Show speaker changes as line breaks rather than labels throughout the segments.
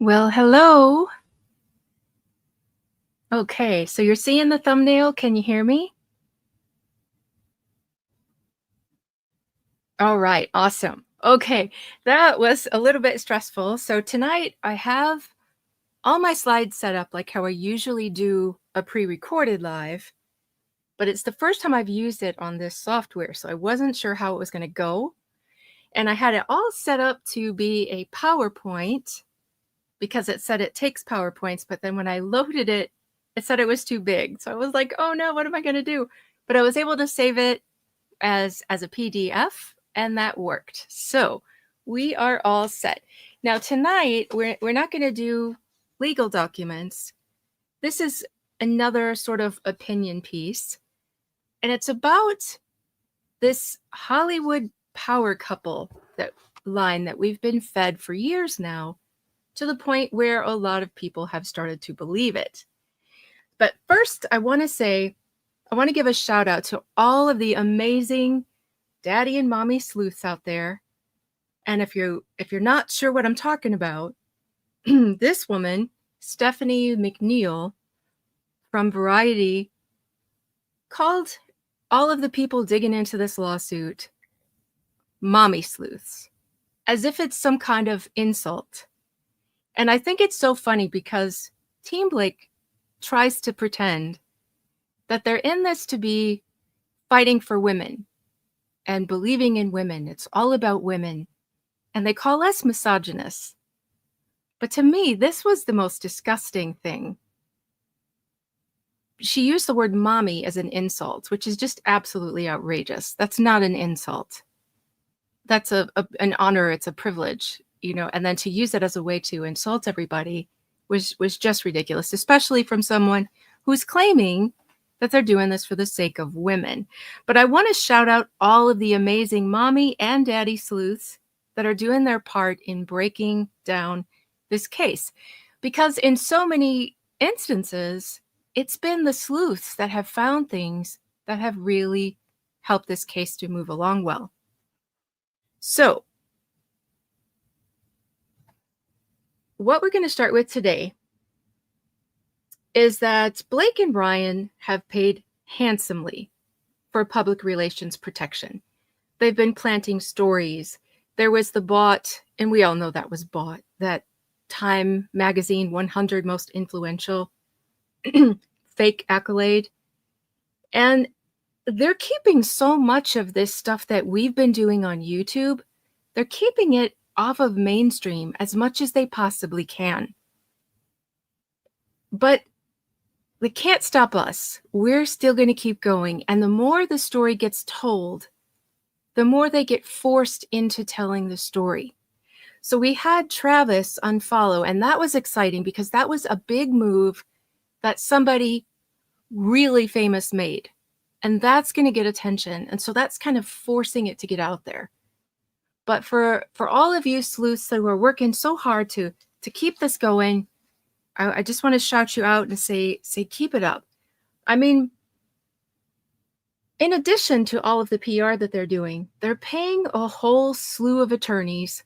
Well, hello. Okay, so you're seeing the thumbnail. Can you hear me? All right, awesome. Okay, that was a little bit stressful. So tonight I have all my slides set up like how I usually do a pre-recorded live, but it's the first time I've used it on this software, so I wasn't sure how it was going to go. And I had it all set up to be a PowerPoint because it said it takes PowerPoints, but then when I loaded it, it said it was too big. So I was like, oh no, what am I going to do? But I was able to save it as a PDF, and that worked. So we are all set. Now tonight we're not going to do legal documents. This is another sort of opinion piece, and it's about this Hollywood power couple that line that we've been fed for years now, to the point where a lot of people have started to believe it. But first, I want to give a shout out to all of the amazing daddy and mommy sleuths out there. And if you're not sure what I'm talking about, this woman, Stephanie McNeil from Variety, called all of the people digging into this lawsuit mommy sleuths, as if it's some kind of insult. And I think it's so funny because Team Blake tries to pretend that they're in this to be fighting for women and believing in women. It's all about women. And they call us misogynists. But to me, this was the most disgusting thing. She used the word mommy as an insult, which is just absolutely outrageous. That's not an insult. That's an honor. It's a privilege, and then to use it as a way to insult everybody was just ridiculous, especially from someone who's claiming that they're doing this for the sake of women. But I want to shout out all of the amazing mommy and daddy sleuths that are doing their part in breaking down this case. Because in so many instances, it's been the sleuths that have found things that have really helped this case to move along well. So, what we're going to start with today is that Blake and Ryan have paid handsomely for public relations protection. They've been planting stories. There was the bought, and we all know that was bought, that Time magazine 100 most influential fake accolade. And they're keeping so much of this stuff that we've been doing on YouTube, they're keeping it off of mainstream as much as they possibly can. But they can't stop us. We're still going to keep going. And the more the story gets told, the more they get forced into telling the story. So we had Travis unfollow, and that was exciting because that was a big move that somebody really famous made. And that's going to get attention. And so that's kind of forcing it to get out there. But for all of you sleuths that were working so hard to keep this going, I just want to shout you out and say keep it up. I mean, in addition to all of the PR that they're doing, they're paying a whole slew of attorneys,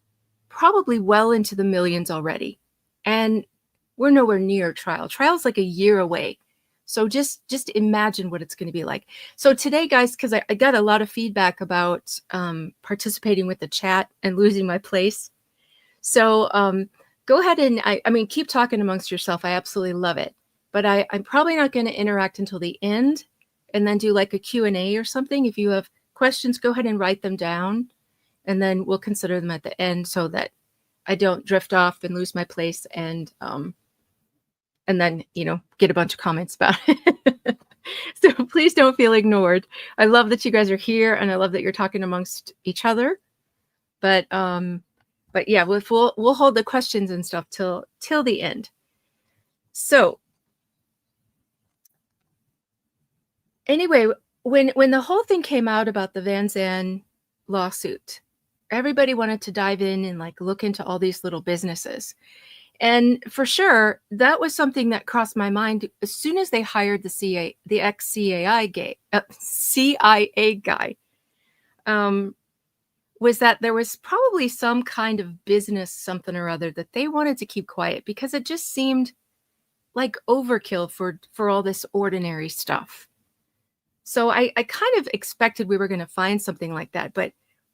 probably well into the millions already. And we're nowhere near trial. Trial's like a year away. So just imagine what it's going to be like. So today, guys, because I got a lot of feedback about participating with the chat and losing my place. So go ahead and, I mean, keep talking amongst yourself. I absolutely love it. But I'm probably not going to interact until the end and then do like a Q&A or something. If you have questions, go ahead and write them down. And then we'll consider them at the end so that I don't drift off and lose my place and then, get a bunch of comments about it. So please don't feel ignored. I love that you guys are here and I love that you're talking amongst each other. But yeah, we'll hold the questions and stuff till the end. So anyway, when the whole thing came out about the Van Zandt lawsuit, everybody wanted to dive in and like look into all these little businesses. And for sure, that was something that crossed my mind as soon as they hired the ex-CIA CIA guy. was that there was probably some kind of business something or other that they wanted to keep quiet because it just seemed like overkill for all this ordinary stuff. So I kind of expected we were going to find something like that, but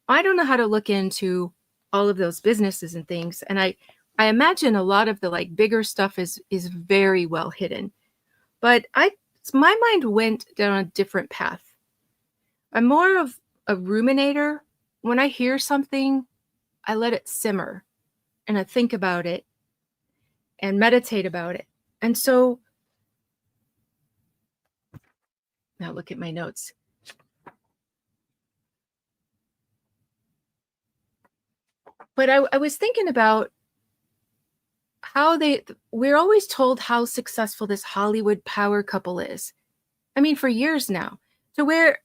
I don't know how to look into all of those businesses and things. And I imagine a lot of the like bigger stuff is very well hidden. But my mind went down a different path. I'm more of a ruminator. When I hear something, I let it simmer and I think about it and meditate about it. And so now look at my notes. But I was thinking about how we're always told how successful this Hollywood power couple is. I mean, for years now, to where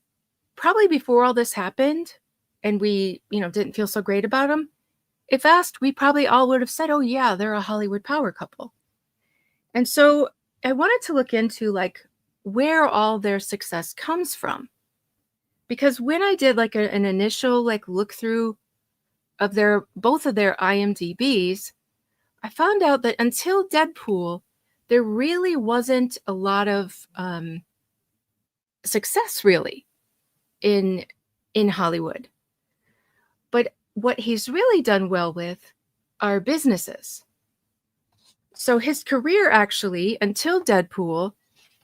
probably before all this happened and we, didn't feel so great about them, if asked, we probably all would have said, oh, yeah, they're a Hollywood power couple. And so I wanted to look into like where all their success comes from. Because when I did like an initial like look through of both of their IMDb's, I found out that until Deadpool, there really wasn't a lot of success really in Hollywood. But what he's really done well with are businesses. So his career actually, until Deadpool,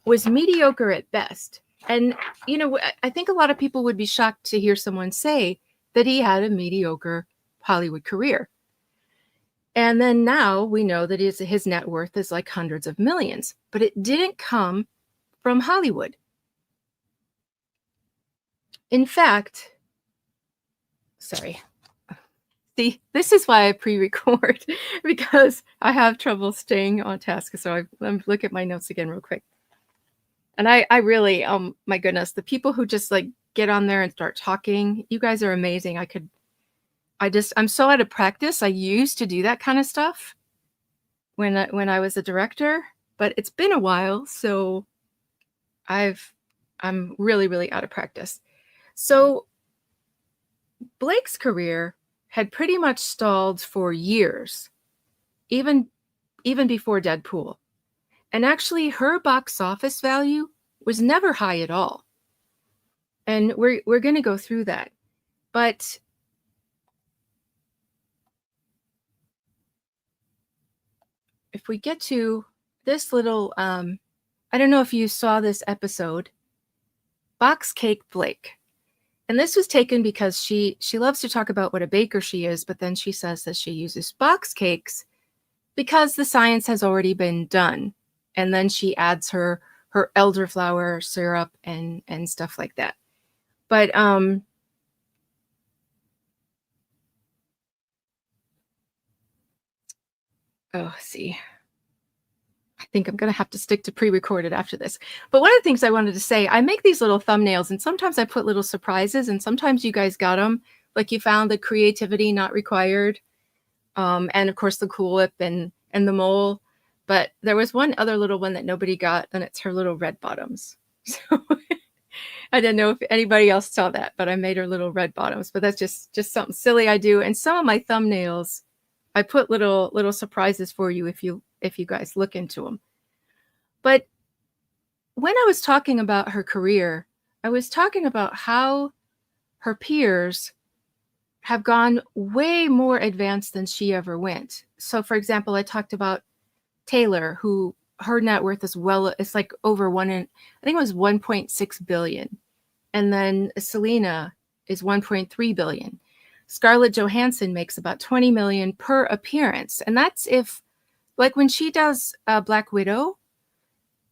was mediocre at best. And, I think a lot of people would be shocked to hear someone say that he had a mediocre Hollywood career. And then now we know that his net worth is like hundreds of millions, but it didn't come from Hollywood. In fact, sorry. See, this is why I pre-record because I have trouble staying on task. So let me look at my notes again real quick. And I really, my goodness, the people who just like get on there and start talking, you guys are amazing. I'm so out of practice. I used to do that kind of stuff when I was a director, but it's been a while, so I'm really, really out of practice. So Blake's career had pretty much stalled for years, even before Deadpool. And actually her box office value was never high at all. And we're going to go through that. But if we get to this little I don't know if you saw this episode, Box Cake Blake. And this was taken because she loves to talk about what a baker she is, but then she says that she uses box cakes because the science has already been done. And then she adds her elderflower syrup and stuff like that. But see. I think I'm going to have to stick to pre-recorded after this. But one of the things I wanted to say, I make these little thumbnails and sometimes I put little surprises and sometimes you guys got them. Like you found the creativity not required. And of course the Cool Whip and the mole. But there was one other little one that nobody got and it's her little red bottoms. So I didn't know if anybody else saw that, but I made her little red bottoms. But that's just something silly I do. And some of my thumbnails, I put little surprises for you if you guys look into them. But when I was talking about her career, I was talking about how her peers have gone way more advanced than she ever went. So for example, I talked about Taylor, who her net worth is it's like over I think it was 1.6 billion. And then Selena is 1.3 billion. Scarlett Johansson makes about 20 million per appearance. And that's if, like when she does Black Widow,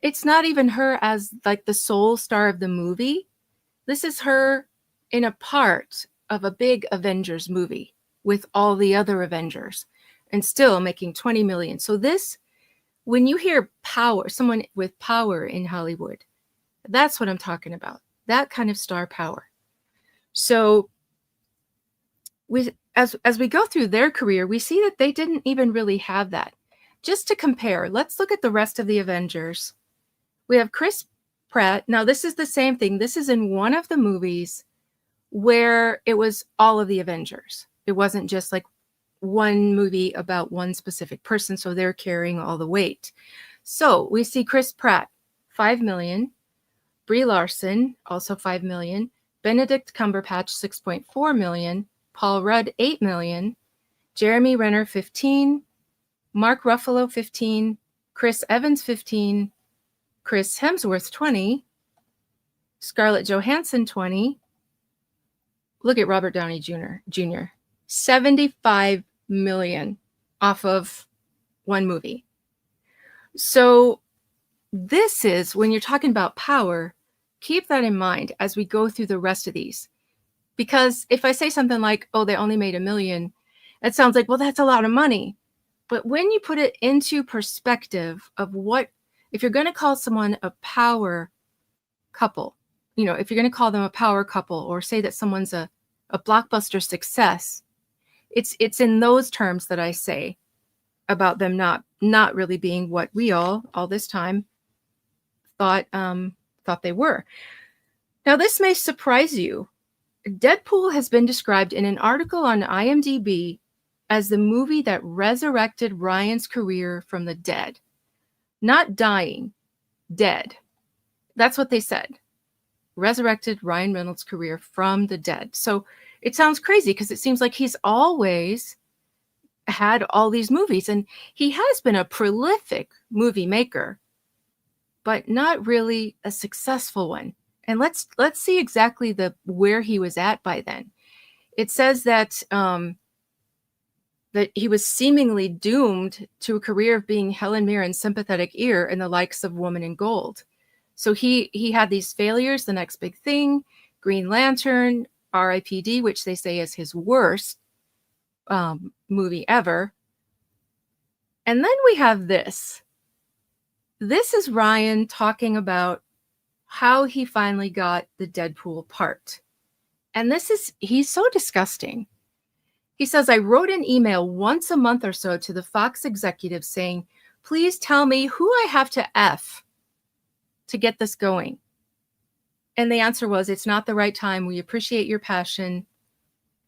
it's not even her as like the sole star of the movie. This is her in a part of a big Avengers movie with all the other Avengers and still making 20 million. So this, when you hear power, someone with power in Hollywood, that's what I'm talking about. That kind of star power. So as we go through their career, we see that they didn't even really have that. Just to compare, let's look at the rest of the Avengers. We have Chris Pratt. Now, this is the same thing. This is in one of the movies where it was all of the Avengers. It wasn't just like one movie about one specific person, so they're carrying all the weight. So we see Chris Pratt, 5 million, Brie Larson, also 5 million, Benedict Cumberbatch, 6.4 million, Paul Rudd, 8 million, Jeremy Renner, 15, Mark Ruffalo, 15, Chris Evans, 15, Chris Hemsworth, 20, Scarlett Johansson, 20. Look at Robert Downey Jr. 75 million off of one movie. So this is, when you're talking about power, keep that in mind as we go through the rest of these. Because if I say something like, oh, they only made $1 million, it sounds like, well, that's a lot of money. But when you put it into perspective of what, if you're going to call someone a power couple, you know, if you're going to call them a power couple or say that someone's a blockbuster success, it's in those terms that I say about them not really being what we all this time thought they were. Now, this may surprise you. Deadpool has been described in an article on IMDb as the movie that resurrected Ryan's career from the dead. Not dying, dead. That's what they said. Resurrected Ryan Reynolds' career from the dead. So it sounds crazy because it seems like he's always had all these movies, and he has been a prolific movie maker, but not really a successful one. And let's see exactly where he was at by then. It says that that he was seemingly doomed to a career of being Helen Mirren's sympathetic ear in the likes of Woman in Gold. So he had these failures, The Next Big Thing, Green Lantern, R.I.P.D., which they say is his worst movie ever. And then we have this. This is Ryan talking about how he finally got the Deadpool part. And he's so disgusting. He says, I wrote an email once a month or so to the Fox executives saying, please tell me who I have to F to get this going. And the answer was, it's not the right time. We appreciate your passion.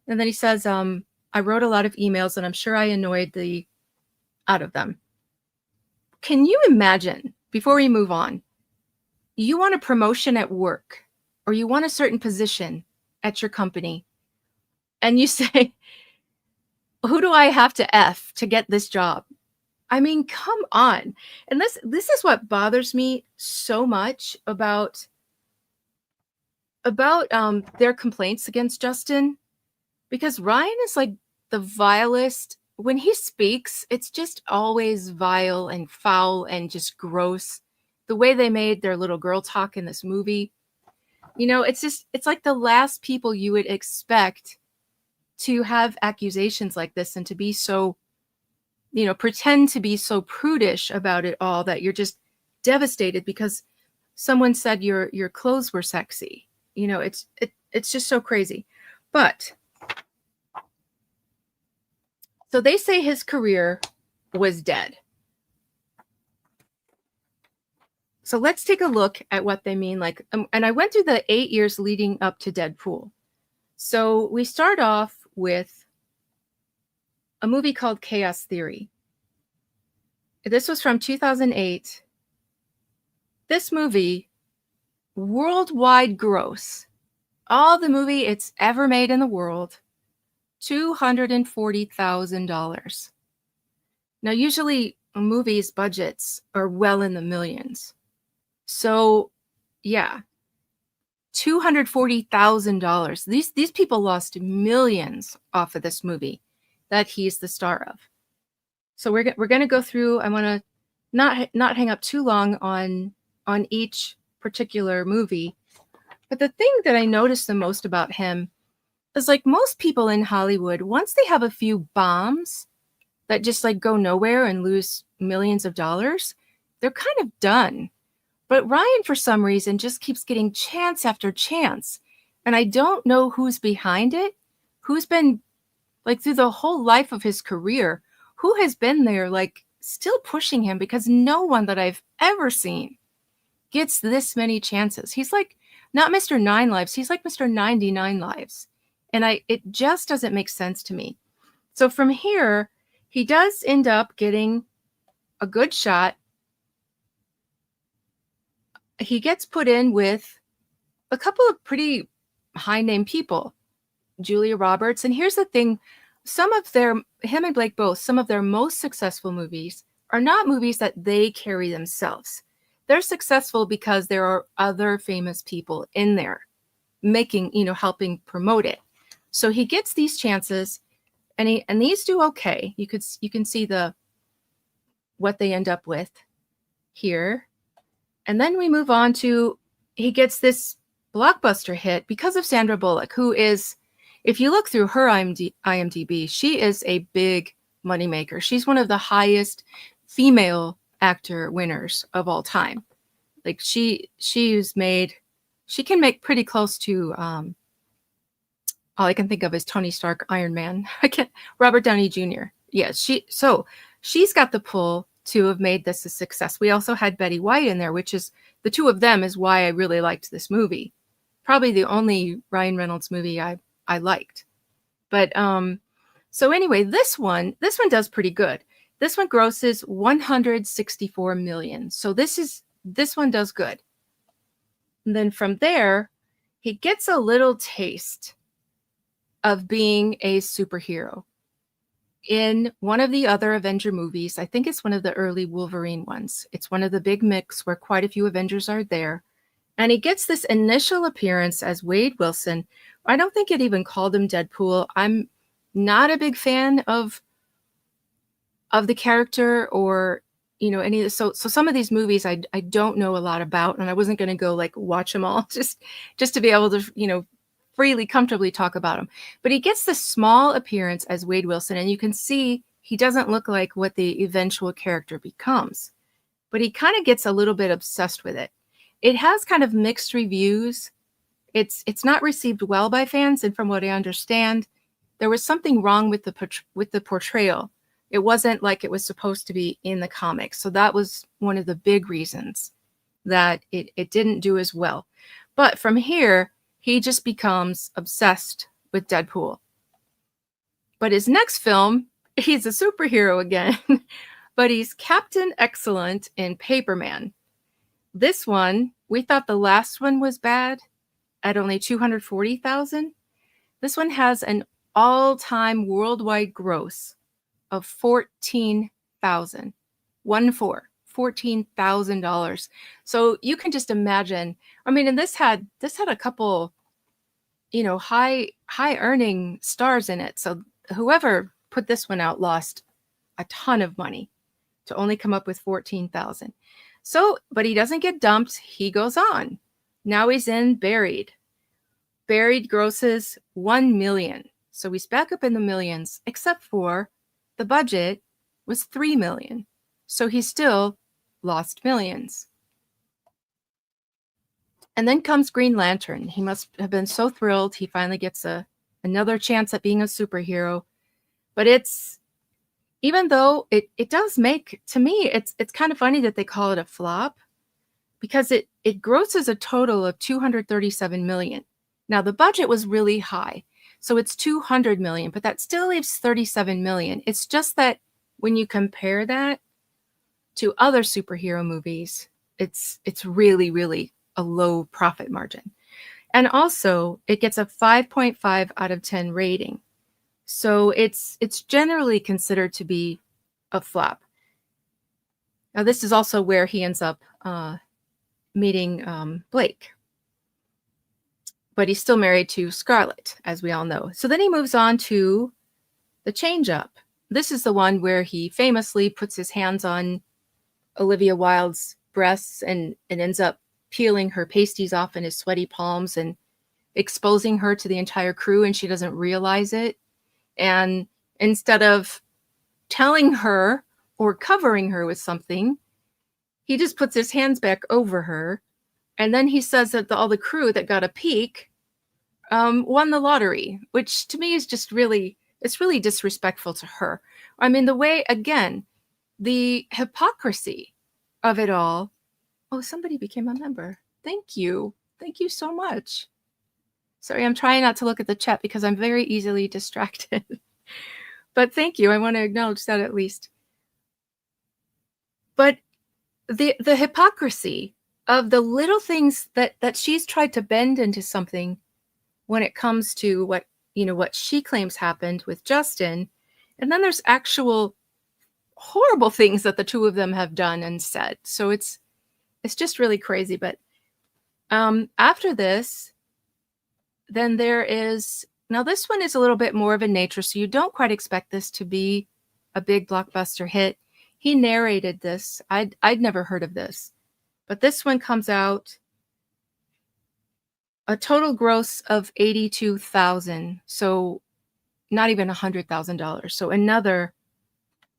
And then he says, I wrote a lot of emails and I'm sure I annoyed the out of them. Can you imagine, before we move on, you want a promotion at work or you want a certain position at your company and you say, who do I have to F to get this job? I mean, come on. And this is what bothers me so much about their complaints against Justin, because Ryan is like the vilest. When he speaks, it's just always vile and foul and just gross. The way they made their little girl talk in this movie, you know, it's like the last people you would expect to have accusations like this and to be so, you know, pretend to be so prudish about it all that you're just devastated because someone said your clothes were sexy. You know, it's just so crazy. But so they say his career was dead. So let's take a look at what they mean. Like, and I went through the 8 years leading up to Deadpool. So we start off with a movie called Chaos Theory. This was from 2008. This movie, worldwide gross, all the movie it's ever made in the world, $240,000. Now, usually movies' budgets are well in the millions. So, yeah, $240,000. These people lost millions off of this movie that he's the star of. So we're going to go through. I want to not hang up too long on each particular movie. But the thing that I noticed the most about him is, like most people in Hollywood, once they have a few bombs that just like go nowhere and lose millions of dollars, they're kind of done. But Ryan, for some reason, just keeps getting chance after chance. And I don't know who's behind it, who's been, like, through the whole life of his career, who has been there, like, still pushing him, because no one that I've ever seen gets this many chances. He's like not Mr. Nine Lives. He's like Mr. 99 Lives. And it just doesn't make sense to me. So from here, he does end up getting a good shot. He gets put in with a couple of pretty high name people, Julia Roberts. And here's the thing, him and Blake both, some of their most successful movies are not movies that they carry themselves. They're successful because there are other famous people in there making, helping promote it. So he gets these chances, and these do okay. You can see what they end up with here. And then we move on to, he gets this blockbuster hit because of Sandra Bullock, who is, if you look through her IMDb, she is a big moneymaker. She's one of the highest female actor winners of all time. Like she can make pretty close to, all I can think of is Tony Stark, Iron Man. Robert Downey Jr. Yeah, she's got the pull to have made this a success. We also had Betty White in there, which is, the two of them is why I really liked this movie. Probably the only Ryan Reynolds movie I liked. But so anyway, this one does pretty good. This one grosses 164 million. So this one does good. And then from there, he gets a little taste of being a superhero in one of the other Avenger movies. I think it's one of the early Wolverine ones. It's one of the big mix where quite a few Avengers are there. And he gets this initial appearance as Wade Wilson. I don't think it even called him Deadpool. I'm not a big fan of the character or, any of this. So some of these movies I don't know a lot about, and I wasn't going to go like watch them all just to be able to, freely, comfortably talk about him. But he gets this small appearance as Wade Wilson, and you can see he doesn't look like what the eventual character becomes. But he kind of gets a little bit obsessed with it. It has kind of mixed reviews. It's not received well by fans, and from what I understand, there was something wrong with the portrayal. It wasn't like it was supposed to be in the comics. So that was one of the big reasons that it didn't do as well. But from here, he just becomes obsessed with Deadpool. But his next film, he's a superhero again, but he's Captain Excellent in Paperman. This one, we thought the last one was bad at only 240,000. This one has an all-time worldwide gross of $14,000. $14,000. So you can just imagine. I mean, and this had a couple, high earning stars in it. So whoever put this one out lost a ton of money to only come up with 14,000. So, but he doesn't get dumped. He goes on. Now he's in Buried. Buried grosses 1 million. So he's back up in the millions, except for the budget was 3 million. So he still lost millions. And then comes Green Lantern. He must have been so thrilled. He finally gets another chance at being a superhero. But even though it does make, to me, it's kind of funny that they call it a flop, because it grosses a total of 237 million. Now the budget was really high, so it's 200 million, but that still leaves 37 million. It's just that when you compare that to other superhero movies, it's really, really a low profit margin. And also it gets a 5.5 out of 10 rating. So it's generally considered to be a flop. Now this is also where he ends up meeting Blake. But he's still married to Scarlett, as we all know. So then he moves on to The Change Up. This is the one where he famously puts his hands on Olivia Wilde's breasts and ends up peeling her pasties off in his sweaty palms and exposing her to the entire crew, and she doesn't realize it. And instead of telling her or covering her with something, he just puts his hands back over her. And then he says that all the crew that got a peek won the lottery, which to me is just really disrespectful to her. I mean, the way, again, the hypocrisy of it all. Oh, somebody became a member. Thank you. Thank you so much. Sorry, I'm trying not to look at the chat because I'm very easily distracted. But thank you. I want to acknowledge that at least. But the hypocrisy of the little things that she's tried to bend into something when it comes to what she claims happened with Justin, and then there's actual horrible things that the two of them have done and said. So it's just really crazy. But after this, then there is, now this one is a little bit more of a nature, so you don't quite expect this to be a big blockbuster hit. He narrated this. I'd never heard of this, but this one comes out a total gross of $82,000, so not even $100,000. So another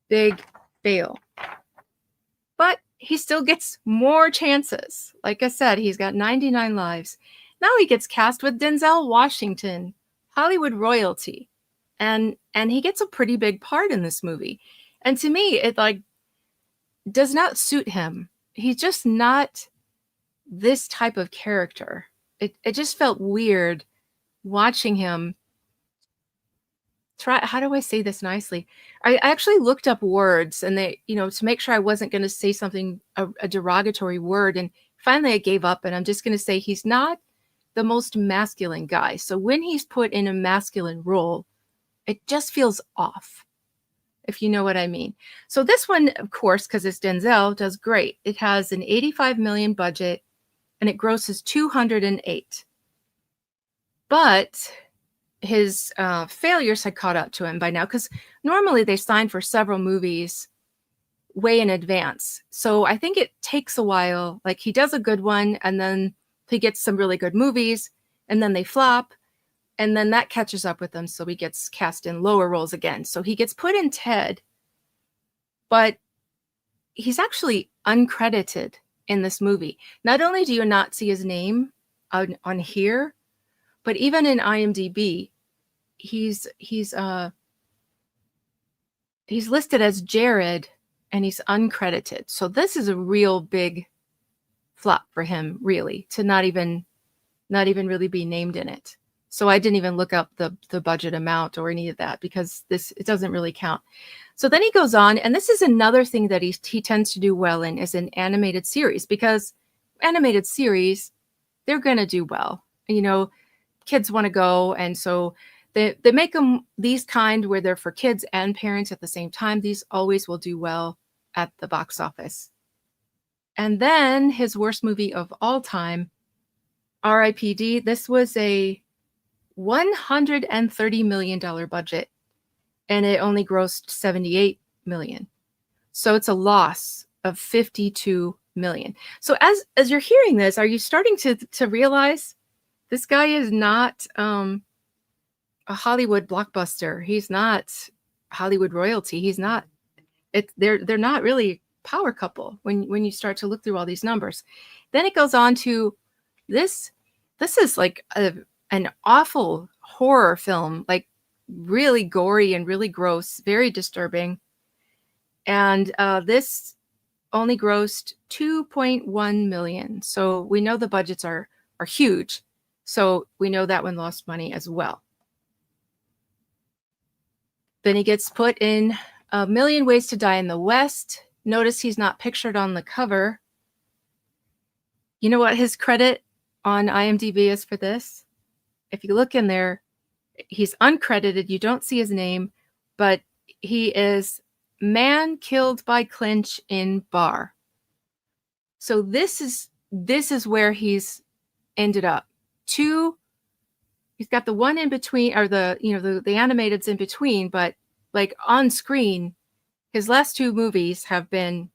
big fail. But he still gets more chances. Like I said, he's got 99 lives. Now he gets cast with Denzel Washington, Hollywood royalty. And he gets a pretty big part in this movie. And to me, it like does not suit him. He's just not this type of character. It just felt weird watching him try. How do I say this nicely? I actually looked up words and they, to make sure I wasn't going to say something, a derogatory word. And finally I gave up and I'm just going to say he's not the most masculine guy. So when he's put in a masculine role, it just feels off, if you know what I mean. So this one, of course, because it's Denzel, does great. It has an 85 million budget and it grosses 208. But his failures had caught up to him by now, because normally they sign for several movies way in advance. So I think it takes a while. Like he does a good one and then he gets some really good movies and then they flop and then that catches up with him. So he gets cast in lower roles again. So he gets put in Ted, but he's actually uncredited in this movie. Not only do you not see his name on here, but even in IMDb, he's listed as Jared and he's uncredited. So this is a real big flop for him, really, to not even really be named in it. So I didn't even look up the budget amount or any of that because it doesn't really count. So then he goes on, and this is another thing that he tends to do well in, is an animated series, because animated series, they're going to do well. Kids want to go, and so they make them these kind where they're for kids and parents at the same time. These always will do well at the box office. And then his worst movie of all time, R.I.P.D. This was a $130 million budget, and it only grossed $78 million. So it's a loss of $52 million. So as you're hearing this, are you starting to realize this guy is not a Hollywood blockbuster? He's not Hollywood royalty. He's not. They're not really power couple when you start to look through all these numbers. Then it goes on to this. This is like an awful horror film, like really gory and really gross, very disturbing. And this only grossed 2.1 million. So we know the budgets are huge. So we know that one lost money as well. Then he gets put in A Million Ways to Die in the West. Notice he's not pictured on the cover. You know what his credit on IMDb is for this? If you look in there, he's uncredited. You don't see his name, but he is Man Killed by Clinch in Bar. So this is where he's ended up. He's got the one in between, or the animated's in between, but like on screen, his last two movies have been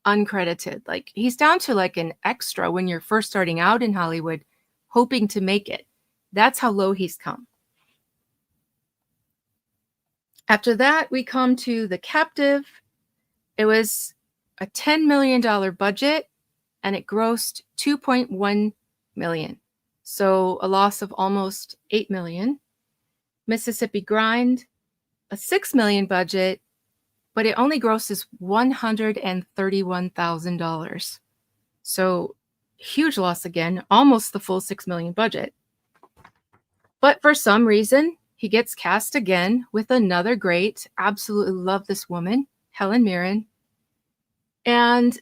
uncredited. Like he's down to like an extra when you're first starting out in Hollywood, hoping to make it. That's how low he's come. After that, we come to The Captive. It was a $10 million budget and it grossed 2.1 million. So a loss of almost 8 million. Mississippi Grind, a 6 million budget, but it only grosses $131,000. So huge loss again, almost the full $6 million budget. But for some reason, he gets cast again with another great, absolutely love this woman, Helen Mirren. And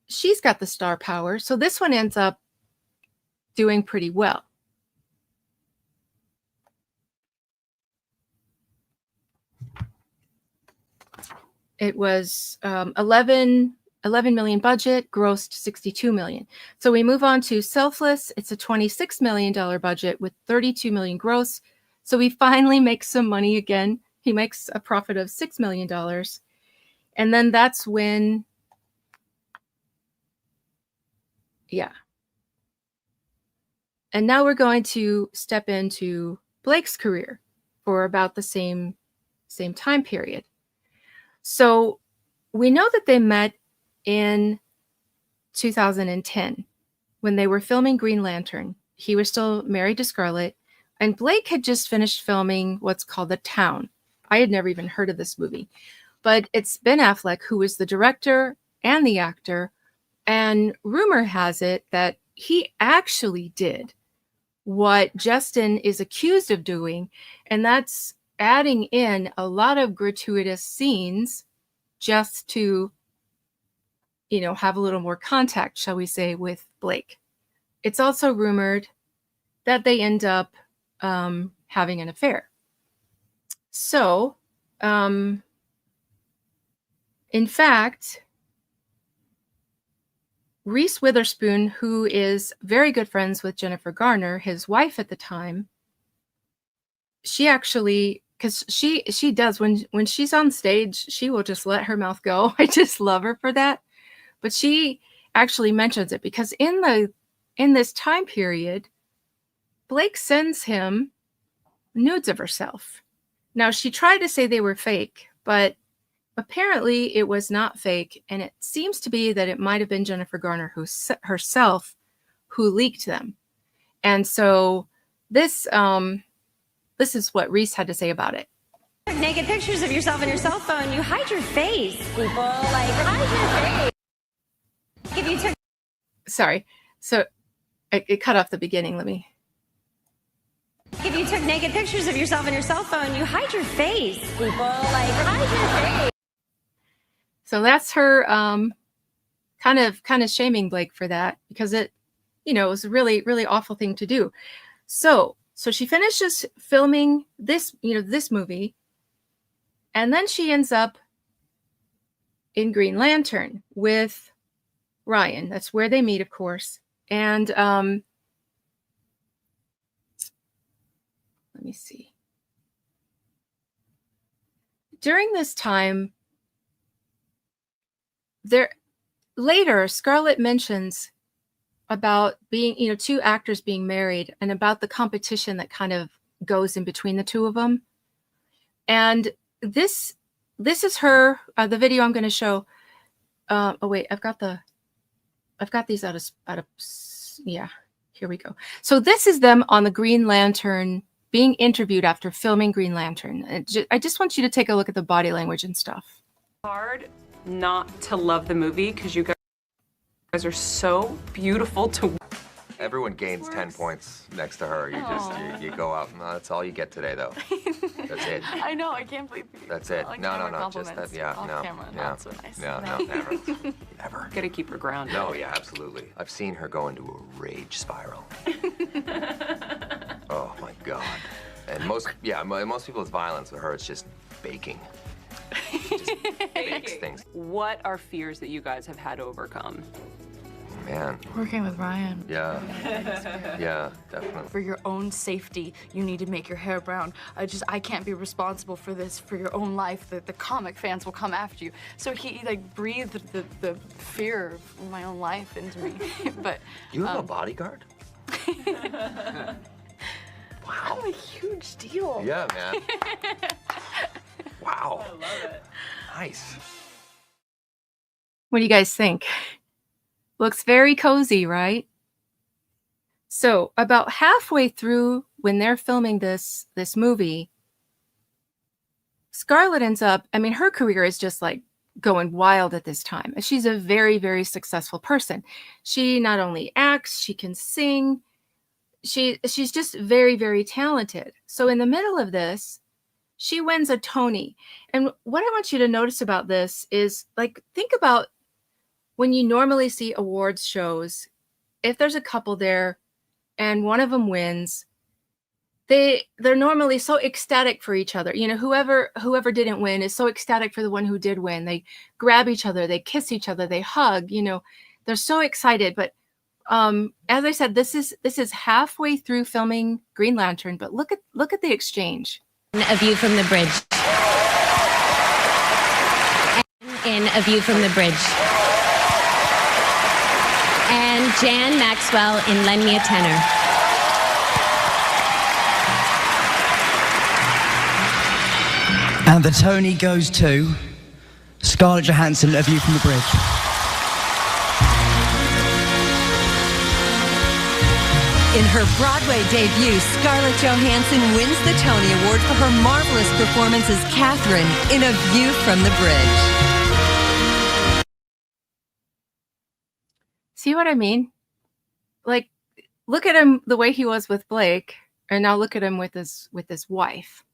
she's got the star power. So this one ends up doing pretty well. It was 11 million budget, grossed 62 million. So we move on to Selfless. It's a $26 million budget with 32 million gross. So we finally make some money again. He makes a profit of $6 million. And then that's when, yeah. And now we're going to step into Blake's career for about the same time period. So we know that they met in 2010 when they were filming Green Lantern. He was still married to Scarlett, and Blake had just finished filming what's called The Town. I had never even heard of this movie, but it's Ben Affleck who is the director and the actor, and rumor has it that he actually did what Justin is accused of doing, and that's adding in a lot of gratuitous scenes just to, have a little more contact, shall we say, with Blake. It's also rumored that they end up having an affair. So, in fact, Reese Witherspoon, who is very good friends with Jennifer Garner, his wife at the time, she actually, because she does, when she's on stage, she will just let her mouth go. I just love her for that. But she actually mentions it because in this time period, Blake sends him nudes of herself. Now, she tried to say they were fake, but apparently it was not fake, and it seems to be that it might have been Jennifer Garner herself who leaked them. And so this is what Reese had to say about it.
Naked pictures of yourself on your cell phone, you hide your face, people. Like, hide your face. If you took...
Sorry. So it cut off the beginning.
If you took naked pictures of yourself on your cell phone, you hide your face, people. Like, hide your face.
So that's her kind of shaming Blake for that, because it was a really, really awful thing to do. So she finishes filming this movie, and then she ends up in Green Lantern with Ryan. That's where they meet, of course. And let me see. During this time, later, Scarlett mentions about being, two actors being married, and about the competition that kind of goes in between the two of them. And this is her, the video I'm going to show. Oh wait, I've got these out of, yeah, here we go. So this is them on the Green Lantern being interviewed after filming Green Lantern. I just want you to take a look at the body language and stuff.
Hard not to love the movie because you guys are so beautiful to...
Everyone gains 10 points next to her. You go out. No, that's all you get today, though. That's it.
I know. I can't believe you.
That's it. No. Just that. Yeah.
Off
No.
Camera,
Yeah.
not so nice.
No. Never. Never.
Gotta keep her grounded.
No. Yeah. Absolutely. I've seen her go into a rage spiral. Oh my God. And most people's violence with her, it's just baking. Just bakes things.
What are fears that you guys have had to overcome?
Man.
Working with Ryan.
Yeah. Yeah, definitely.
For your own safety, you need to make your hair brown. I can't be responsible for this for your own life. The comic fans will come after you. So he breathed the fear of my own life into me. But
You have a bodyguard? Wow.
I'm a huge deal.
Yeah, man. Wow. I love it. Nice.
What do you guys think? Looks very cozy, right? So about halfway through, when they're filming this movie, Scarlett ends up, her career is just like going wild at this time. She's a very, very successful person. She not only acts, she can sing. She's just very, very talented. So in the middle of this, she wins a Tony. And what I want you to notice about this is, like, think about when you normally see awards shows, if there's a couple there and one of them wins, they're normally so ecstatic for each other. You know, whoever didn't win is so ecstatic for the one who did win. They grab each other, they kiss each other, they hug, you know, they're so excited. But as I said, this is halfway through filming Green Lantern, but look at the exchange.
A view from the bridge. In A View from the Bridge. And Jan Maxwell in Lend Me a Tenor.
And the Tony goes to Scarlett Johansson, A View from the Bridge.
In her Broadway debut, Scarlett Johansson wins the Tony Award for her marvelous performance as Catherine in A View from the Bridge.
See what I mean? Like, look at him the way he was with Blake, and now look at him with his wife.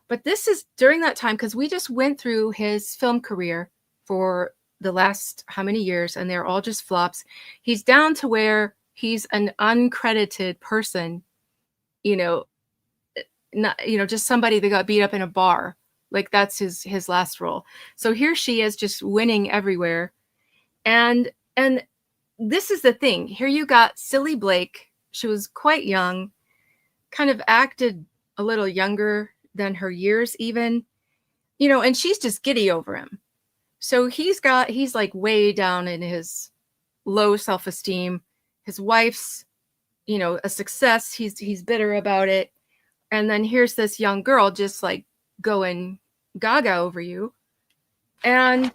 But this is during that time, because we just went through his film career for the last how many years, and they're all just flops. He's down to where he's an uncredited person, you know, not, you know, just somebody that got beat up in a bar. Like, that's his last role. So here she is, just winning everywhere. And this is the thing. Here you got silly Blake. She was quite young, kind of acted a little younger than her years even, you know, and she's just giddy over him. So he's like way down in his low self-esteem. His wife's, you know, a success. He's bitter about it. And then here's this young girl just like going gaga over you. And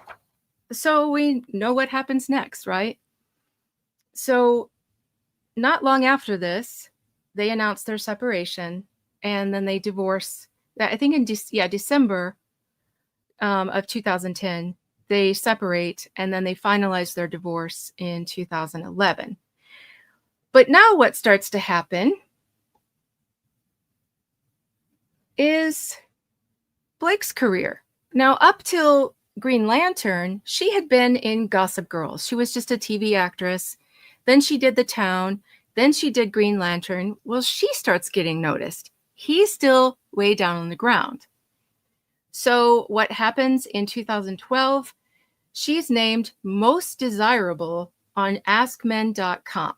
so we know what happens next, right? So not long after this, they announce their separation, and then they divorce. I think in December of 2010, they separate, and then they finalize their divorce in 2011. But now what starts to happen is Blake's career. Now, up till Green Lantern, she had been in Gossip Girls. She was just a TV actress. Then she did The Town. Then she did Green Lantern. Well, she starts getting noticed. He's still way down on the ground. So what happens in 2012? She's named Most Desirable on AskMen.com.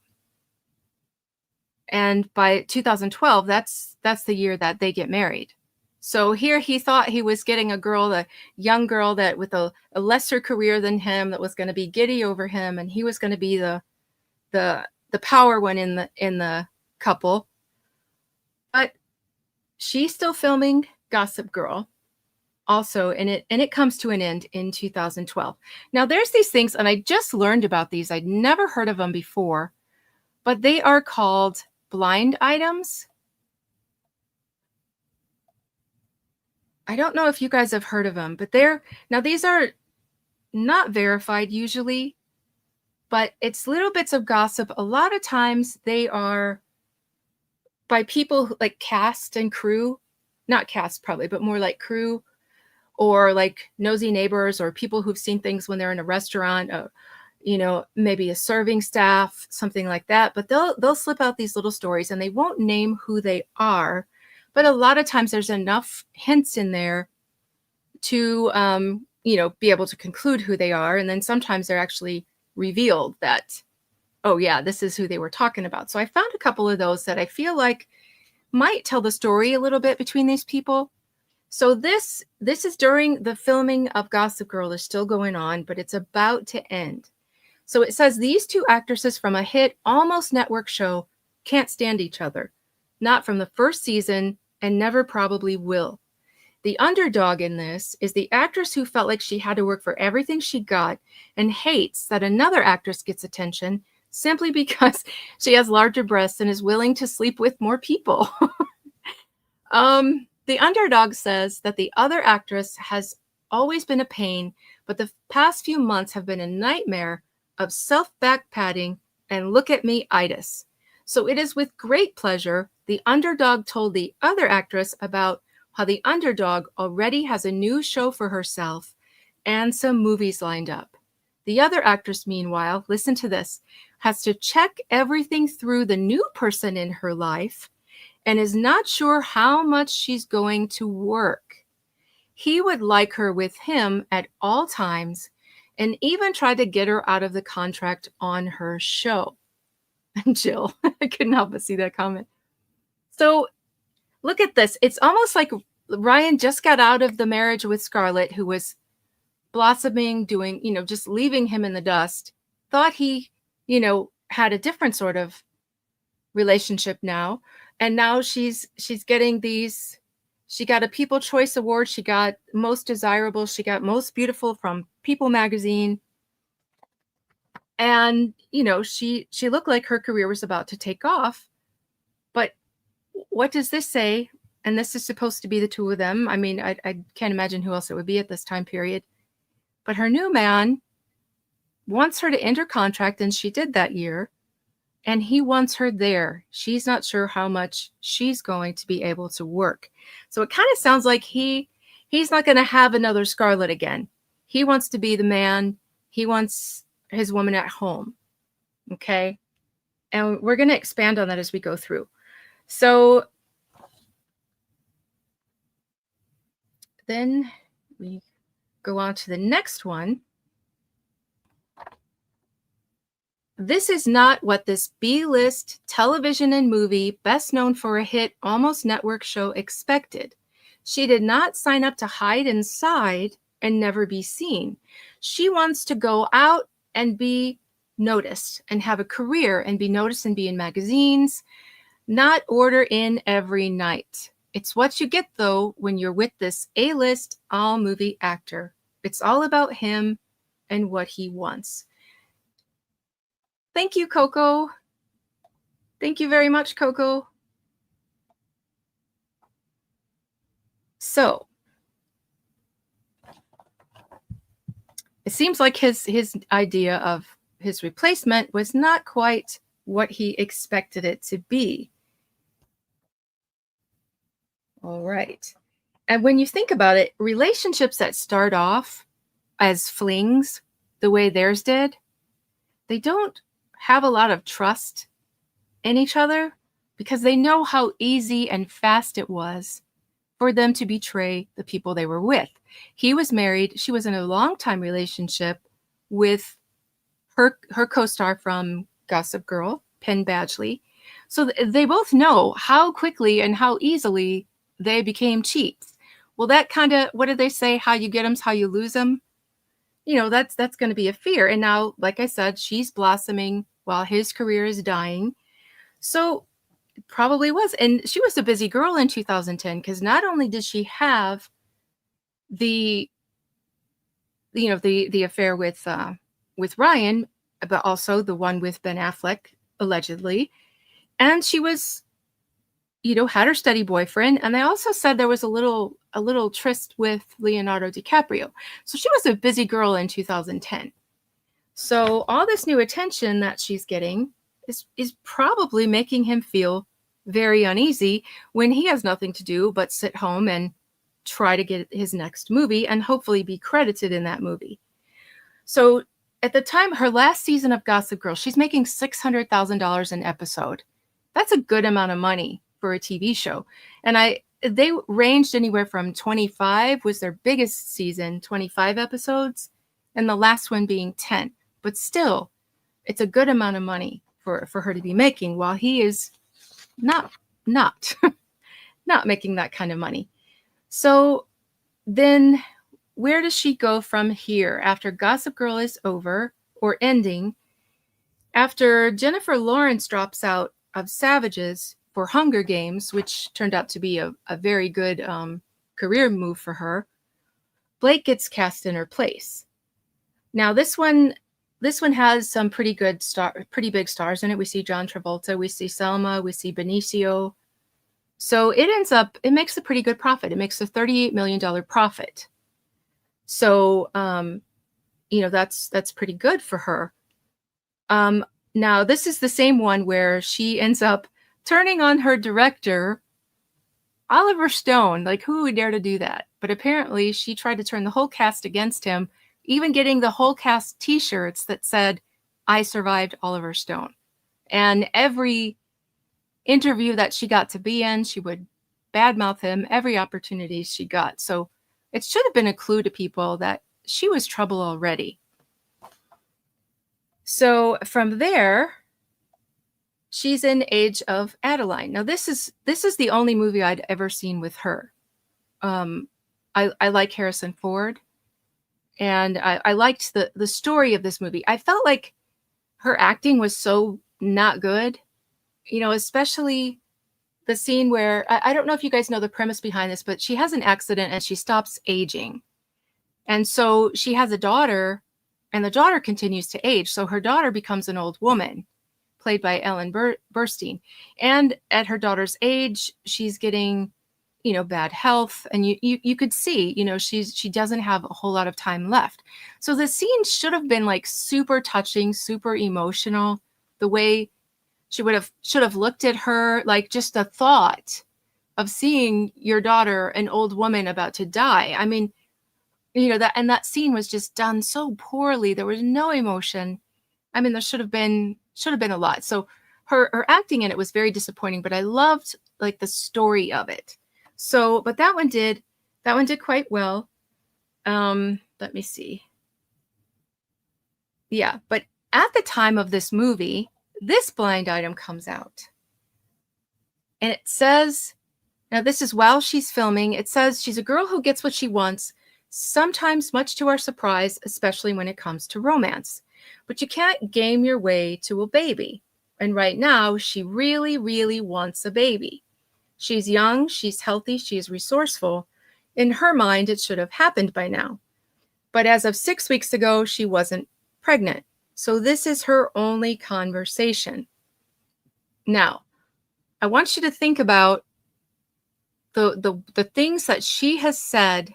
And by 2012, that's the year that they get married. So here he thought he was getting a young girl that with a lesser career than him, that was going to be giddy over him, and he was going to be the power one in the couple. But she's still filming Gossip Girl also, and it comes to an end in 2012. Now there's these things, and I just learned about these. I'd never heard of them before, but they are called blind items. I don't know if you guys have heard of them, but these are not verified usually, but it's little bits of gossip. A lot of times they are by people like cast and crew, not cast probably, but more like crew, or like nosy neighbors, or people who've seen things when they're in a restaurant, you know, maybe a serving staff, something like that. But they'll slip out these little stories, and they won't name who they are. But a lot of times there's enough hints in there to, you know, be able to conclude who they are. And then sometimes they're actually revealed that, oh yeah, this is who they were talking about. So I found a couple of those that I feel like might tell the story a little bit between these people. So this is during the filming of Gossip Girl is still going on, but it's about to end. So it says these two actresses from a hit almost network show can't stand each other. Not from the first season, and never probably will. The underdog in this is the actress who felt like she had to work for everything she got and hates that another actress gets attention simply because she has larger breasts and is willing to sleep with more people. The underdog says that the other actress has always been a pain, but the past few months have been a nightmare of self-back-patting and look-at-me-itis. So it is with great pleasure the underdog told the other actress about how the underdog already has a new show for herself and some movies lined up. The other actress, meanwhile, listen to this, has to check everything through the new person in her life and is not sure how much she's going to work. He would like her with him at all times and even tried to get her out of the contract on her show. And Jill, I couldn't help but see that comment. So look at this. It's almost like Ryan just got out of the marriage with Scarlett, who was blossoming, doing, just leaving him in the dust, thought he, had a different sort of relationship now. And now she's getting these, she got a People Choice Award. She got Most Desirable. She got Most Beautiful from People magazine. And, she looked like her career was about to take off. But what does this say? And this is supposed to be the two of them. I mean, I can't imagine who else it would be at this time period. But her new man wants her to end her contract, and she did that year. And he wants her there. She's not sure how much she's going to be able to work. So it kind of sounds like he's not going to have another Scarlett again. He wants to be the man. He wants his woman at home. Okay? And we're going to expand on that as we go through. So then we go on to the next one. This is not what this B-list television and movie, best known for a hit almost network show, expected. She did not sign up to hide inside and never be seen. She wants to go out and be noticed and have a career and be noticed and be in magazines, not order in every night. It's what you get, though, when you're with this A-list all-movie actor. It's all about him and what he wants. Thank you, Coco. Thank you very much, Coco. So it seems like his idea of his replacement was not quite what he expected it to be. All right. And when you think about it, relationships that start off as flings, the way theirs did, they don't have a lot of trust in each other because they know how easy and fast it was for them to betray the people they were with. He was married. She was in a long-time relationship with her co-star from Gossip Girl, Penn Badgley. So they both know how quickly and how easily they became cheats. Well, that kind of, what did they say? How you get them is how you lose them. That's going to be a fear. And now, like I said, she's blossoming while his career is dying. So it probably was. And she was a busy girl in 2010 because not only did she have the affair with Ryan, but also the one with Ben Affleck, allegedly. And she was, had her steady boyfriend. And they also said there was a little tryst with Leonardo DiCaprio. So she was a busy girl in 2010. So all this new attention that she's getting is probably making him feel very uneasy when he has nothing to do but sit home and try to get his next movie and hopefully be credited in that movie. So at the time, her last season of Gossip Girl, she's making $600,000 an episode. That's a good amount of money for a TV show. And they ranged anywhere from 25 was their biggest season, 25 episodes, and the last one being 10. But still, it's a good amount of money for her to be making while he is not making that kind of money. So then where does she go from here after Gossip Girl is over or ending? After Jennifer Lawrence drops out of Savages for Hunger Games, which turned out to be a very good career move for her, Blake gets cast in her place. Now this one has some pretty big stars in it. We see John Travolta, we see Selma, we see Benicio. So it makes a pretty good profit. It makes a $38 million profit. So that's pretty good for her. Now this is the same one where she ends up turning on her director, Oliver Stone. Like, who would dare to do that? But apparently she tried to turn the whole cast against him, even getting the whole cast t-shirts that said, "I survived Oliver Stone." And every interview that she got to be in, she would badmouth him every opportunity she got. So it should have been a clue to people that she was trouble already. So from there, she's in Age of Adeline. Now this is the only movie I'd ever seen with her. I like Harrison Ford, and I liked the story of this movie. I felt like her acting was so not good, especially the scene where I don't know if you guys know the premise behind this, but she has an accident and she stops aging. And so she has a daughter, and the daughter continues to age. So her daughter becomes an old woman, played by Ellen Burstyn. And at her daughter's age, she's getting, bad health. And you could see, she doesn't have a whole lot of time left. So the scene should have been like super touching, super emotional. The way she should have looked at her, like just the thought of seeing your daughter, an old woman about to die. I mean, that scene was just done so poorly. There was no emotion. I mean, there should have been a lot. So her acting in it was very disappointing, but I loved like the story of it. So, but that one did quite well. Let me see. Yeah, but at the time of this movie, this blind item comes out. And it says, now this is while she's filming, it says she's a girl who gets what she wants, sometimes much to our surprise, especially when it comes to romance. But you can't game your way to a baby. And right now, she really, really wants a baby. She's young, she's healthy, she's resourceful. In her mind, it should have happened by now. But as of 6 weeks ago, she wasn't pregnant. So this is her only conversation. Now, I want you to think about the things that she has said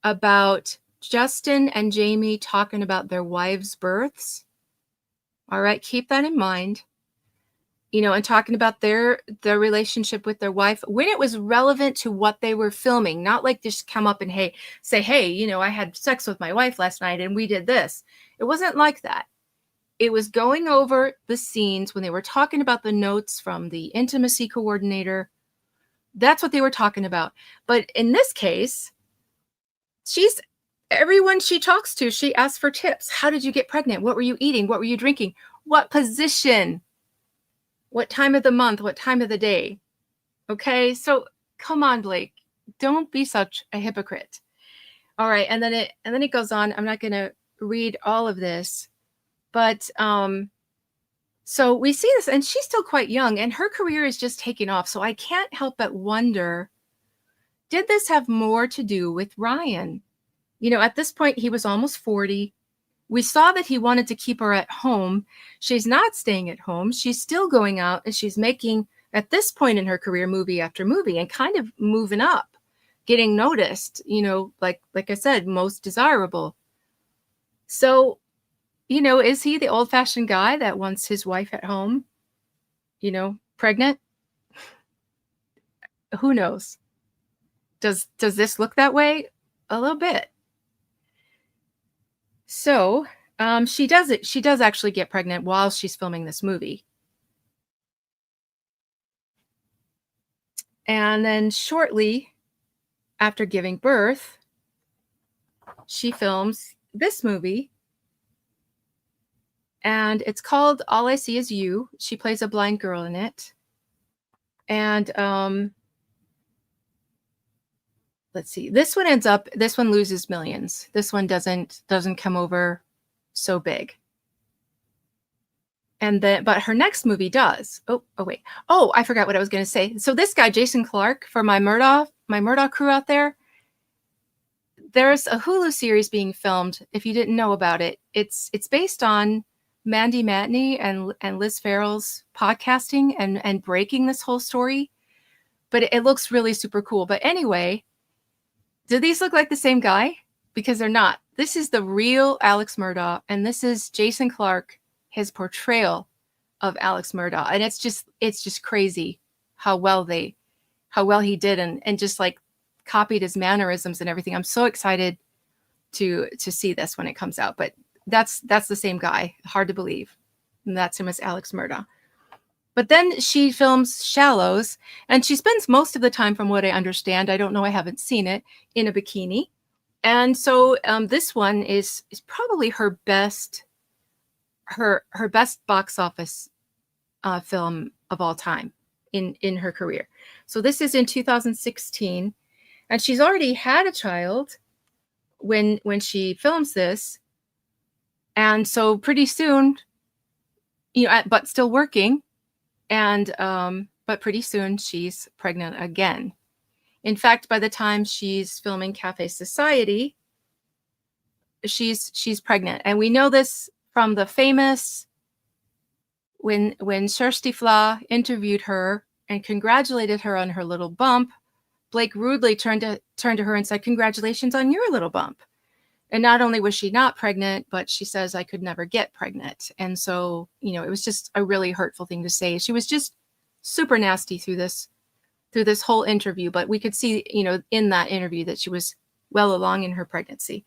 about Justin and Jamie talking about their wives' births. All right, keep that in mind. And talking about their relationship with their wife when it was relevant to what they were filming, not like just come up and say, hey, I had sex with my wife last night and we did this. It wasn't like that. It was going over the scenes when they were talking about the notes from the intimacy coordinator. That's what they were talking about. But in this case, everyone she talks to, she asks for tips. How did you get pregnant? What were you eating? What were you drinking? What position? What time of the month? What time of the day? Okay, so come on, Blake. Don't be such a hypocrite. All right, and then it goes on. I'm not going to read all of this, but so we see this, and she's still quite young, and her career is just taking off. So I can't help but wonder, did this have more to do with Ryan? At this point, he was almost 40. We saw that he wanted to keep her at home. She's not staying at home. She's still going out, and she's making, at this point in her career, movie after movie and kind of moving up, getting noticed, like I said, most desirable. So, is he the old-fashioned guy that wants his wife at home, pregnant? Who knows? Does this look that way? A little bit. So she does actually get pregnant while she's filming this movie. And then shortly after giving birth, she films this movie. And it's called All I See Is You. She plays a blind girl in it. And let's see. This one loses millions. This one doesn't come over so big. But her next movie does. Oh wait. Oh, I forgot what I was going to say. So this guy, Jason Clarke, for my Murdaugh crew out there, there's a Hulu series being filmed. If you didn't know about it, it's based on Mandy Matney and Liz Farrell's podcasting and breaking this whole story. But it looks really super cool. But anyway, do these look like the same guy? Because they're not. this is the real Alex Murdaugh, and this is Jason Clarke, his portrayal of Alex Murdaugh. And it's just crazy how well he did, and just like copied his mannerisms and everything. I'm so excited to see this when it comes out. But that's the same guy. Hard to believe. And that's him as Alex Murdaugh. But then she films Shallows, and she spends most of the time, from what I understand, I don't know, I haven't seen it, in a bikini. And so this one is probably her best box office film of all time in her career. So this is in 2016, and she's already had a child when she films this. And so pretty soon, but still working, and but pretty soon she's pregnant again. In fact, by the time she's filming Cafe Society, she's pregnant. And we know this from the famous, when Kirsty Fla interviewed her and congratulated her on her little bump, Blake rudely turned to her and said, "Congratulations on your little bump." And not only was she not pregnant, but she says, "I could never get pregnant." And so, it was just a really hurtful thing to say. She was just super nasty through this whole interview, but we could see, in that interview that she was well along in her pregnancy.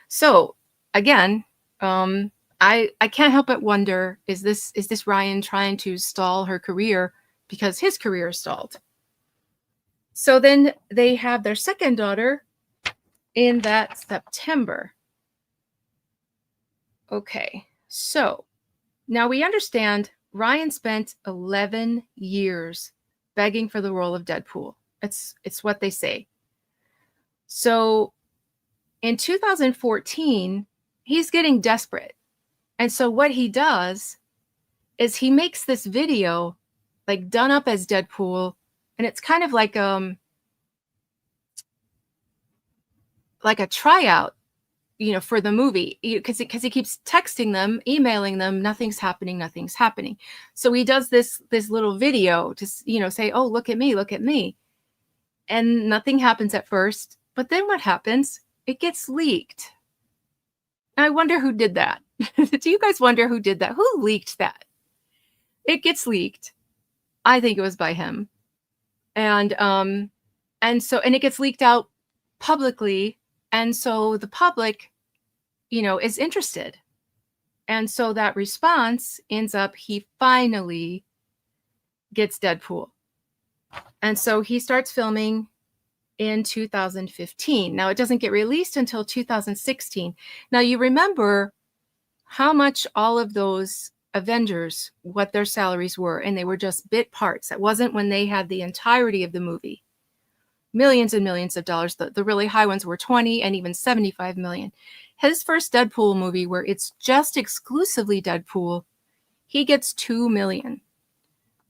So again, I can't help but wonder, is this Ryan trying to stall her career because his career is stalled? So then they have their second daughter in that September. Okay, so now we understand Ryan spent 11 years begging for the role of Deadpool. It's what they say. So in 2014, he's getting desperate. And so what he does is he makes this video, like, done up as Deadpool, and it's kind of like a tryout, for the movie, because he keeps texting them, emailing them, nothing's happening. So he does this little video to, say, "Oh, look at me," and nothing happens at first. But then what happens? It gets leaked. I wonder who did that. Do you guys wonder who did that? Who leaked that? It gets leaked. I think it was by him, and it gets leaked out publicly, and so the public, is interested. And so that response ends up, he finally gets Deadpool. And so he starts filming in 2015. Now, it doesn't get released until 2016. Now, you remember how much all of those Avengers, what their salaries were, and they were just bit parts. That wasn't when they had the entirety of the movie. Millions and millions of dollars. The really high ones were 20 and even 75 million. His first Deadpool movie, where it's just exclusively Deadpool, he gets 2 million.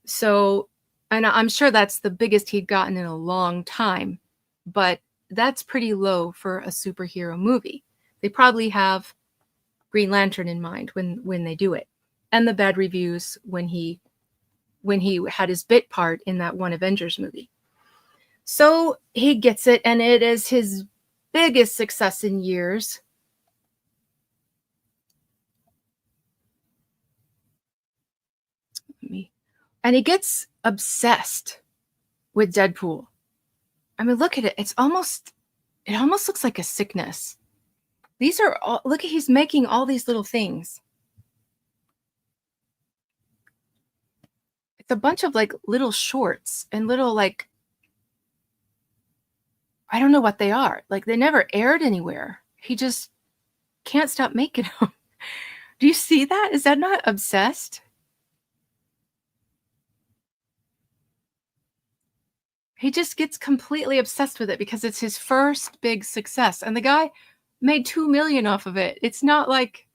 So, and I'm sure that's the biggest he'd gotten in a long time, but that's pretty low for a superhero movie. They probably have Green Lantern in mind when they do it, and the bad reviews when he had his bit part in that one Avengers movie. So he gets it, and it is his biggest success in years. And he gets obsessed with Deadpool. I mean, look at it. It almost looks like a sickness. These are all, look at, he's making all these little things. It's a bunch of like little shorts and little, like, I don't know what they are. Like, they never aired anywhere. He just can't stop making them. Do you see that? Is that not obsessed? He just gets completely obsessed with it because it's his first big success. And the guy made 2 million off of it. It's not like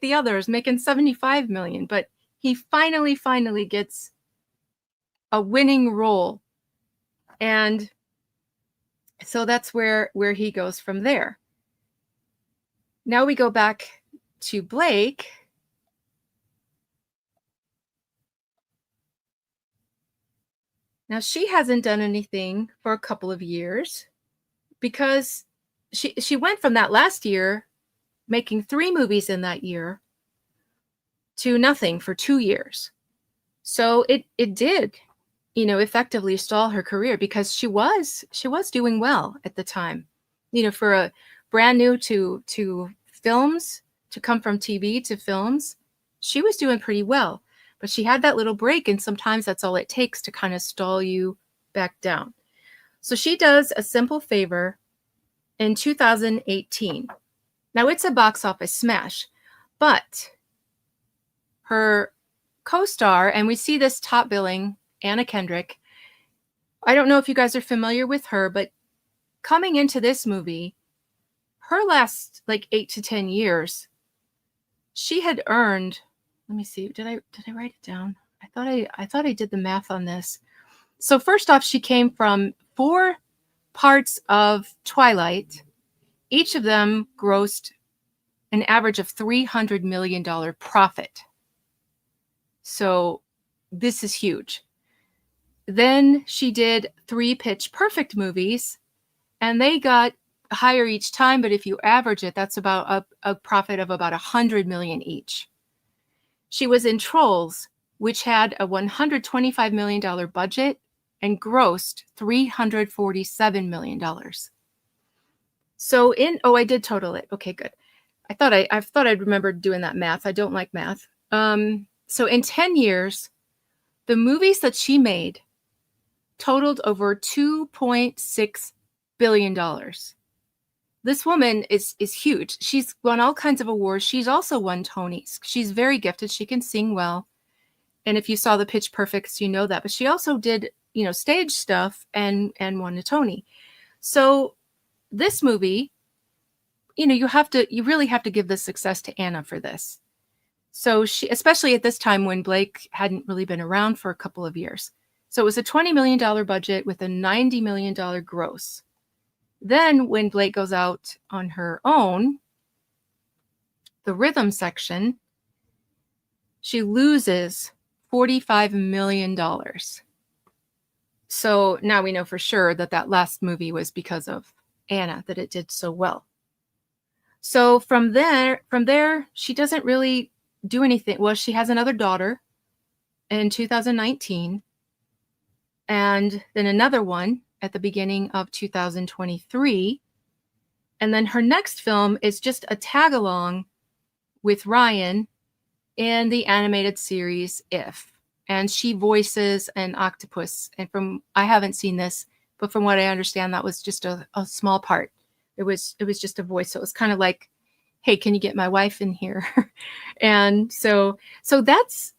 the others making 75 million, but he finally gets a winning role. And so that's where he goes from there. Now we go back to Blake. Now, she hasn't done anything for a couple of years because she went from that last year making 3 movies in that year to nothing for 2 years. So it did, effectively stall her career because she was doing well at the time. For a brand new to films, to come from TV to films, she was doing pretty well. But she had that little break, and sometimes that's all it takes to kind of stall you back down. So she does A Simple Favor in 2018. Now it's a box office smash, but her co-star, and we see this top billing, Anna Kendrick. I don't know if you guys are familiar with her, but coming into this movie, her last like 8 to 10 years, she had earned, let me see, did I write it down? I thought I did the math on this. So first off, she came from 4 parts of Twilight. Each of them grossed an average of $300 million profit. So this is huge. Then she did 3 Pitch Perfect movies, and they got higher each time, but if you average it, that's about a profit of about $100 million each. She was in Trolls, which had a $125 million budget and grossed $347 million. So I did total it. Okay, good. I thought I'd remembered doing that math. I don't like math. So in 10 years, the movies that she made totaled over $2.6 billion. This woman is huge. She's won all kinds of awards. She's also won Tonys. She's very gifted. She can sing well. And if you saw the Pitch Perfects, you know that. But she also did, stage stuff and won a Tony. So this movie, you really have to give the success to Anna for this. So she, especially at this time when Blake hadn't really been around for a couple of years. So it was a $20 million budget with a $90 million gross. Then when Blake goes out on her own, the rhythm section, she loses $45 million. So now we know for sure that last movie was because of Anna, that it did so well. So from there, she doesn't really do anything. Well, she has another daughter in 2019, and then another one at the beginning of 2023. And then her next film is just a tag along with Ryan in the animated series If. And she voices an octopus. And I haven't seen this, but from what I understand, that was just a small part. It was just a voice. So it was kind of like, hey, can you get my wife in here? And so that's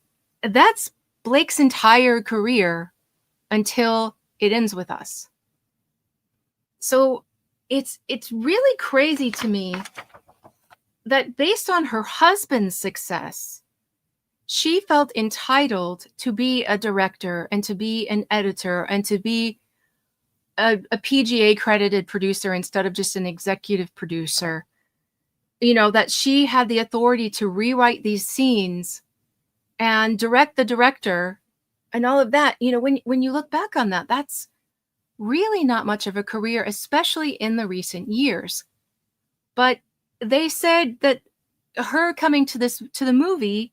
Blake's entire career until it ends with us. So it's really crazy to me that based on her husband's success, she felt entitled to be a director and to be an editor and to be a PGA credited producer instead of just an executive producer. That she had the authority to rewrite these scenes and direct the director and all of that. When you look back on that, that's really not much of a career, especially in the recent years. But they said that her coming to the movie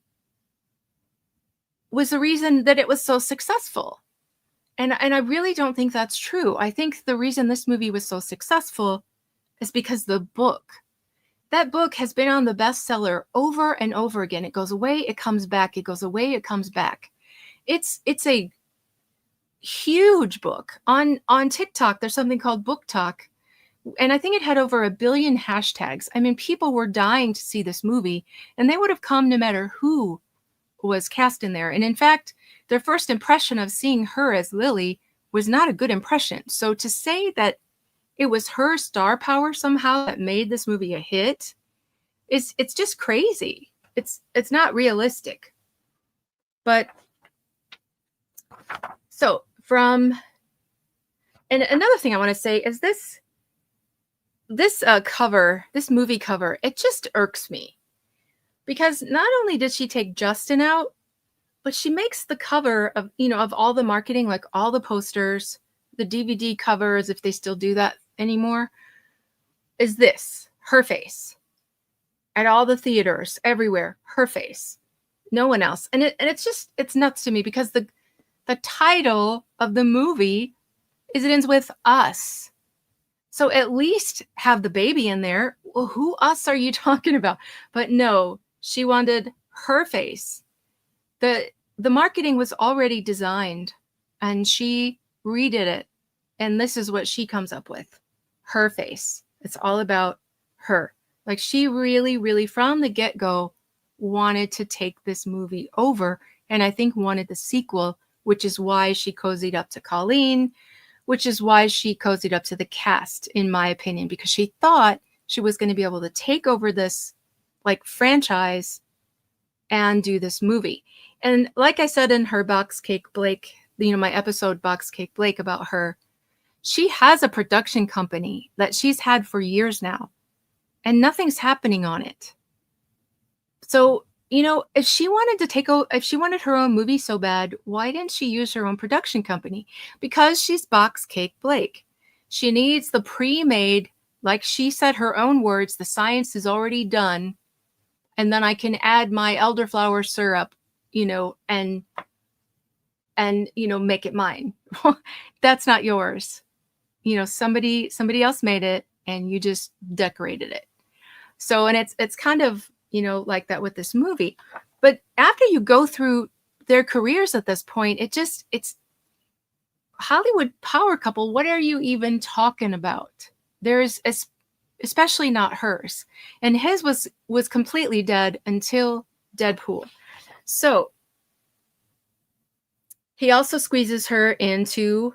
was the reason that it was so successful. And I really don't think that's true. I think the reason this movie was so successful is because the book. That book has been on the bestseller over and over again. It goes away, it comes back. It goes away, it comes back. It's a huge book. On TikTok, there's something called Book Talk. And I think it had over 1 billion hashtags. I mean, people were dying to see this movie, and they would have come no matter who was cast in there. And in fact, their first impression of seeing her as Lily was not a good impression. So to say that it was her star power somehow that made this movie a hit, it's just crazy. It's not realistic. But so and another thing I want to say is this cover, this movie cover, it just irks me. Because not only did she take Justin out, but she makes the cover of all the marketing, like all the posters, the DVD covers, if they still do that anymore, is her face. at all the theaters, everywhere, her face, no one else. And it's nuts to me because the title of the movie is, it ends with us. So at least have the baby in there. Well, who us are you talking about? But no, she wanted her face. The marketing was already designed and she redid it. And this is what she comes up with. Her face. It's all about her. Like, she really, really from the get-go wanted to take this movie over, and I think wanted the sequel, which is why she cozied up to Colleen, which is why she cozied up to the cast, in my opinion, because she thought she was going to be able to take over this like franchise and do this movie. And like I said in her Box Cake Blake, my episode Box Cake Blake about her, she has a production company that she's had for years now, and nothing's happening on it. So, if she wanted her own movie so bad, why didn't she use her own production company? Because she's Box Cake Blake. She needs the pre-made, like she said, her own words, the science is already done, and then I can add my elderflower syrup, and make it mine. That's not yours. Somebody else made it and you just decorated it. So, and it's kind of, like that with this movie. But after you go through their careers at this point, it's Hollywood power couple. What are you even talking about? There's especially not hers. And his was completely dead until Deadpool. So he also squeezes her into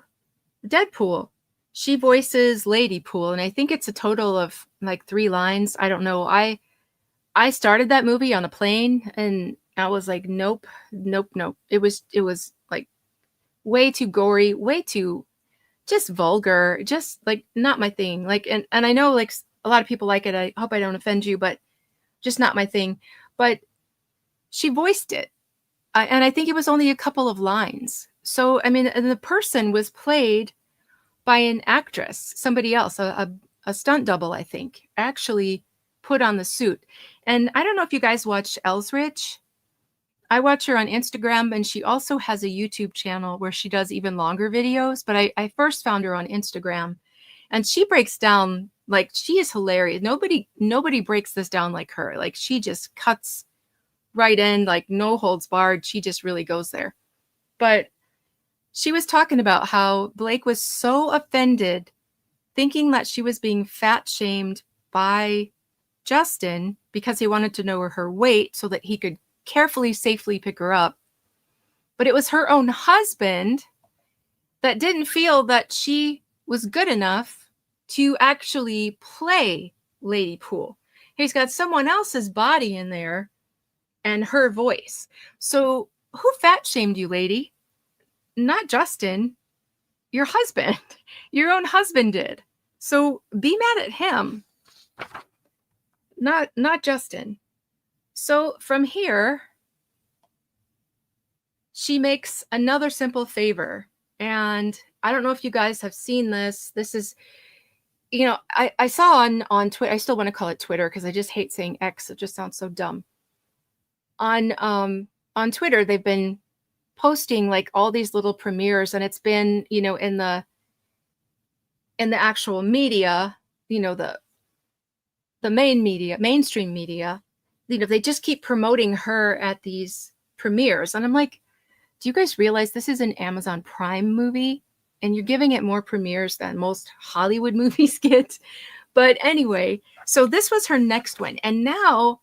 Deadpool. She voices Lady Pool, and I think it's a total of like 3 lines. I don't know. I started that movie on a plane and I was like, nope. It was like way too gory, way too just vulgar, just like not my thing. Like, and I know like a lot of people like it. I hope I don't offend you, but just not my thing. But she voiced it. And I think it was only a couple of lines. So, I mean, and the person was played by an actress, somebody else, a stunt double, I think, actually put on the suit. And I don't know if you guys watch Elsrich. I watch her on Instagram, and she also has a YouTube channel where she does even longer videos. But I first found her on Instagram, and she breaks down, like, she is hilarious. Nobody breaks this down like her. Like, she just cuts right in, like no holds barred. She just really goes there. But she was talking about how Blake was so offended, thinking that she was being fat shamed by Justin because he wanted to know her weight so that he could carefully, safely pick her up. But it was her own husband that didn't feel that she was good enough to actually play Lady Pool. He's got someone else's body in there and her voice. So who fat shamed you, lady? Not Justin, your husband. Your own husband did. So be mad at him, not Justin. So from here, she makes another simple favor. And I don't know if you guys have seen this. This is, I saw on Twitter. I still want to call it Twitter because I just hate saying X. It just sounds so dumb. On Twitter, they've been posting like all these little premieres, and it's been, in the actual media, the main media, mainstream media, they just keep promoting her at these premieres. And I'm like, do you guys realize this is an Amazon Prime movie and you're giving it more premieres than most Hollywood movies get? But anyway, so this was her next one. And now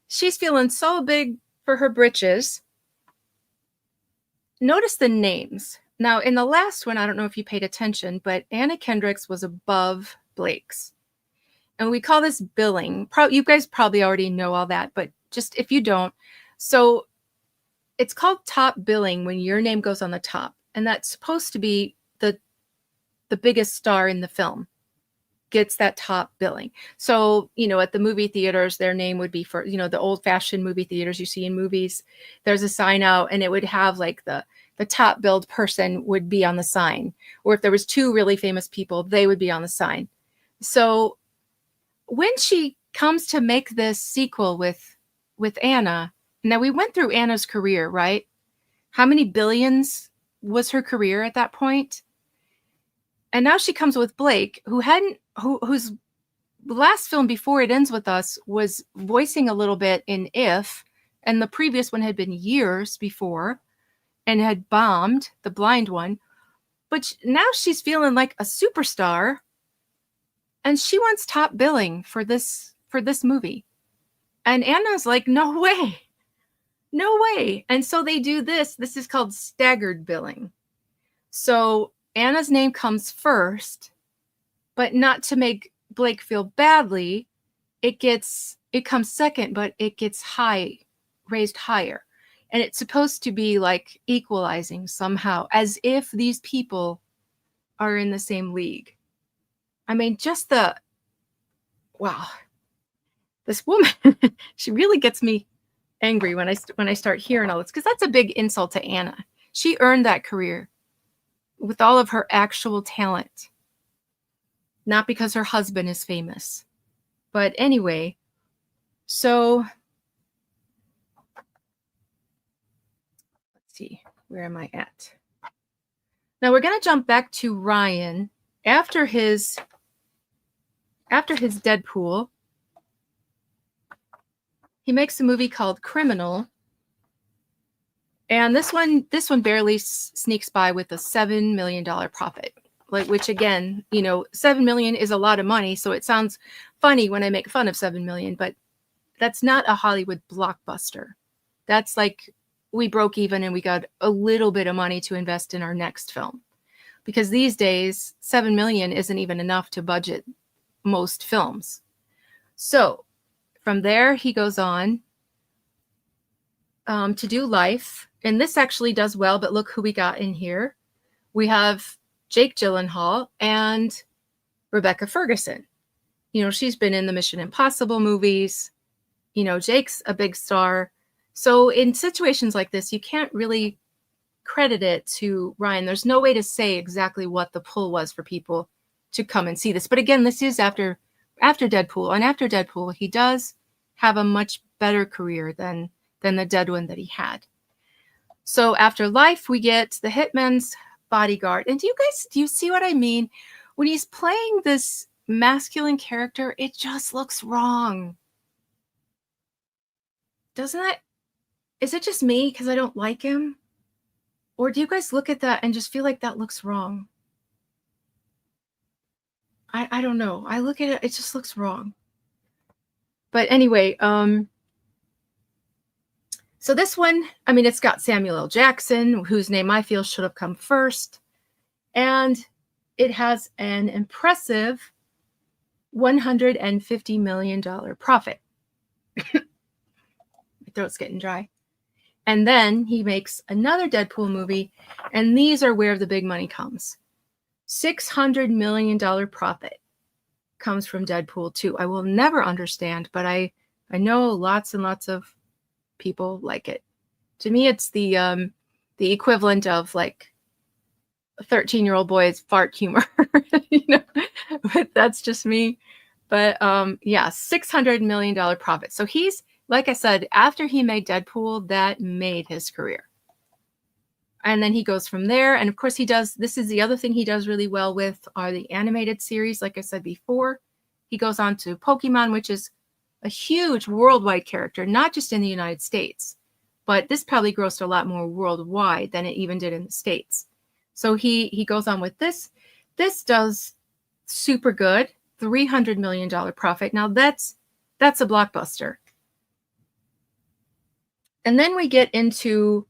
she's feeling so big for her britches. Notice the names. Now, in the last one, I don't know if you paid attention, but Anna Kendrick's was above Blake's. And we call this billing. You guys probably already know all that, but just if you don't. So it's called top billing when your name goes on the top. And that's supposed to be the biggest star in the film gets that top billing. So, at the movie theaters, their name would be for, the old fashioned movie theaters you see in movies. There's a sign out and it would have like the top billed person would be on the sign. Or if there was 2 really famous people, they would be on the sign. So when she comes to make this sequel with Anna. Now, we went through Anna's career, right? How many billions was her career at that point? And now she comes with Blake, whose last film before It Ends With Us was voicing a little bit in If, and the previous one had been years before and had bombed, the blind one. But now she's feeling like a superstar, and she wants top billing for this movie. And Anna's like, no way. No way. And so they do this. This is called staggered billing. So Anna's name comes first, but not to make Blake feel badly. It comes second, but it gets raised higher. And it's supposed to be like equalizing somehow, as if these people are in the same league. I mean, wow. This woman, she really gets me angry when I start hearing all this, because that's a big insult to Anna. She earned that career with all of her actual talent, not because her husband is famous. But anyway, so let's see, where am I at? Now we're going to jump back to Ryan after his Deadpool. He makes a movie called Criminal. And this one barely sneaks by with a $7 million profit. Which again, $7 million is a lot of money, so it sounds funny when I make fun of $7 million, but that's not a Hollywood blockbuster. That's like we broke even and we got a little bit of money to invest in our next film. Because these days, $7 million isn't even enough to budget most films. So from there, he goes on to do Life. And this actually does well, but look who we got in here. We have Jake Gyllenhaal and Rebecca Ferguson. She's been in the Mission Impossible movies. Jake's a big star. So in situations like this, you can't really credit it to Ryan. There's no way to say exactly what the pull was for people to come and see this. But again, this is after Deadpool. And after Deadpool, he does have a much better career than the dead one that he had. So after Life, we get The Hitman's Bodyguard. And do you see what I mean? When he's playing this masculine character, it just looks wrong. Doesn't it? Is it just me because I don't like him? Or do you guys look at that and just feel like that looks wrong? I don't know. I look at it, it just looks wrong. But anyway, so this one, it's got Samuel L. Jackson, whose name I feel should have come first. And it has an impressive $150 million profit. My throat's getting dry. And then he makes another Deadpool movie, and these are where the big money comes. $600 million profit comes from Deadpool 2. I will never understand, but I know lots and lots of people like it. To me, it's the equivalent of like a 13-year-old boy's fart humor, but that's just me. But yeah, $600 million profit. So he's, like I said, after he made Deadpool, that made his career. And then he goes from there. And of course this is the other thing he does really well with are the animated series. Like I said before, he goes on to Pokemon, which is a huge worldwide character, not just in the United States, but this probably grossed a lot more worldwide than it even did in the States. So he goes on with this. This does super good, $300 million profit. Now that's a blockbuster. And then we get into,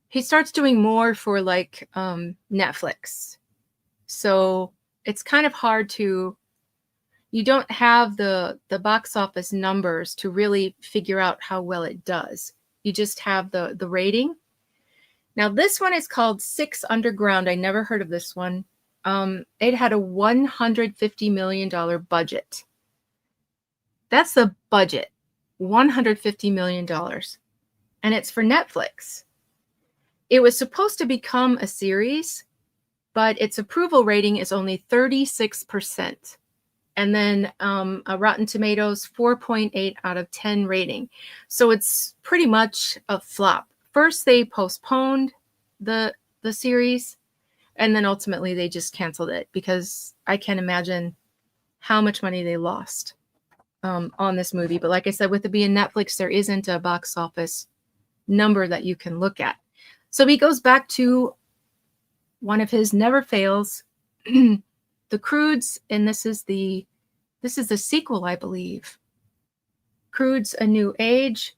he starts doing more for like Netflix. So it's kind of hard you don't have the box office numbers to really figure out how well it does. You just have the rating. Now this one is called Six Underground. I never heard of this one. It had a $150 million budget. That's the budget, $150 million. And it's for Netflix. It was supposed to become a series, but its approval rating is only 36%. And then a Rotten Tomatoes 4.8 out of 10 rating. So it's pretty much a flop. First, they postponed the series, and then ultimately they just canceled it because I can't imagine how much money they lost on this movie. But like I said, with it being Netflix, there isn't a box office number that you can look at. So he goes back to one of his never fails, The Croods, and this is the sequel, I believe. Croods: A New Age.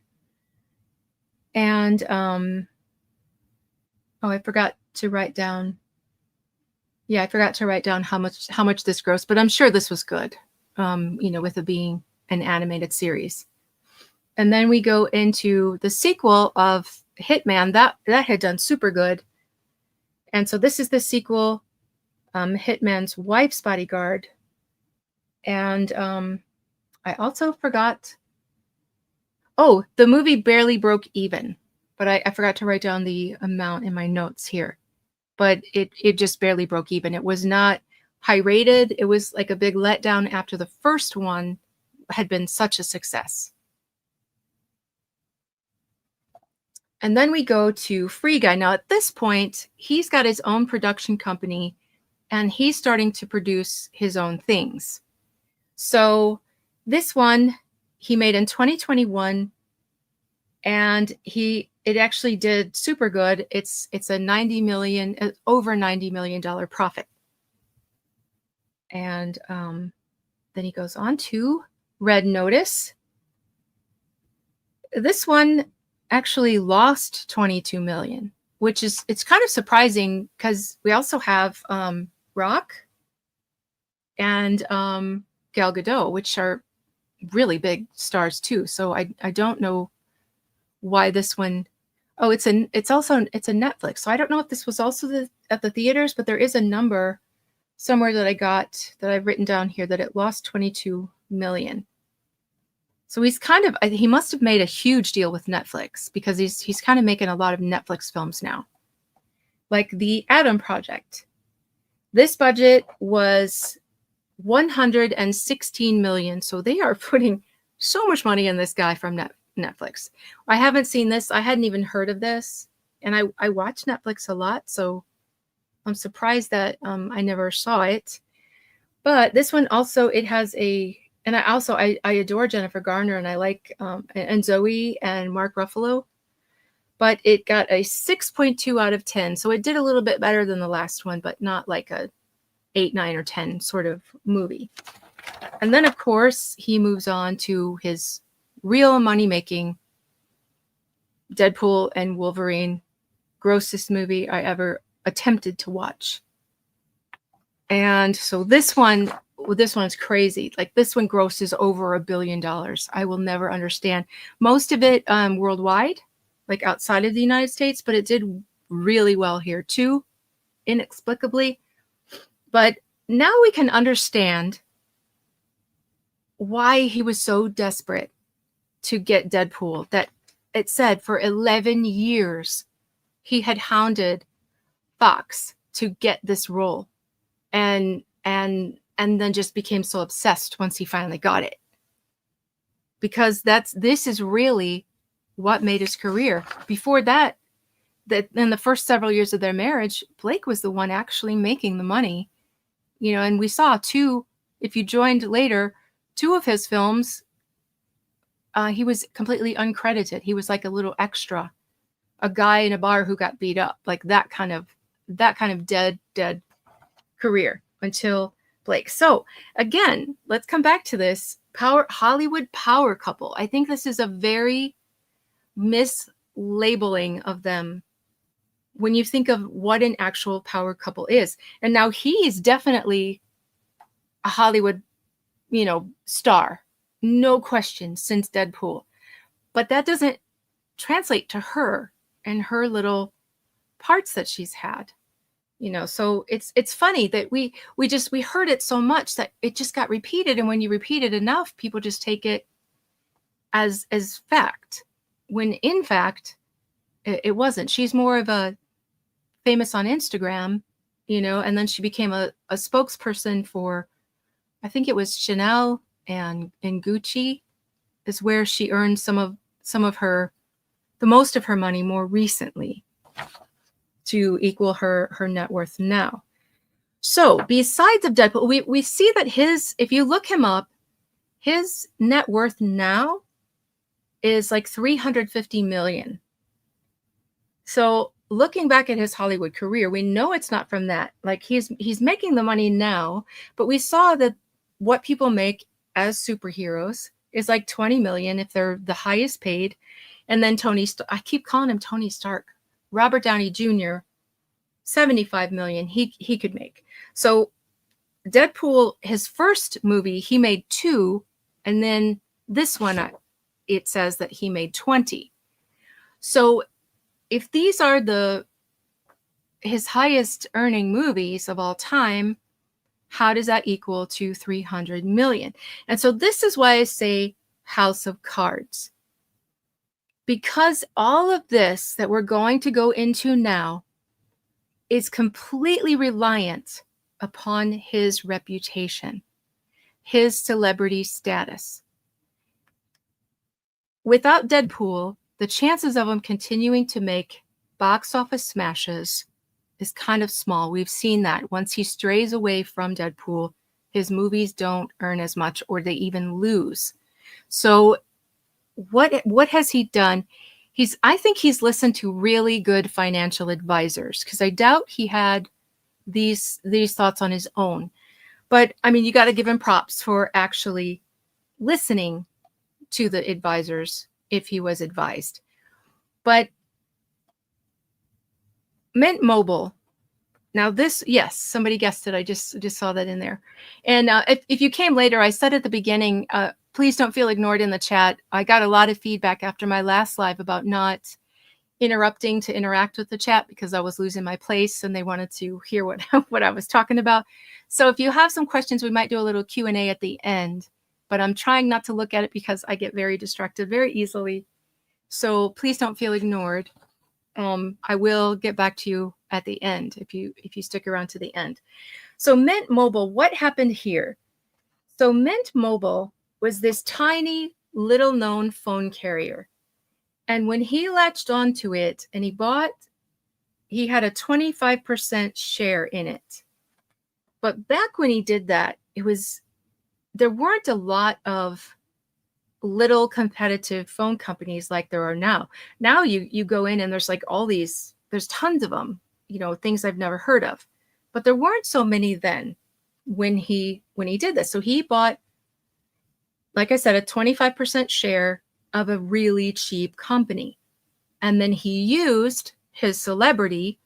And I forgot to write down. Yeah, I forgot to write down how much this grossed, but I'm sure this was good. With it being an animated series. And then we go into the sequel of Hitman that had done super good. And so this is the sequel, Hitman's Wife's Bodyguard. And I also forgot. Oh, the movie barely broke even, but I forgot to write down the amount in my notes here. But it just barely broke even. It was not high rated. It was like a big letdown after the first one had been such a success. And then we go to Free Guy. Now, at this point, he's got his own production company, and he's starting to produce his own things. So this one he made in 2021, and it actually did super good. It's a over $90 million profit. And then he goes on to Red Notice. This one actually lost 22 million, which it's kind of surprising because we also have Rock and Gal Gadot, which are really big stars too. So I don't know why this one. Oh, it's a Netflix. So I don't know if this was also at the theaters, but there is a number somewhere that I've written down here that it lost 22 million. So he must have made a huge deal with Netflix because he's kind of making a lot of Netflix films now. Like The Adam Project. This budget was 116 million. So they are putting so much money in this guy from Netflix. I haven't seen this. I hadn't even heard of this. And I watch Netflix a lot, so I'm surprised that I never saw it. But this one also, it has and I adore Jennifer Garner, and I like and Zoe and Mark Ruffalo. But it got a 6.2 out of 10. So it did a little bit better than the last one, but not like a 8, 9, or 10 sort of movie. And then, of course, he moves on to his real money-making Deadpool and Wolverine, grossest movie I ever attempted to watch. And so this one's crazy. Like, this one grosses over $1 billion. I will never understand. Most of it worldwide, like outside of the United States, but it did really well here too, inexplicably. But now we can understand why he was so desperate to get Deadpool, that it said for 11 years he had hounded Fox to get this role, and then just became so obsessed once he finally got it, because this is really what made his career. Before that in the first several years of their marriage, Blake was the one actually making the money, and we saw if you joined later, 2 of his films, he was completely uncredited. He was like a little extra, a guy in a bar who got beat up, like that kind of dead career until Blake. So again, let's come back to this Hollywood power couple. I think this is a very mislabeling of them when you think of what an actual power couple is. And now he's definitely a Hollywood, star, no question, since Deadpool. But that doesn't translate to her and her little parts that she's had. So it's funny that we heard it so much that it just got repeated, and when you repeat it enough, people just take it as fact, when in fact it wasn't. She's more of a famous on Instagram, and then she became a spokesperson for I think it was Chanel and Gucci is where she earned some of her, the most of her money more recently to equal her net worth now. So besides of Deadpool, we see that his, if you look him up, his net worth now is like 350 million. So looking back at his Hollywood career, we know it's not from that. Like he's making the money now, but we saw that what people make as superheroes is like 20 million if they're the highest paid. And then I keep calling him Tony Stark. Robert Downey Jr., 75 million he could make. So Deadpool, his first movie, he made 2, and then this one, it says that he made 20. So if these are his highest earning movies of all time, how does that equal to 300 million? And so this is why I say House of Cards. Because all of this that we're going to go into now is completely reliant upon his reputation, his celebrity status. Without Deadpool, the chances of him continuing to make box office smashes is kind of small. We've seen that once he strays away from Deadpool, his movies don't earn as much or they even lose. So what has he done? I think he's listened to really good financial advisors, because I doubt he had these thoughts on his own. But I mean, you got to give him props for actually listening to the advisors if he was advised. But Mint Mobile, now this, yes, somebody guessed it. I just saw that in there. And if you came later, I said at the beginning, please don't feel ignored in the chat. I got a lot of feedback after my last live about not interrupting to interact with the chat because I was losing my place and they wanted to hear what I was talking about. So if you have some questions, we might do a little Q&A at the end, but I'm trying not to look at it because I get very distracted very easily. So please don't feel ignored. I will get back to you at the end if you stick around to the end. So Mint Mobile, what happened here? So Mint Mobile was this tiny little known phone carrier. And when he latched onto it and he had a 25% share in it. But back when he did that, there weren't a lot of little competitive phone companies like there are now. Now you go in and there's like there's tons of them, things I've never heard of. But there weren't so many then when he did this. So he bought, like I said, a 25% share of a really cheap company. And then he used his celebrity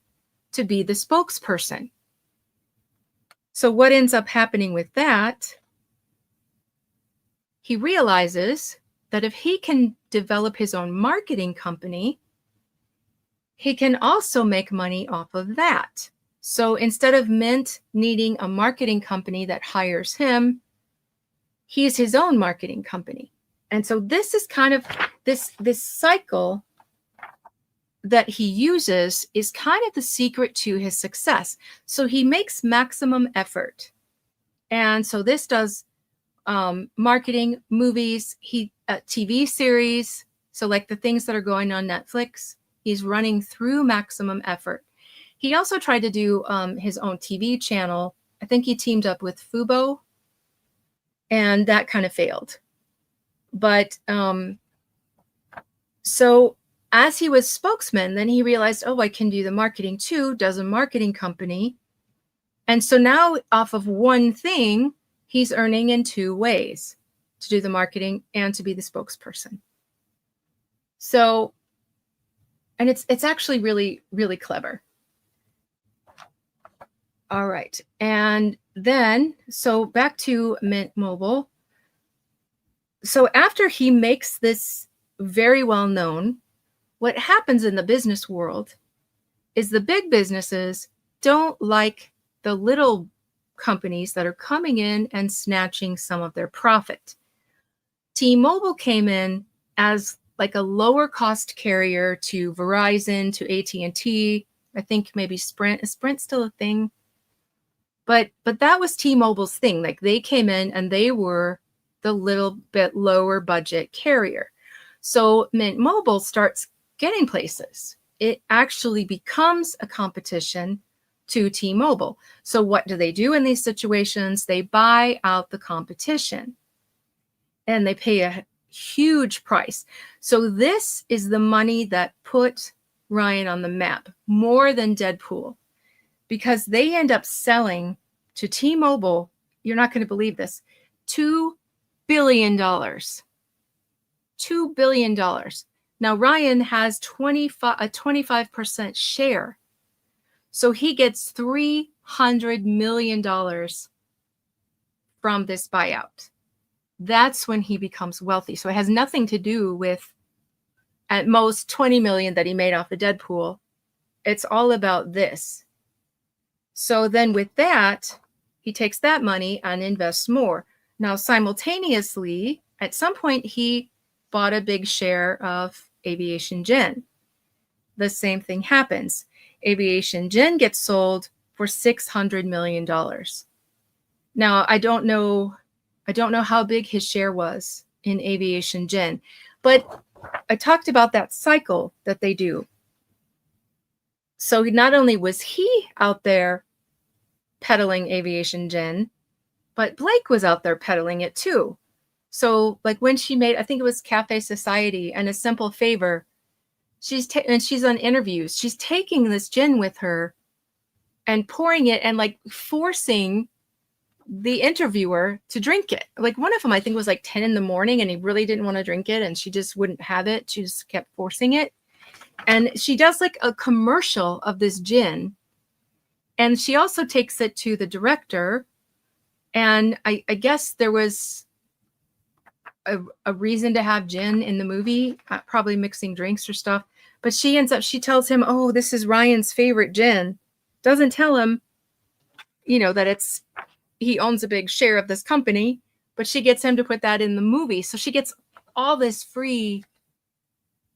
to be the spokesperson. So what ends up happening with that? He realizes that if he can develop his own marketing company, he can also make money off of that. So instead of Mint needing a marketing company that hires him, he's his own marketing company. And so this is kind of this cycle that he uses is kind of the secret to his success. So he makes maximum effort. And so this does marketing, movies, TV series. So like the things that are going on Netflix, he's running through maximum effort. He also tried to do his own TV channel. I think he teamed up with Fubo, and that kind of failed. But so as he was spokesman, then he realized, oh, I can do the marketing too, does a marketing company. And so now off of one thing, he's earning in 2 ways, to do the marketing and to be the spokesperson. So, and it's actually really, really clever. All right. And then, so back to Mint Mobile. So after he makes this very well known, what happens in the business world is the big businesses don't like the little companies that are coming in and snatching some of their profit. T-Mobile came in as like a lower cost carrier to Verizon, to AT&T. I think maybe Sprint. Is Sprint still a thing? But that was T-Mobile's thing. Like they came in and they were the little bit lower budget carrier. So Mint Mobile starts getting places. It actually becomes a competition to T-Mobile. So what do they do in these situations? They buy out the competition and they pay a huge price. So this is the money that put Ryan on the map more than Deadpool, because they end up selling to T-Mobile, you're not going to believe this, $2 billion. $2 billion. Now, Ryan has a 25% share. So he gets $300 million from this buyout. That's when he becomes wealthy. So it has nothing to do with at most 20 million that he made off of Deadpool. It's all about this. So then with that, he takes that money and invests more. Now, simultaneously, at some point, he bought a big share of Aviation Gin. The same thing happens. Aviation Gin gets sold for $600 million. Now, I don't know how big his share was in Aviation Gin, but I talked about that cycle that they do. So not only was he out there peddling Aviation Gin, but Blake was out there peddling it too. So like when she made, I think it was Cafe Society and A Simple Favor, and she's on interviews, she's taking this gin with her and pouring it and like forcing the interviewer to drink it. Like one of them, I think, was like 10 in the morning and he really didn't want to drink it and she just wouldn't have it. She just kept forcing it. And she does like a commercial of this gin. And she also takes it to the director. And I guess there was a reason to have gin in the movie, probably mixing drinks or stuff. But she tells him, oh, this is Ryan's favorite gin. Doesn't tell him, that he owns a big share of this company, but she gets him to put that in the movie. So she gets all this free,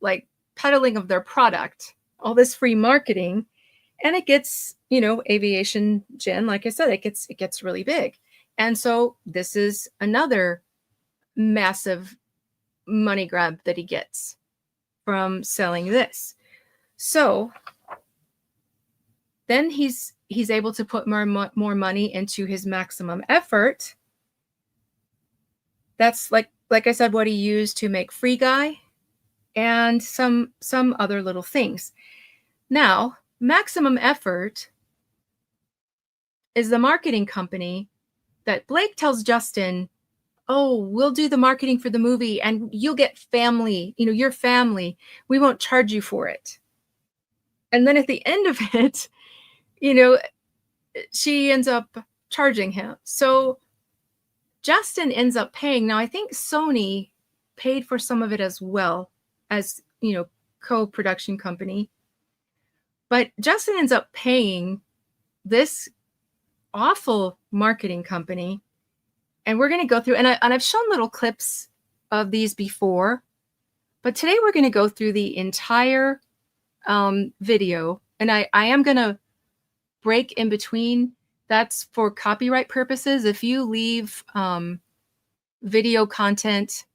like, peddling of their product, all this free marketing, and it gets, Aviation Gin, like I said, it gets really big. And so this is another massive money grab that he gets from selling this. So then he's able to put more money into his Maximum Effort. That's like I said, what he used to make Free Guy and some other little things. Now, Maximum Effort is the marketing company that Blake tells Justin, oh, we'll do the marketing for the movie and you'll get family, your family. We won't charge you for it. And then at the end of it, she ends up charging him. So Justin ends up paying. Now, I think Sony paid for some of it as well as, co-production company. But Justin ends up paying this awful marketing company. And we're going to go through, and I've shown little clips of these before, but today we're going to go through the entire video. And I am going to break in between. That's for copyright purposes. If you leave video content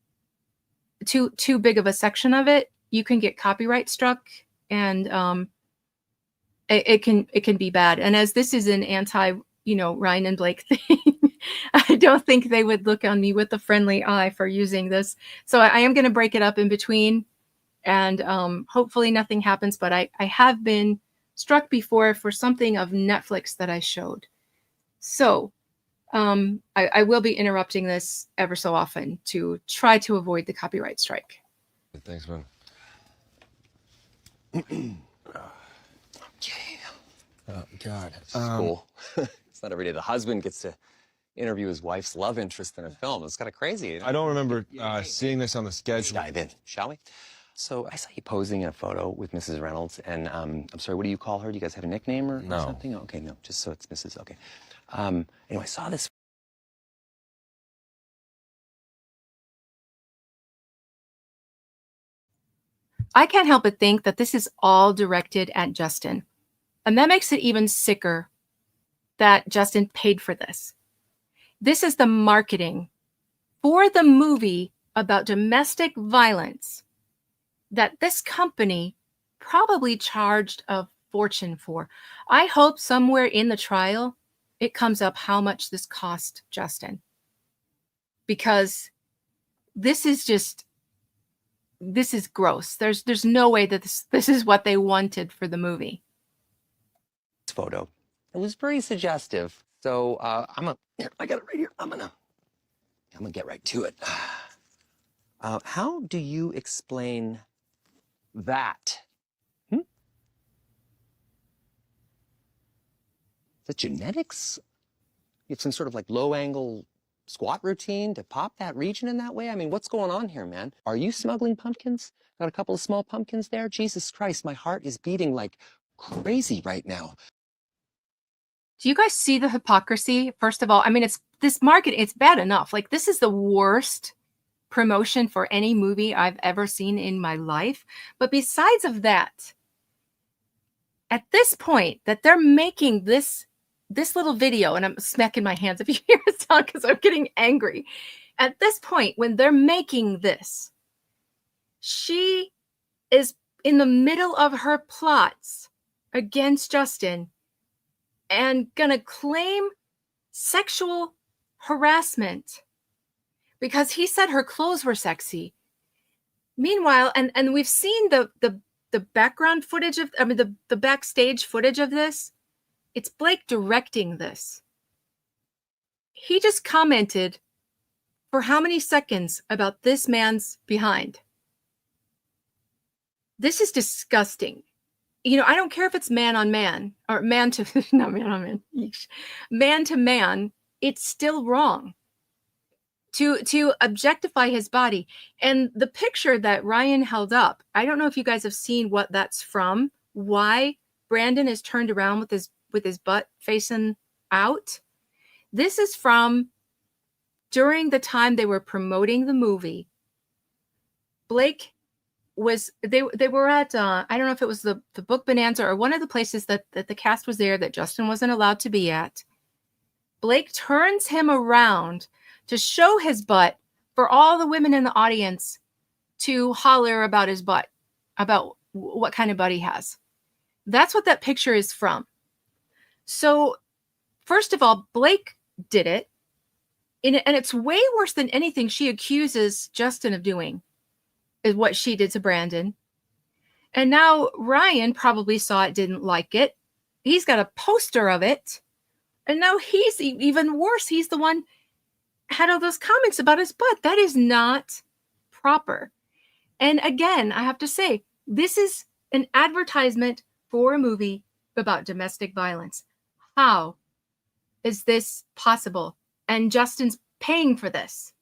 too big of a section of it, you can get copyright struck, and it can be bad. And as this is an anti Ryan and Blake thing, I don't think they would look on me with a friendly eye for using this. So I am going to break it up in between, and hopefully nothing happens. But I have been struck before for something of Netflix that I showed. So I will be interrupting this ever so often to try to avoid the copyright strike.
Thanks, man.
Oh, God.
Cool. It's not every day the husband gets to interview his wife's love interest in a film. It's kind of crazy.
I don't remember seeing this on the schedule.
Dive in, shall we? So I saw you posing in a photo with Mrs. Reynolds, and I'm sorry, what do you call her? Do you guys have a nickname or something? Okay, no, just so it's Mrs. Okay. Anyway, I saw this.
I can't help but think that this is all directed at Justin. And that makes it even sicker that Justin paid for this. This is the marketing for the movie about domestic violence that this company probably charged a fortune for. I hope somewhere in the trial it comes up how much this cost Justin. Because this is gross. There's no way that this is what they wanted for the movie.
Photo. It was very suggestive. So I got it right here. I'm gonna get right to it. How do you explain that? Is it genetics? You have some sort of like low angle squat routine to pop that region in that way? I mean, what's going on here, man? Are you smuggling pumpkins? Got a couple of small pumpkins there? Jesus Christ, my heart is beating like crazy right now.
Do you guys see the hypocrisy? First of all, I mean, it's this market, it's bad enough. Like, this is the worst promotion for any movie I've ever seen in my life. But besides of that, at this point that they're making this little video, and I'm smacking my hands if you hear it sound because I'm getting angry. At this point, when they're making this, she is in the middle of her plots against Justin and gonna claim sexual harassment because he said her clothes were sexy. Meanwhile, and we've seen the background footage of, I mean, the backstage footage of this. It's Blake directing this. He just commented for how many seconds about this man's behind. This is disgusting. You know, I don't care if it's man on man or man to, not man on man, man to man, it's still wrong to objectify his body. And the picture that Ryan held up, I don't know if you guys have seen what that's from, why Brandon is turned around with his butt facing out. This is from during the time they were promoting the movie. Blake was, they were at, I don't know if it was the Book Bonanza or one of the places that the cast was there that Justin wasn't allowed to be at. Blake turns him around to show his butt for all the women in the audience to holler about his butt, about what kind of butt he has. That's what that picture is from. So, first of all, Blake did it, and it's way worse than anything she accuses Justin of doing, is what she did to Brandon. And now Ryan probably saw it, didn't like it. He's got a poster of it, and now he's even worse. He's the one had all those comments about his butt. That is not proper. And again, I have to say, this is an advertisement for a movie about domestic violence. How is this possible? And Justin's paying for this.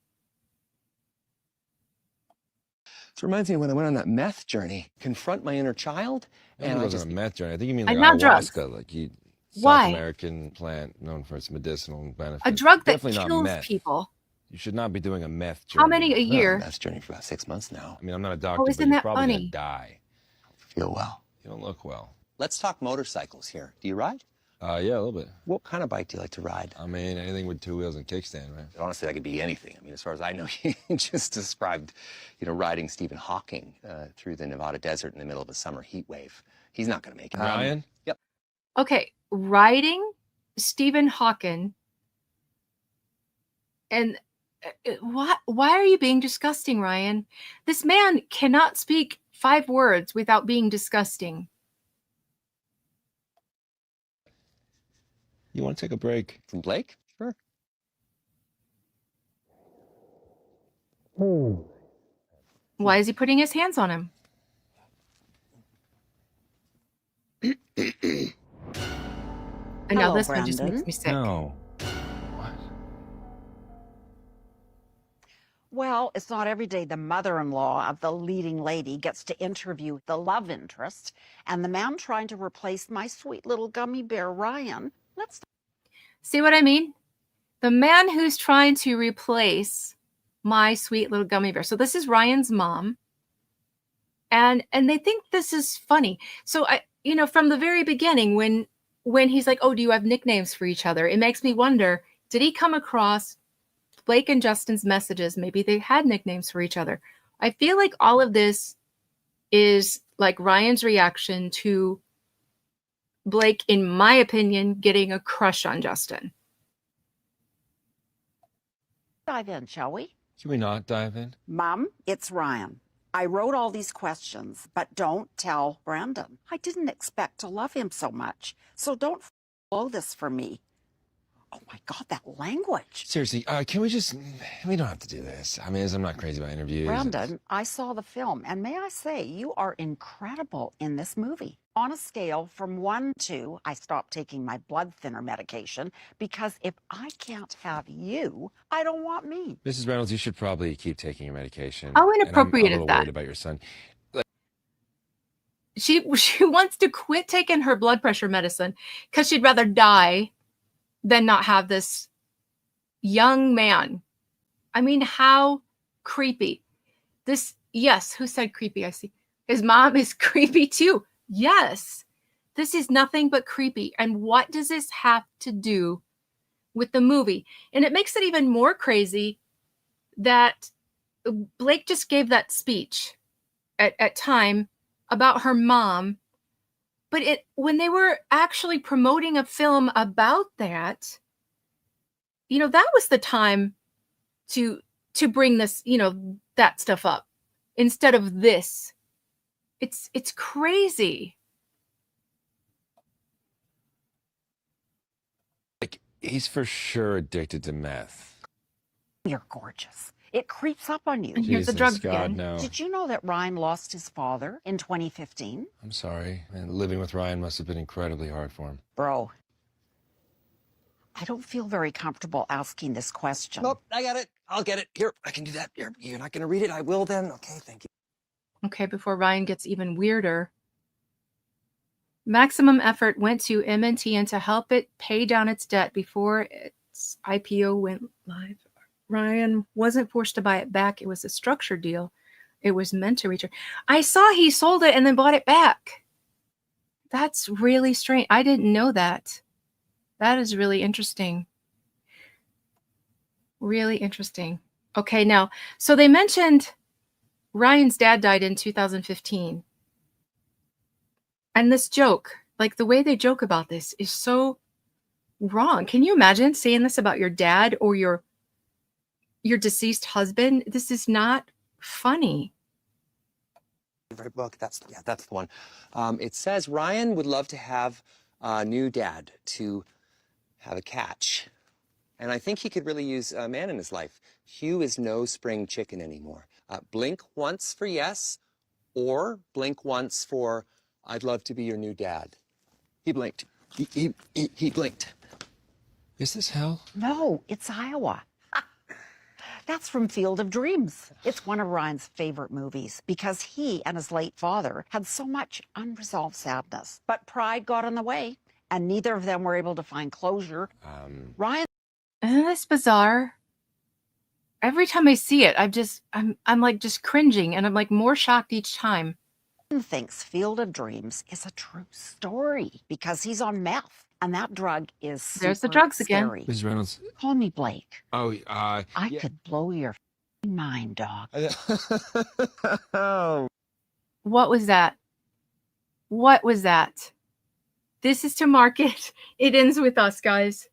This reminds me of when I went on that meth journey, confront my inner child.
And I was on a meth journey. I think you mean
And
like
not drugs.
ayahuasca, like
Why?
South American plant known for its medicinal benefits.
A drug that
Definitely not
kills
meth.
people.
You should not be doing a meth journey.
How many a
I've been on
year?
a meth journey for about 6 months now.
I mean, I'm not a doctor,
isn't
but you're
that
probably
funny?
gonna die.
Feel well.
You don't look well.
Let's talk motorcycles here. Do you ride?
Yeah, a little bit.
What kind of bike do you like to ride?
I mean, anything with 2 wheels and kickstand, right?
Honestly, that could be anything. I mean, as far as I know, you just described, riding Stephen Hawking through the Nevada desert in the middle of a summer heat wave. He's not going to make it.
Ryan?
Yep.
Okay, riding Stephen Hawking. And why are you being disgusting, Ryan? This man cannot speak 5 words without being disgusting.
You want to take a break?
From Blake? Sure.
Why is he putting his hands on him? And now
Hello,
this one just makes
Brandon.
me sick.
No. What?
Well, it's not every day the mother-in-law of the leading lady gets to interview the love interest, and the man trying to replace my sweet little gummy bear, Ryan. Let's
See what I mean? The man who's trying to replace my sweet little gummy bear. So this is Ryan's mom. And they think this is funny. So from the very beginning, when when he's like, oh, do you have nicknames for each other? It makes me wonder, did he come across Blake and Justin's messages? Maybe they had nicknames for each other. I feel like all of this is like Ryan's reaction to Blake, in my opinion, getting a crush on Justin.
Dive in, shall we?
Can we not dive in?
Mom, it's Ryan. I wrote all these questions, but don't tell Brandon. I didn't expect to love him so much, so don't blow this for me. Oh my God, that language.
Seriously, can we just, we don't have to do this. I mean, I'm not crazy about interviews.
Brandon, I saw the film, and may I say, you are incredible in this movie. On a scale from 1 to, I stopped taking my blood thinner medication because if I can't have you, I don't want me.
Mrs. Reynolds, you should probably keep taking your medication.
How
And
inappropriate
I'm a
is
little
that?
worried about your son.
She wants to quit taking her blood pressure medicine because she'd rather die than not have this young man. I mean, how creepy. This, yes, who said creepy? I see. His mom is creepy too. Yes. This is nothing but creepy. And what does this have to do with the movie? And it makes it even more crazy that Blake just gave that speech at time about her mom. But when they were actually promoting a film about that, that was the time to bring this, that stuff up instead of this. It's crazy.
Like, he's for sure addicted to meth.
You're gorgeous. It creeps up on you.
And here's the drugs again.
No.
Did you know that Ryan lost his father in 2015?
I'm sorry. And living with Ryan must have been incredibly hard for him.
Bro, I don't feel very comfortable asking this question.
Nope, I got it. I'll get it. Here, I can do that. You're not going to read it? I will then. Okay, thank you.
Okay, before Ryan gets even weirder. Maximum effort went to M&T to help it pay down its debt before its IPO went live. Ryan wasn't forced to buy it back. It was a structured deal. It was meant to return. I saw he sold it and then bought it back. That's really strange. I didn't know that. That is really interesting. Really interesting. Okay, now, so they mentioned Ryan's dad died in 2015. And this joke, like the way they joke about this is so wrong. Can you imagine saying this about your dad or your deceased husband? This is not funny.
Favorite book. That's the one. It says Ryan would love to have a new dad to have a catch. And I think he could really use a man in his life. Hugh is no spring chicken anymore. Blink once for yes, or blink once for I'd love to be your new dad. He blinked. He blinked.
Is this hell?
No, it's Iowa. That's from Field of Dreams. It's one of Ryan's favorite movies because he and his late father had so much unresolved sadness. But pride got in the way, and neither of them were able to find closure. Ryan.
Isn't this bizarre? Every time I see it, I'm like just cringing, and I'm like more shocked each time.
Thinks Field of Dreams is a true story because he's on meth, and that drug is super
There's the drugs again.
scary.
Mrs. Reynolds.
Call me Blake.
Oh,
I could blow your mind, dog.
What was that? What was that? This is to market. It ends with us, guys.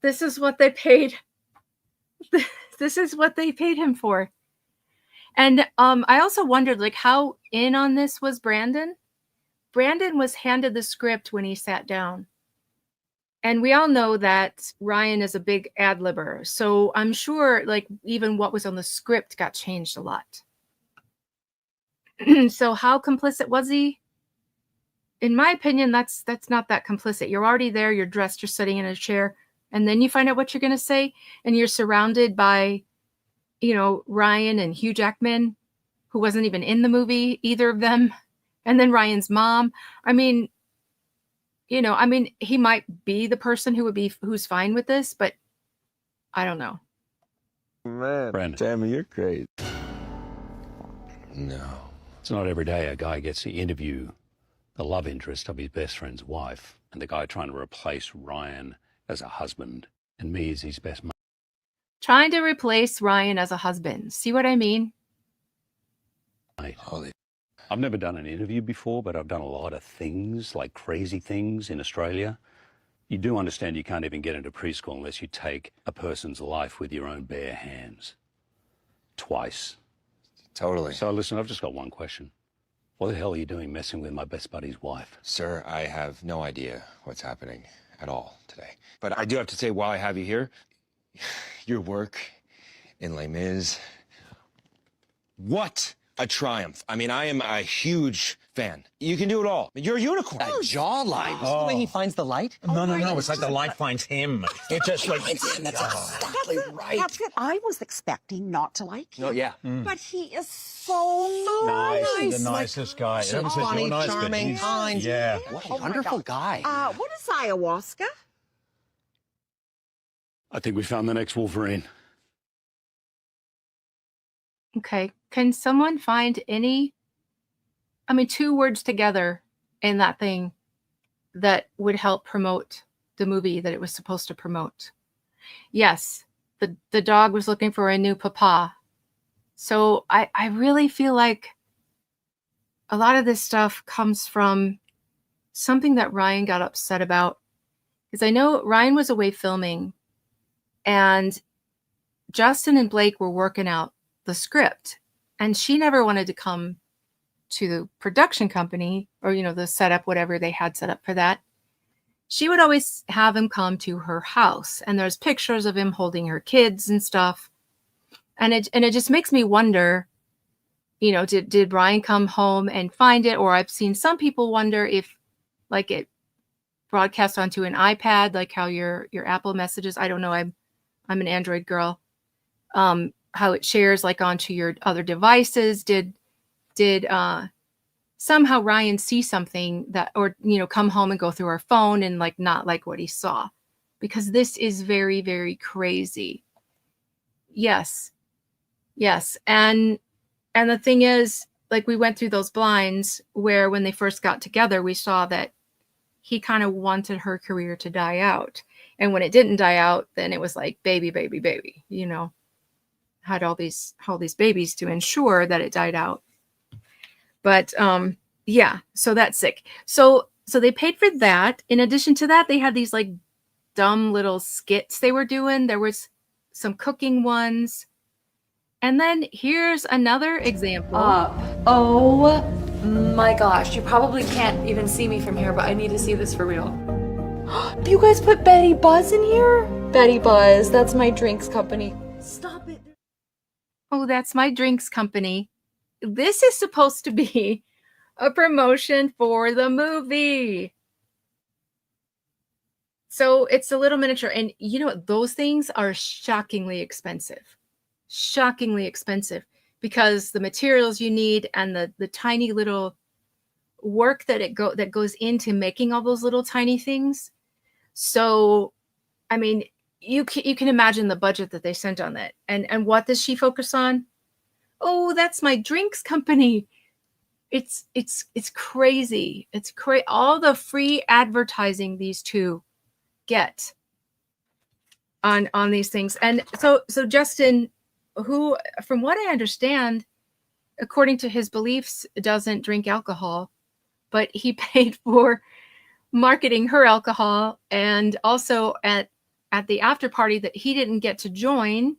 This is what they paid. This is what they paid him for. And I also wondered, like, how in on this was Brandon? Brandon was handed the script when he sat down. And we all know that Ryan is a big ad-libber. So I'm sure, like, even what was on the script got changed a lot. So how complicit was he? In my opinion, that's not that complicit. You're already there. You're dressed. You're sitting in a chair. And then you find out what you're going to say. And you're surrounded by, Ryan and Hugh Jackman, who wasn't even in the movie, either of them. And then Ryan's mom. I mean, he might be the person who's fine with this, but I don't know.
Man,
Brandon.
Tammy, you're great. No.
It's not every day a guy gets to interview the love interest of his best friend's wife, and the guy trying to replace Ryan as a husband, and me as his best mate.
Trying to replace Ryan as a husband. See what I mean?
Holy.
I've never done an interview before, but I've done a lot of things, like crazy things in Australia. You do understand you can't even get into preschool unless you take a person's life with your own bare hands. Twice.
Totally.
So listen, I've just got one question. What the hell are you doing messing with my best buddy's wife?
Sir, I have no idea what's happening at all today. But I do have to say, while I have you here, your work in Les Mis, what a triumph. I mean, I am a huge fan. You can do it all. You're a unicorn.
That jawline. Is the way he finds the light?
No. It's like the light finds him. It just like...
It's him. That's exactly right.
That's it. I was expecting not to like him.
No, yeah.
But he is so nice.
The nicest guy.
So
Everyone says
funny,
you're nice, but
charming,
he's-
kind.
Yeah.
What a
Oh my
wonderful
God.
guy.
What is ayahuasca?
I think we found the next Wolverine.
Okay. Can someone find any, I mean, 2 words together in that thing that would help promote the movie that it was supposed to promote? Yes, the dog was looking for a new papa. So I really feel like a lot of this stuff comes from something that Ryan got upset about. Because I know Ryan was away filming and Justin and Blake were working out the script. And she never wanted to come to the production company or, you know, the setup, whatever they had set up for that. She would always have him come to her house. And there's pictures of him holding her kids and stuff. And it just makes me wonder, you know, did Ryan come home and find it? Or I've seen some people wonder if like it broadcast onto an iPad, like how your Apple messages, I don't know, I'm an Android girl. How it shares like onto your other devices. Did somehow Ryan see something that, or, you know, come home and go through our phone and like not like what he saw? Because this is very, very crazy. Yes. And the thing is, like, we went through those blinds where when they first got together, we saw that he kind of wanted her career to die out. And when it didn't die out, then it was like baby, you know, had all these babies to ensure that it died out. But yeah, so that's sick. So they paid for that. In addition to that, they had these like dumb little skits they were doing. There was some cooking ones. And then here's another example.
Oh my gosh, you probably can't even see me from here, but I need to see this for real. You guys put Betty Buzz in here? Betty Buzz, that's my drinks company. Stop it.
Oh, that's my drinks company. This is supposed to be a promotion for the movie. So it's a little miniature. And you know what? Those things are shockingly expensive. Because the materials you need and the tiny little work that goes into making all those little tiny things. So, I mean, you can imagine the budget that they sent on that. And what does she focus on? Oh, that's my drinks company. It's crazy. It's crazy. All the free advertising these two get on these things. And so Justin, who, from what I understand, according to his beliefs, doesn't drink alcohol, but he paid for marketing her alcohol. And also at the after party that he didn't get to join,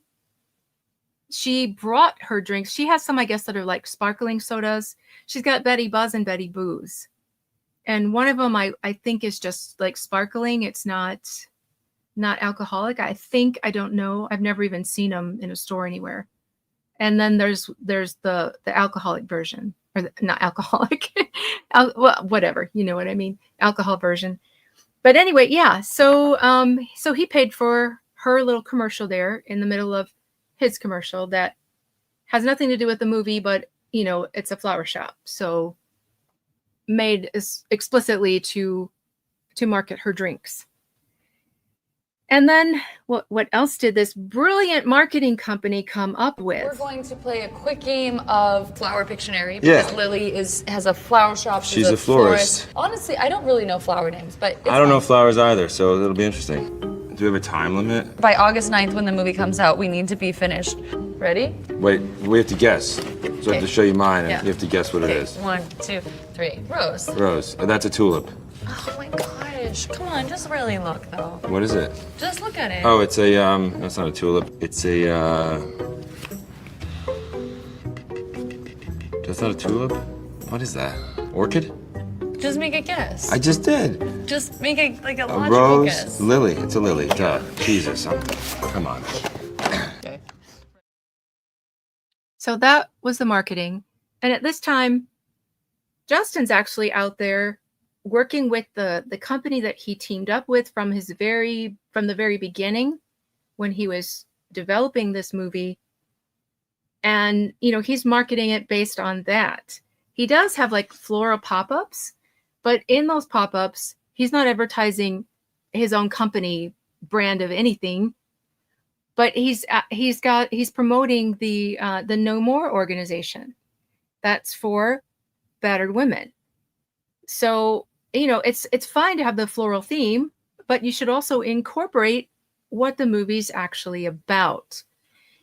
she brought her drinks. She has some, I guess, that are like sparkling sodas. She's got Betty Buzz and Betty Booze. And one of them I think is just like sparkling. It's not alcoholic. I don't know. I've never even seen them in a store anywhere. And then there's the alcoholic version, or not alcoholic, well, whatever, you know what I mean, alcohol version. But anyway, yeah. So he paid for her little commercial there in the middle of his commercial that has nothing to do with the movie, but you know, it's a flower shop, so made explicitly to market her drinks. And then what else did this brilliant marketing company come up with?
We're going to play a quick game of Flower Pictionary because Lily has a flower shop.
She's a florist.
Honestly, I don't really know flower names, but it's
I don't know
fun.
flowers either, so it'll be interesting. Do we have a time limit?
By August 9th, when the movie comes out, we need to be finished. Ready?
Wait, we have to guess. So I have to show you mine, and
Yeah.
you have to guess what it is.
1, 2, 3. Rose.
Rose. Oh, that's a tulip.
Oh my gosh. Come on, just really look though.
What is it?
Just look at it.
Oh, it's a, that's not a tulip. It's a, that's not a tulip? What is that? Orchid?
Just make a guess.
I just did.
Just make it like a
A
logical
rose?
guess.
Lily. It's a lily. Duh. Jesus. Come on.
So that was the marketing. And at this time, Justin's actually out there working with the company that he teamed up with from the very beginning when he was developing this movie. And, he's marketing it based on that. He does have like floral pop-ups, but in those pop-ups, he's not advertising his own company brand of anything. But he's promoting the No More organization. That's for battered women. So, it's fine to have the floral theme, but you should also incorporate what the movie's actually about.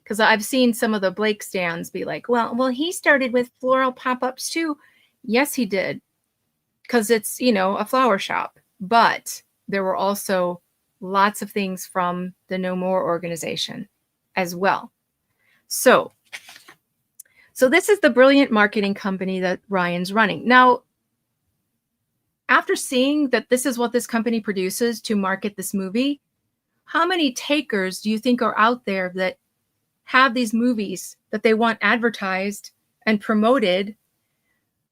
Because I've seen some of the Blake stands be like, well, he started with floral pop-ups too. Yes, he did. Because it's, a flower shop. But there were also lots of things from the No More organization as well. So this is the brilliant marketing company that Ryan's running. Now, after seeing that this is what this company produces to market this movie, how many takers do you think are out there that have these movies that they want advertised and promoted?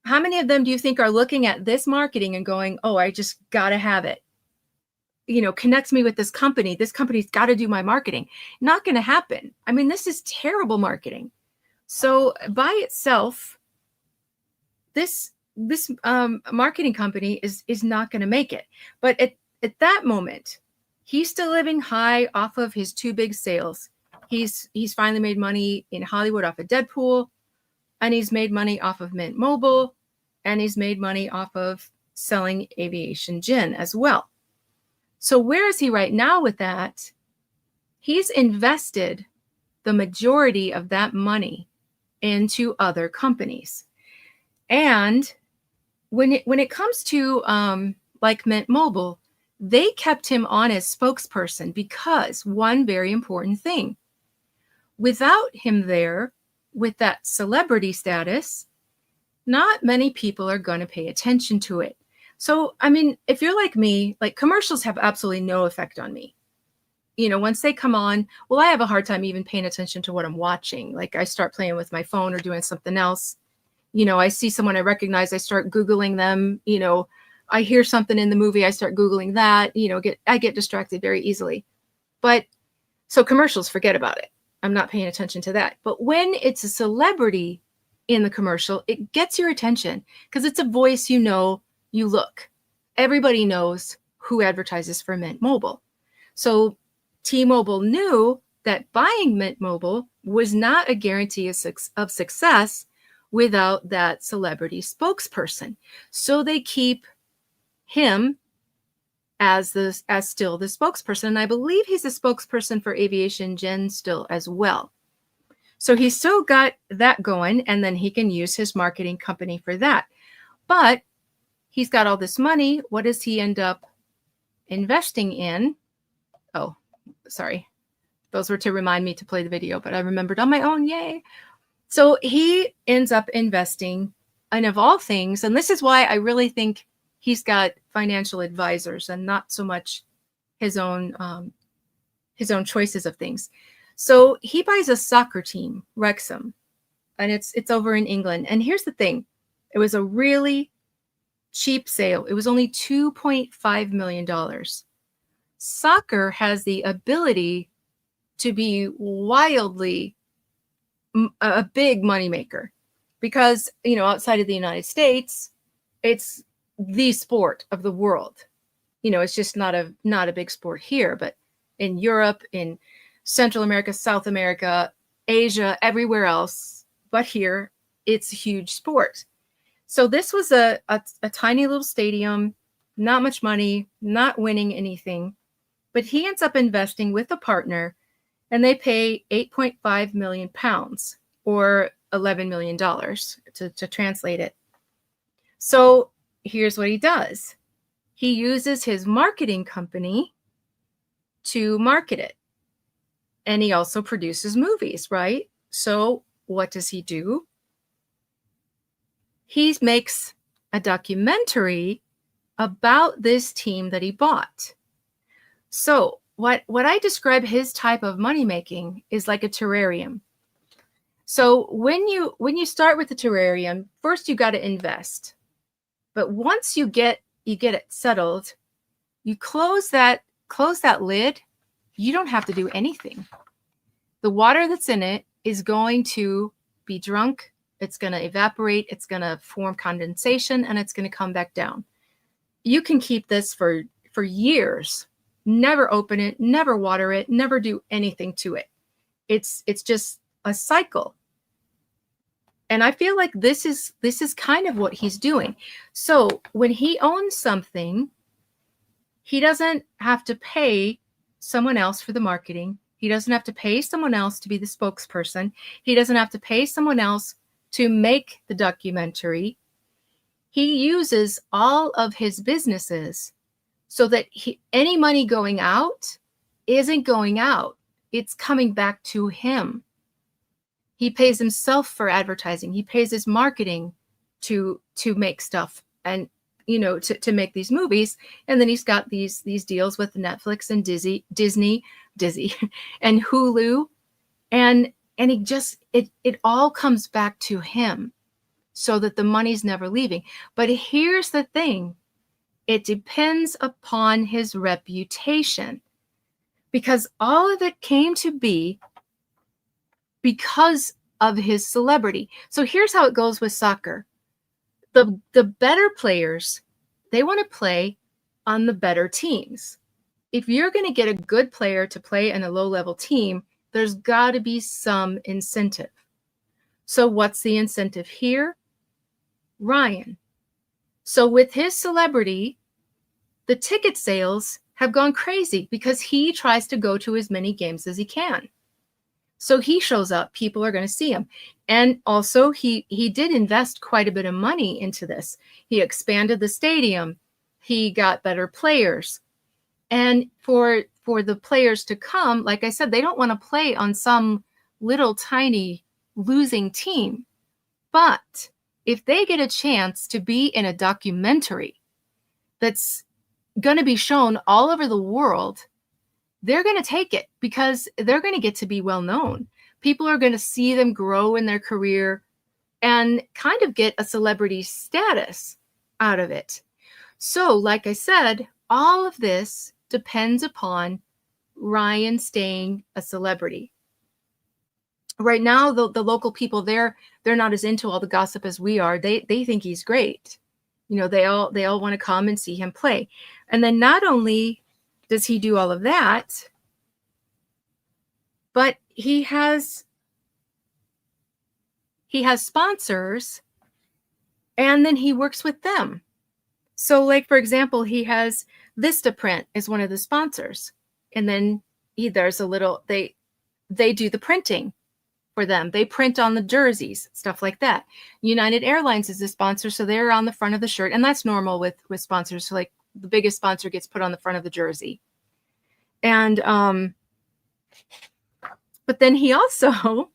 How many of them do you think are looking at this marketing and going, oh, I just got to have it? Connects me with this company. This company's got to do my marketing. Not going to happen. I mean, this is terrible marketing. So by itself, this marketing company is not going to make it. But at that moment, he's still living high off of his two big sales. He's finally made money in Hollywood off of Deadpool, and he's made money off of Mint Mobile, and he's made money off of selling aviation gin as well. So where is he right now with that? He's invested the majority of that money into other companies. And when it comes to like Mint Mobile, they kept him on as spokesperson because one very important thing. Without him there with that celebrity status, not many people are going to pay attention to it. So, I mean, if you're like me, like commercials have absolutely no effect on me. Once they come on, well, I have a hard time even paying attention to what I'm watching. Like I start playing with my phone or doing something else. I see someone I recognize, I start Googling them. I hear something in the movie, I start Googling that, I get distracted very easily. But so commercials, forget about it. I'm not paying attention to that. But when it's a celebrity in the commercial, it gets your attention because it's a voice you look. Everybody knows who advertises for Mint Mobile. So T-Mobile knew that buying Mint Mobile was not a guarantee of success without that celebrity spokesperson. So they keep him as still the spokesperson. And I believe he's a spokesperson for Aviation Gin still as well. So he's still got that going, and then he can use his marketing company for that. But he's got all this money. What does he end up investing in? Oh, sorry. Those were to remind me to play the video, but I remembered on my own. Yay. So he ends up investing in, of all things, and this is why I really think he's got financial advisors and not so much his own choices of things. So he buys a soccer team, Wrexham, and it's over in England. And here's the thing. It was a really cheap sale. It was only $2.5 million. Soccer has the ability to be wildly a big moneymaker because, outside of the United States, it's the sport of the world. It's just not a big sport here, but in Europe, in Central America, South America, Asia, everywhere else. But here, it's a huge sport. So this was a tiny little stadium, not much money, not winning anything. But he ends up investing with a partner, and they pay 8.5 million pounds, or $11 million to translate it. So here's what he does. He uses his marketing company to market it. And he also produces movies, right? So what does he do? He makes a documentary about this team that he bought. So what I describe his type of money making is like a terrarium. So when you start with the terrarium, first you got to invest. But once you get it settled, you close that lid. You don't have to do anything. The water that's in it is going to be drunk. It's going to evaporate. It's going to form condensation, and it's going to come back down. You can keep this for years. Never open it, never water it, never do anything to it. It's just a cycle. And I feel like this is kind of what he's doing. So when he owns something, he doesn't have to pay someone else for the marketing. He doesn't have to pay someone else to be the spokesperson. He doesn't have to pay someone else to make the documentary. He uses all of his businesses so that any money going out isn't going out. It's coming back to him. He pays himself for advertising. He pays his marketing to make stuff and, to make these movies. And then he's got these deals with Netflix and Disney and Hulu. And it all comes back to him so that the money's never leaving. But here's the thing. It depends upon his reputation, because all of it came to be because of his celebrity. So here's how it goes with soccer. The better players, they want to play on the better teams. If you're going to get a good player to play in a low-level team, there's got to be some incentive. So what's the incentive here? Ryan. So with his celebrity, the ticket sales have gone crazy because he tries to go to as many games as he can. So he shows up, people are going to see him. And also he did invest quite a bit of money into this. He expanded the stadium. He got better players. And for the players to come, like I said, they don't want to play on some little tiny losing team. But if they get a chance to be in a documentary that's going to be shown all over the world, they're going to take it because they're going to get to be well known. People are going to see them grow in their career and kind of get a celebrity status out of it. So, like I said, all of this depends upon Ryan staying a celebrity. Right now, the local people, they're not as into all the gossip as we are. They think he's great. They all want to come and see him play. And then not only does he do all of that, but he has sponsors, and then he works with them. So, like, for example, he has Vistaprint is one of the sponsors. And then there's a little, they do the printing for them. They print on the jerseys, stuff like that. United Airlines is a sponsor, so they're on the front of the shirt. And that's normal with sponsors. So, like, the biggest sponsor gets put on the front of the jersey. And, but then he also,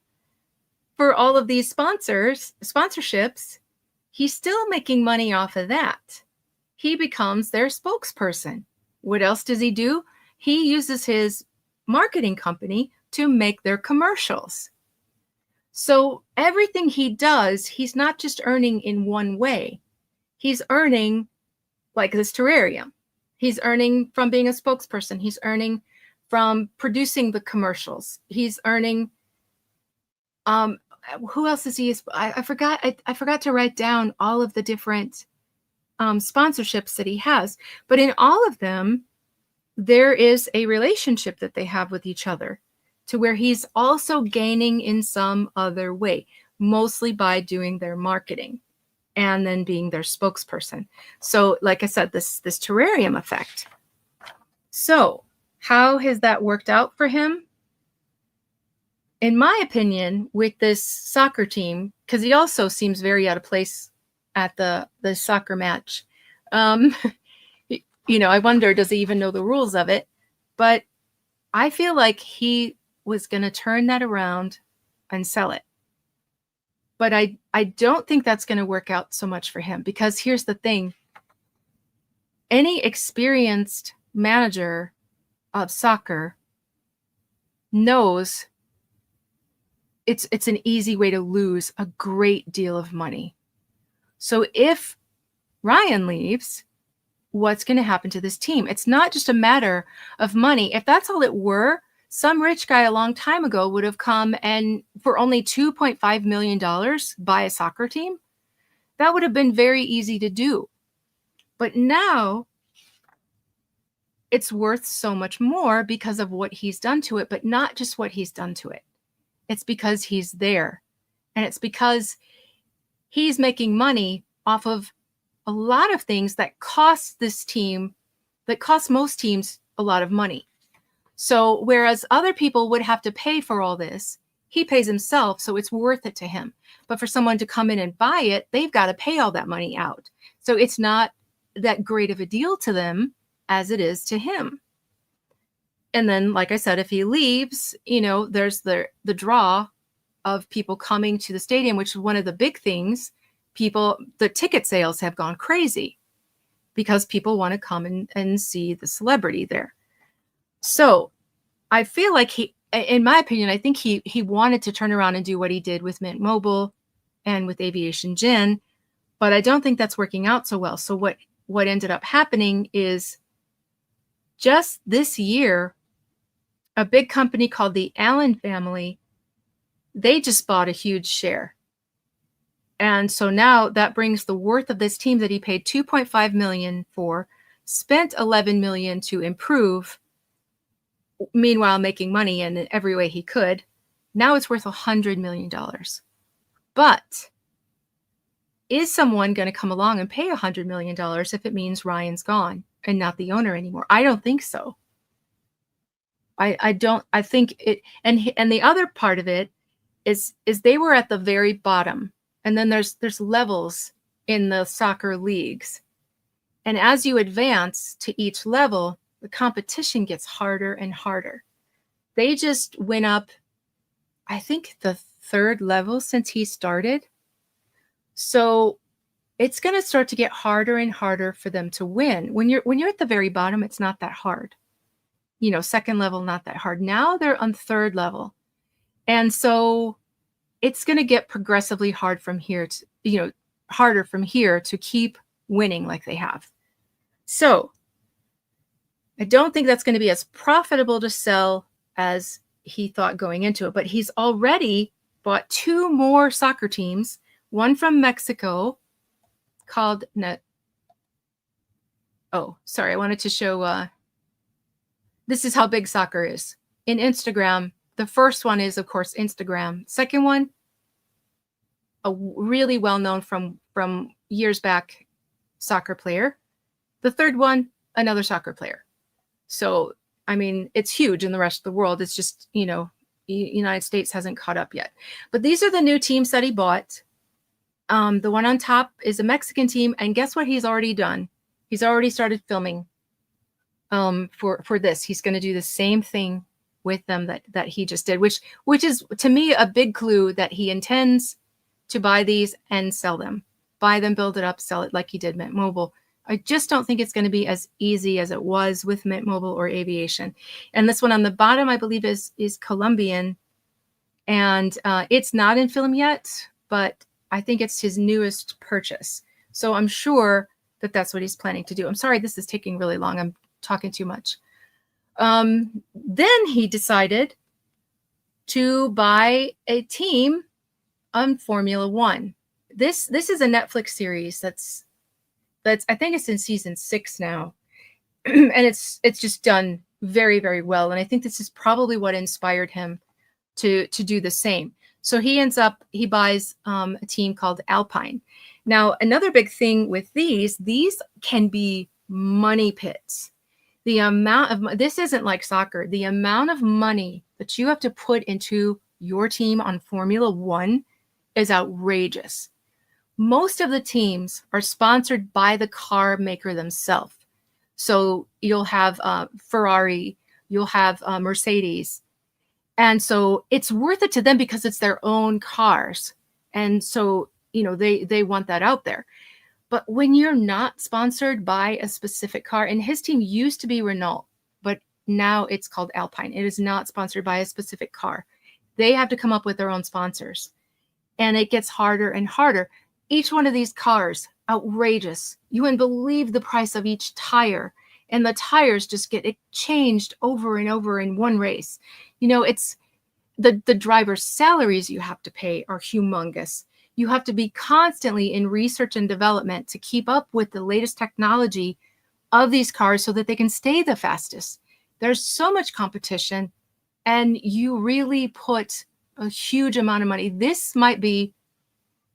for all of these sponsorships, he's still making money off of that. He becomes their spokesperson. What else does he do? He uses his marketing company to make their commercials. So everything he does, he's not just earning in one way. He's earning, like this terrarium. He's earning from being a spokesperson. He's earning from producing the commercials. He's earning, who else is he? I forgot to write down all of the different sponsorships that he has. But in all of them, there is a relationship that they have with each other to where he's also gaining in some other way, mostly by doing their marketing and then being their spokesperson. So like I said, this terrarium effect. So how has that worked out for him? In my opinion, with this soccer team, because he also seems very out of place at the soccer match. I wonder, does he even know the rules of it? But I feel like he was going to turn that around and sell it. But I don't think that's going to work out so much for him, because here's the thing. Any experienced manager of soccer knows it's an easy way to lose a great deal of money. So if Ryan leaves, what's going to happen to this team? It's not just a matter of money. If that's all it were, some rich guy a long time ago would have come and for only $2.5 million buy a soccer team. That would have been very easy to do. But now it's worth so much more because of what he's done to it, but not just what he's done to it. It's because he's there. And it's because he's making money off of a lot of things that cost this team, that cost most teams a lot of money. So whereas other people would have to pay for all this, he pays himself, so it's worth it to him. But for someone to come in and buy it, they've got to pay all that money out. So it's not that great of a deal to them as it is to him. And then, like I said, if he leaves, there's the draw of people coming to the stadium, which is one of the big things. The ticket sales have gone crazy because people want to come and see the celebrity there. So I feel like in my opinion, I think he wanted to turn around and do what he did with Mint Mobile and with Aviation Gin, but I don't think that's working out so well. So what ended up happening is just this year, a big company called the Allen family, they just bought a huge share. And so now that brings the worth of this team that he paid $2.5 million for, spent $11 million to improve, meanwhile making money in every way he could. Now it's worth $100 million. But is someone going to come along and pay $100 million if it means Ryan's gone and not the owner anymore? I don't think so. I think it, and the other part of it is they were at the very bottom. And then there's levels in the soccer leagues. And as you advance to each level, the competition gets harder and harder. They just went up, I think, the third level since he started. So it's going to start to get harder and harder for them to win. When you're at the very bottom, it's not that hard. Second level, not that hard. Now they're on third level. And so it's going to get progressively harder from here to keep winning like they have. So I don't think that's going to be as profitable to sell as he thought going into it, but he's already bought 2 more soccer teams, one from Mexico called I wanted to show this is how big soccer is. In Instagram, the first one is, of course, Instagram. Second one, a really well-known from years back soccer player. The third one, another soccer player. So, I mean, it's huge in the rest of the world. It's just, United States hasn't caught up yet. But these are the new teams that he bought. The one on top is a Mexican team. And guess what he's already done? He's already started filming for this. He's going to do the same thing with them that he just did, which is, to me, a big clue that he intends to buy these and sell them. Buy them, build it up, sell it like he did Mint Mobile. I just don't think it's going to be as easy as it was with Mint Mobile or Aviation. And this one on the bottom, I believe, is Colombian. And it's not in film yet, but I think it's his newest purchase. So I'm sure that that's what he's planning to do. I'm sorry, this is taking really long. I'm talking too much. Then he decided to buy a team on Formula One. This is a Netflix series that's I think it's in season 6 now. and it's just done very, very well. And I think this is probably what inspired him to do the same. So he buys a team called Alpine. Now, another big thing with these can be money pits. The amount of this isn't like soccer. The amount of money that you have to put into your team on Formula One is outrageous. Most of the teams are sponsored by the car maker themselves. So you'll have Ferrari, you'll have Mercedes. And so it's worth it to them because it's their own cars. And so, they want that out there. But when you're not sponsored by a specific car, and his team used to be Renault, but now it's called Alpine. It is not sponsored by a specific car. They have to come up with their own sponsors. And it gets harder and harder. Each one of these cars, outrageous. You wouldn't believe the price of each tire. And the tires just get changed over and over in one race. It's the driver's salaries you have to pay are humongous. You have to be constantly in research and development to keep up with the latest technology of these cars so that they can stay the fastest. There's so much competition, and you really put a huge amount of money. This might be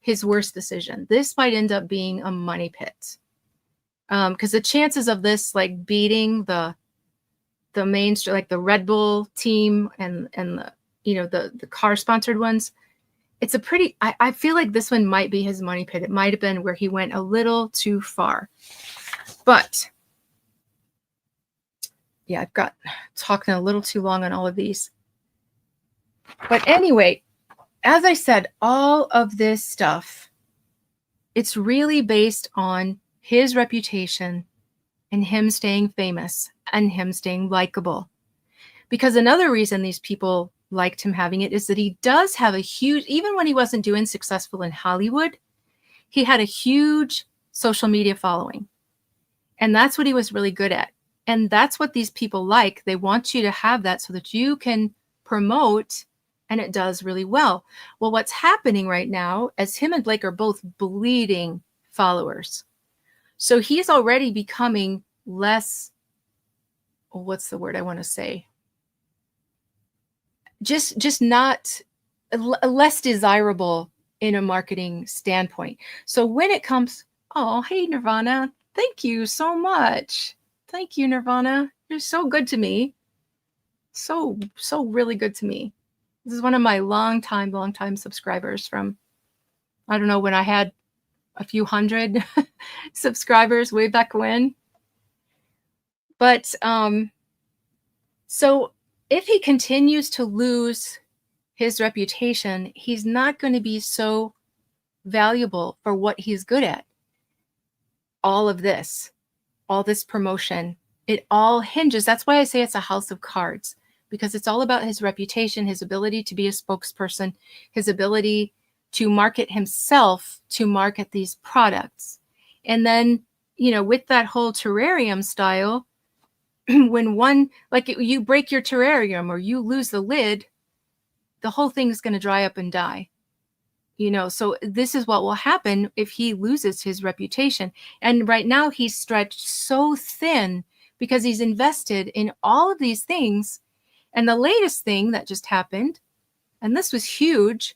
his worst decision. This might end up being a money pit. Because the chances of this like beating the mainstream, like the Red Bull team and the car sponsored ones, it's a pretty, I feel like this one might be his money pit. It might have been where he went a little too far. But yeah, I've got talking a little too long on all of these. But anyway, as I said, all of this stuff, it's really based on his reputation and him staying famous and him staying likable. Because another reason these people liked him having it is that he does have a huge, even when he wasn't doing successful in Hollywood, he had a huge social media following. And that's what he was really good at. And that's what these people like. They want you to have that so that you can promote, and it does really well. Well, what's happening right now, as him and Blake are both bleeding followers. So he's already becoming less, what's the word I want to say? Just not less desirable in a marketing standpoint. So when it comes, oh, hey, Nirvana, thank you so much. Thank you, Nirvana. You're so good to me. So really good to me. This is one of my long time subscribers from, I don't know, when I had a few hundred subscribers way back when. But so if he continues to lose his reputation, he's not going to be so valuable for what he's good at. All this promotion, it all hinges. That's why I say it's a house of cards, because it's all about his reputation, his ability to be a spokesperson, his ability to market himself, to market these products. And then, with that whole terrarium style, when one, like you break your terrarium or you lose the lid, the whole thing is going to dry up and die. So this is what will happen if he loses his reputation. And right now he's stretched so thin because he's invested in all of these things. And the latest thing that just happened, and this was huge,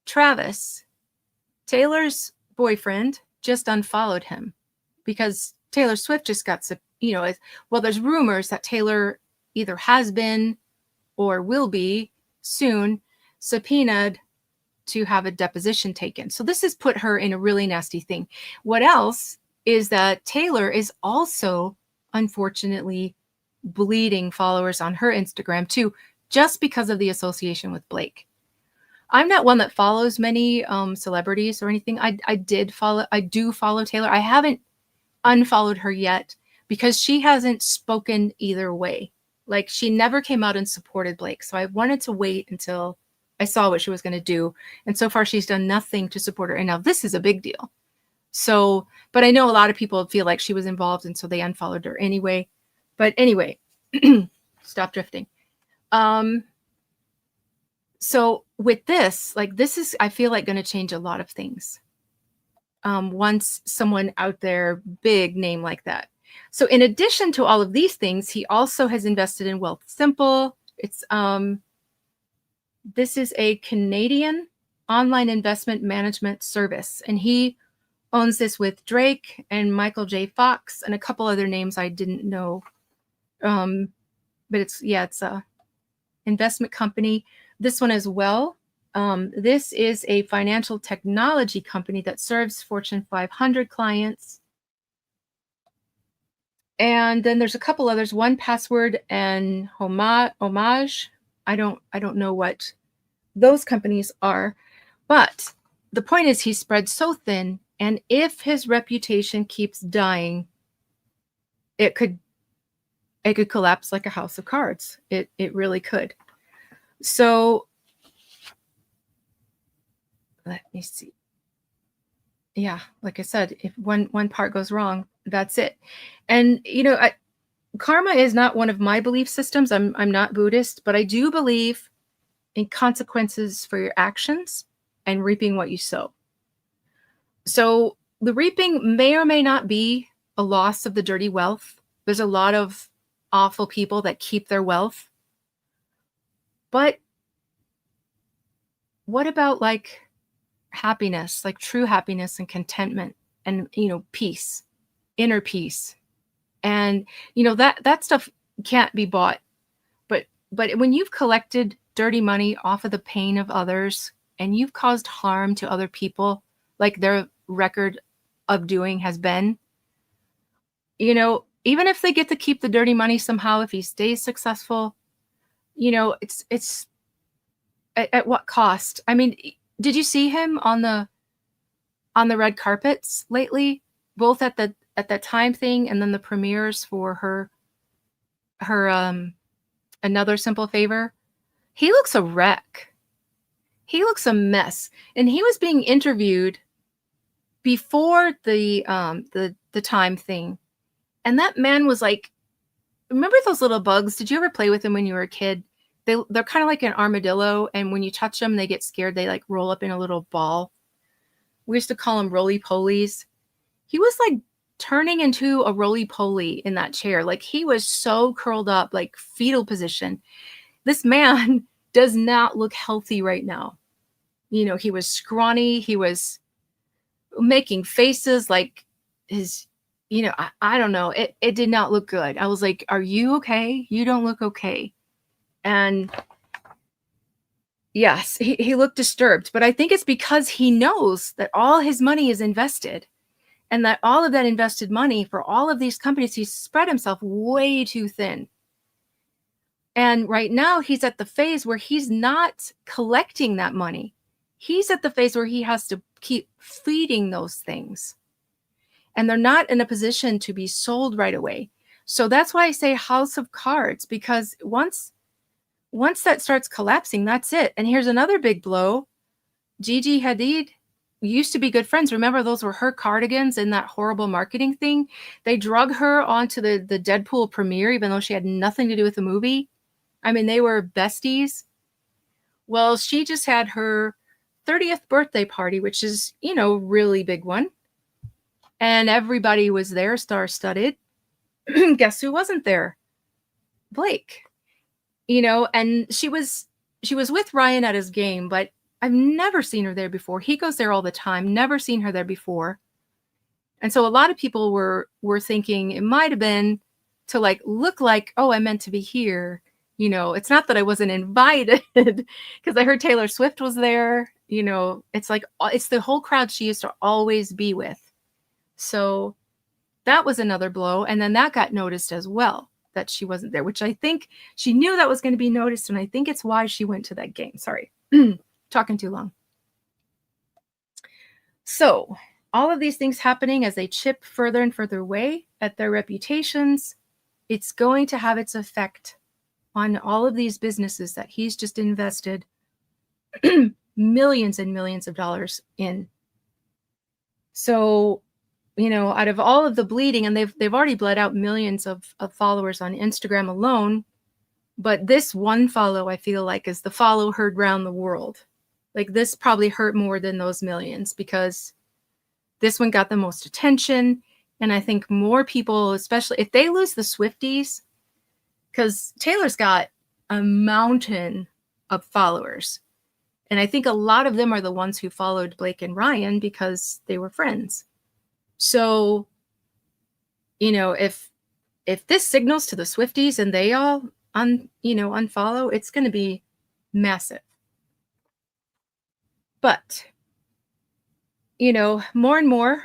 Travis, Taylor's boyfriend, just unfollowed him because Taylor Swift just got, there's rumors that Taylor either has been or will be soon subpoenaed to have a deposition taken. So this has put her in a really nasty thing. What else is that Taylor is also, unfortunately, bleeding followers on her Instagram too, just because of the association with Blake. I'm not one that follows many celebrities or anything. I do follow Taylor. I haven't unfollowed her yet because she hasn't spoken either way. Like, she never came out and supported Blake. So I wanted to wait until I saw what she was going to do. And so far she's done nothing to support her. And now this is a big deal. So, but I know a lot of people feel like she was involved, and so they unfollowed her anyway. But anyway, stop drifting. So with this, this is, I feel like, going to change a lot of things. Once someone out there, big name like that. So in addition to all of these things, he also has invested in Wealth Simple. It's this is a Canadian online investment management service, and he owns this with Drake and Michael J. Fox and a couple other names I didn't know. But it's a investment company. This one as well. This is a financial technology company that serves Fortune 500 clients. And then there's a couple others, 1Password and Homage. I don't know what those companies are, but the point is he's spread so thin, and if his reputation keeps dying, it could collapse like a house of cards. It really could. So let me see. Yeah, like I said, if one part goes wrong, that's it. And karma is not one of my belief systems. I'm not Buddhist, but I do believe in consequences for your actions and reaping what you sow. So the reaping may or may not be a loss of the dirty wealth. There's a lot of awful people that keep their wealth. But what about like happiness, like true happiness and contentment and, peace, inner peace? And, that stuff can't be bought. But when you've collected dirty money off of the pain of others and you've caused harm to other people, like their record of doing has been, even if they get to keep the dirty money somehow, if he stays successful, it's at what cost? I mean, did you see him on the red carpets lately, both at the Time thing and then the premieres for her Another Simple Favor? He looks a wreck. He looks a mess. And he was being interviewed before the Time thing. And that man was like, remember those little bugs? Did you ever play with them when you were a kid? They're kind of like an armadillo, and when you touch them, they get scared. They like roll up in a little ball. We used to call them roly-polies. He was like turning into a roly-poly in that chair. Like he was so curled up, like fetal position. This man does not look healthy right now. He was scrawny. He was making faces like his, I don't know. It did not look good. I was like, are you okay? You don't look okay. And yes, he looked disturbed, but I think it's because he knows that all his money is invested, and that all of that invested money for all of these companies, he's spread himself way too thin. And right now he's at the phase where he's not collecting that money. He's at the phase where he has to keep feeding those things. And they're not in a position to be sold right away. So that's why I say house of cards, because once that starts collapsing, that's it. And here's another big blow. Gigi Hadid used to be good friends. Remember, those were her cardigans in that horrible marketing thing? They drug her onto the Deadpool premiere, even though she had nothing to do with the movie. I mean, they were besties. Well, she just had her 30th birthday party, which is, really big one. And everybody was there, star-studded. Guess who wasn't there? Blake. And she was with Ryan at his game, but I've never seen her there before. He goes there all the time, never seen her there before. And so a lot of people were thinking it might have been to like look like, oh, I meant to be here. It's not that I wasn't invited, because I heard Taylor Swift was there. It's like, it's the whole crowd she used to always be with. So that was another blow. And then that got noticed as well, that she wasn't there, which I think she knew that was going to be noticed. And I think it's why she went to that game. Sorry, talking too long. So all of these things happening as they chip further and further away at their reputations, it's going to have its effect on all of these businesses that he's just invested millions and millions of dollars in. So, out of all of the bleeding, and they've already bled out millions of followers on Instagram alone, but this one follow, I feel like, is the follow heard round the world. Like, this probably hurt more than those millions, because this one got the most attention, And I think more people, especially if they lose the Swifties, because Taylor's got a mountain of followers. And I think a lot of them are the ones who followed Blake and Ryan because they were friends. So, if this signals to the Swifties and they all unfollow, it's going to be massive. But, more and more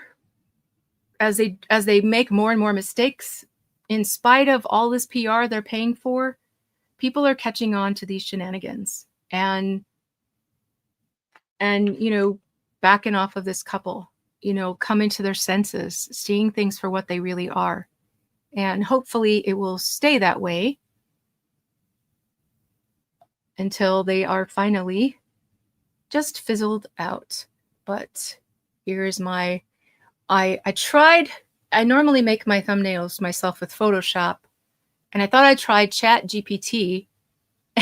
as they make more and more mistakes, in spite of all this PR they're paying for, people are catching on to these shenanigans and backing off of this couple, coming to their senses, seeing things for what they really are. And hopefully it will stay that way until they are finally just fizzled out. But here's my, I normally make my thumbnails myself with Photoshop, and I thought I tried Chat GPT,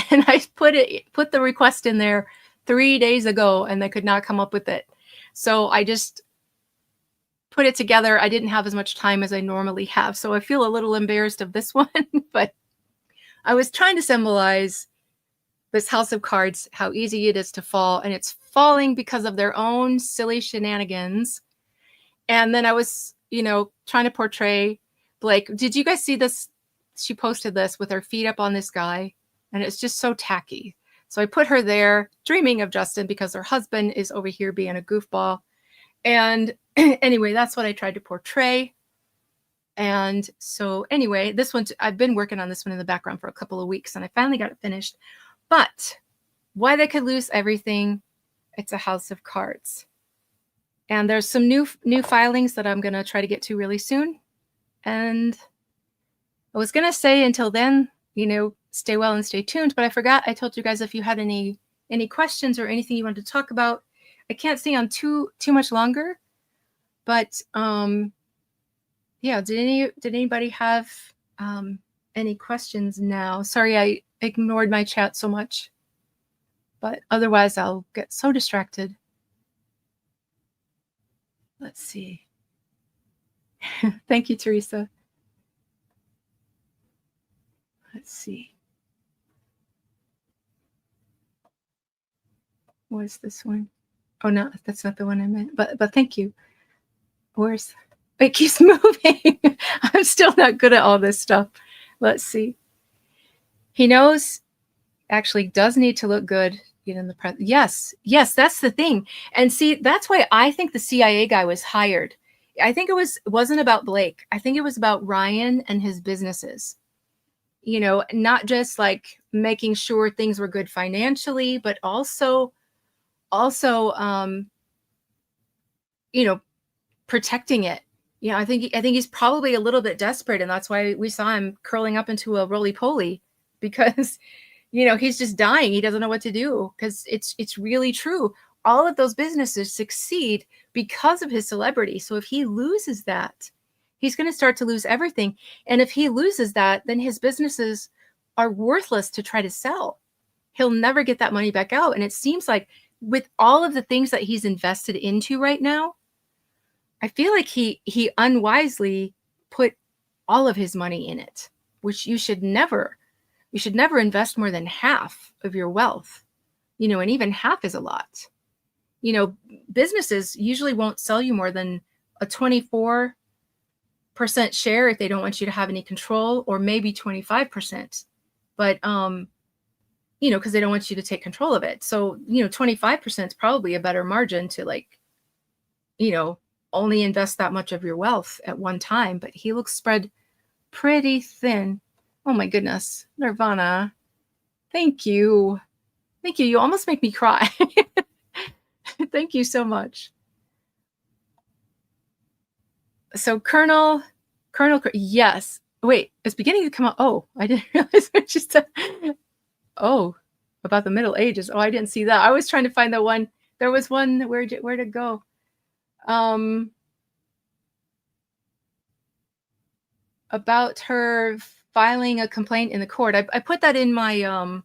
and I put the request in there 3 days ago, and they could not come up with it. So I just put it together. I didn't have as much time as I normally have, so I feel a little embarrassed of this one, but I was trying to symbolize this house of cards, how easy it is to fall, and it's falling because of their own silly shenanigans. And then I was, trying to portray Blake. Did you guys see this? She posted this with her feet up on this guy, and it's just so tacky. So I put her there, dreaming of Justin, because her husband is over here being a goofball. And anyway, that's what I tried to portray. And so anyway, this one, I've been working on this one in the background for a couple of weeks, and I finally got it finished. But why they could lose everything, it's a house of cards. And there's some new filings that I'm going to try to get to really soon. And I was going to say until then, stay well and stay tuned, but I forgot. I told you guys if you had any questions or anything you wanted to talk about. I can't stay on too much longer, but yeah, did anybody have any questions now? Sorry, I ignored my chat so much, but otherwise I'll get so distracted. Let's see. Thank you, Teresa. Let's see. What is this one? Oh, no, that's not the one I meant. But thank you. It keeps moving. I'm still not good at all this stuff. Let's see. He knows, actually does need to look good in the press. Yes, that's the thing. And see, that's why I think the CIA guy was hired. I think it wasn't about Blake. I think it was about Ryan and his businesses. Not just like making sure things were good financially, but also protecting it. I think he's probably a little bit desperate, and that's why we saw him curling up into a roly-poly, because he's just dying. He doesn't know what to do, because it's really true. All of those businesses succeed because of his celebrity. So if he loses that, he's going to start to lose everything. And if he loses that, then his businesses are worthless to try to sell. He'll never get that money back out. And it seems like with all of the things that he's invested into right now, I feel like he unwisely put all of his money in it, which you should never invest more than half of your wealth, and even half is a lot. Businesses usually won't sell you more than a 24% share if they don't want you to have any control, or maybe 25%. But, because they don't want you to take control of it. So, 25% is probably a better margin to only invest that much of your wealth at one time. But he looks spread pretty thin. Oh my goodness. Nirvana. Thank you. You almost make me cry. Thank you so much. So Colonel, yes. Wait, it's beginning to come out. Oh, I didn't realize what you said. Oh, about the Middle Ages. Oh, I didn't see that. I was trying to find the one. There was one. Where to go? About her filing a complaint in the court. I put that in my on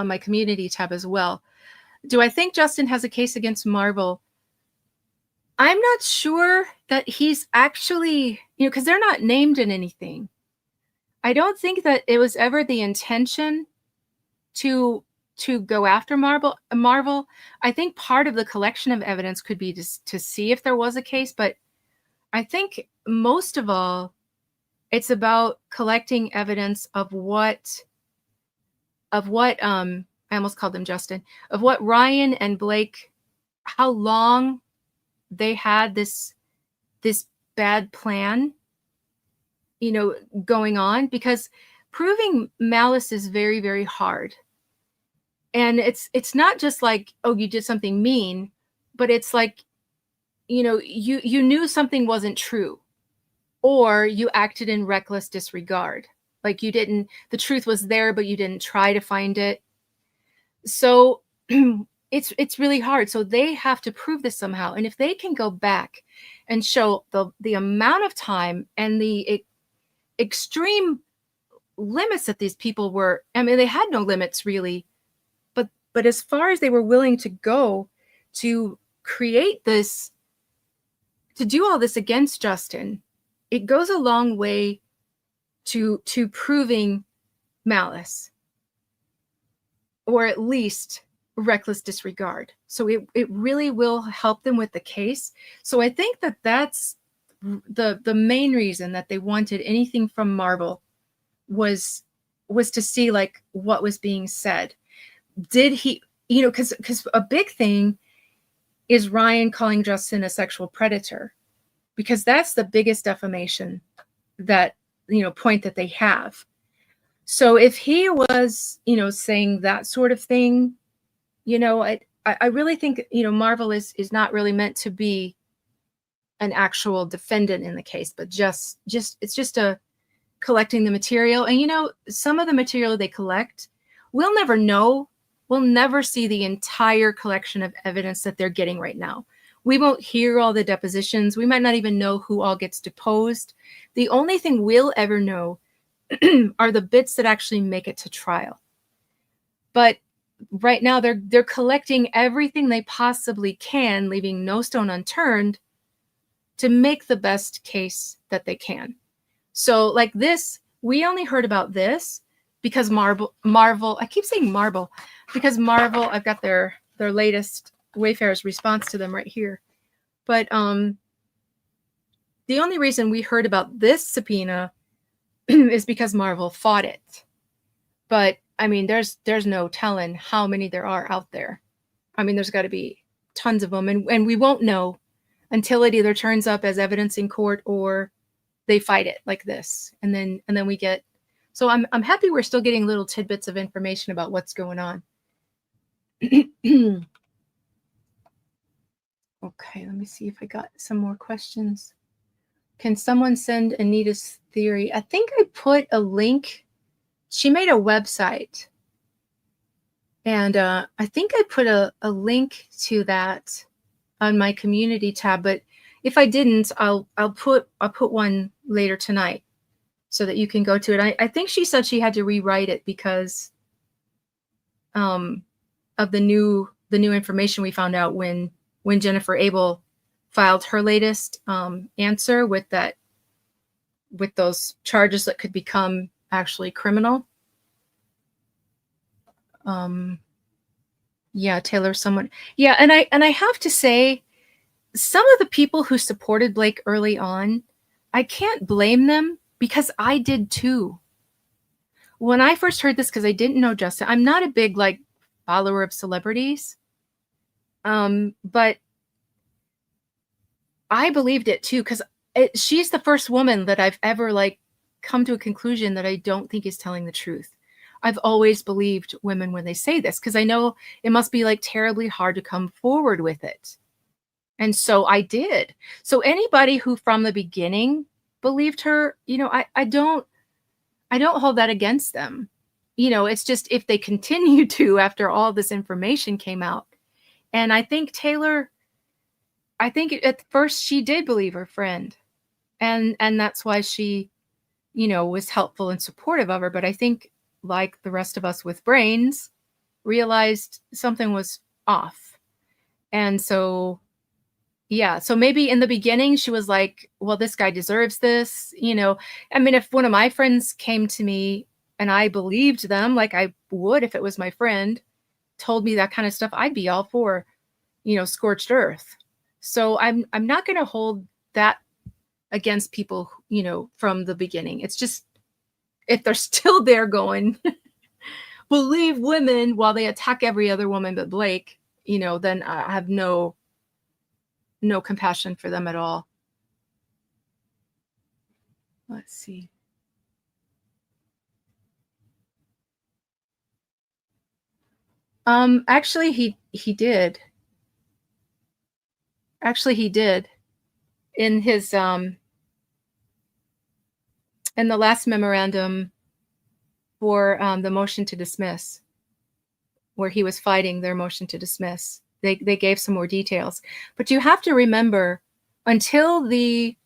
my community tab as well. Do I think Justin has a case against Marvel? I'm not sure, that he's actually, because they're not named in anything. I don't think that it was ever the intention to go after Marvel. I think part of the collection of evidence could be to see if there was a case, but I think most of all, it's about collecting evidence of what I almost called them Justin, of what Ryan and Blake, how long they had this bad plan, going on, because proving malice is very, very hard. And it's not just like, oh, you did something mean, but it's like, you knew something wasn't true, or you acted in reckless disregard. Like the truth was there, but you didn't try to find it. So it's really hard. So they have to prove this somehow. And if they can go back and show the amount of time and the extreme limits that these people were, I mean, they had no limits really, but as far as they were willing to go to create this, to do all this against Justin, it goes a long way to proving malice, or at least reckless disregard. So it really will help them with the case. So I think that that's the main reason that they wanted anything from Marvel was to see like what was being said. Did he, because a big thing is Ryan calling Justin a sexual predator, because that's the biggest defamation that, point that they have. So if he was, saying that sort of thing, I really think, Marvel is not really meant to be an actual defendant in the case, but just it's just a collecting the material. And, some of the material they collect, we'll never know. We'll never see the entire collection of evidence that they're getting right now. We won't hear all the depositions. We might not even know who all gets deposed. The only thing we'll ever know are the bits that actually make it to trial. But right now they're collecting everything they possibly can, leaving no stone unturned to make the best case that they can. So like this, we only heard about this because Marvel, I keep saying Marvel, because Marvel, I've got their latest Wayfarer's response to them right here. But the only reason we heard about this subpoena is because Marvel fought it. But I mean, there's no telling how many there are out there. I mean, there's got to be tons of them, and we won't know until it either turns up as evidence in court or they fight it like this, and then we get. So I'm happy we're still getting little tidbits of information about what's going on. Okay, let me see if I got some more questions. Can someone send Anita's theory? I think I put a link. She made a website, and I think I put a link to that on my community tab. But if I didn't, I'll put one later tonight so that you can go to it. I think she said she had to rewrite it because of the new information we found out when Jennifer Abel filed her latest answer with those charges that could become actually criminal. Yeah, Taylor, someone. Yeah, and I have to say, some of the people who supported Blake early on, I can't blame them because I did too. When I first heard this, because I didn't know Justin, I'm not a big follower of celebrities. But I believed it too, because she's the first woman that I've ever come to a conclusion that I don't think is telling the truth. I've always believed women when they say this, because I know it must be terribly hard to come forward with it. And so I did. So anybody who from the beginning believed her, I don't hold that against them. It's just if they continue to after all this information came out. And I think Taylor, at first she did believe her friend. And that's why she, was helpful and supportive of her. But I think, like the rest of us with brains, realized something was off. And so Yeah, so maybe in the beginning she was like, well, this guy deserves this, you know. I mean, if one of my friends came to me and I believed them like I would if it was my friend, told me that kind of stuff, I'd be all for, you know, scorched earth. So I'm not going to hold that against people, you know, from the beginning. It's just if they're still there going, believe women while they attack every other woman but Blake, you know, then I have no compassion for them at all. Let's see. Actually he did. Actually he did in his in the last memorandum for the motion to dismiss, where he was fighting their motion to dismiss. They gave some more details. But you have to remember, until they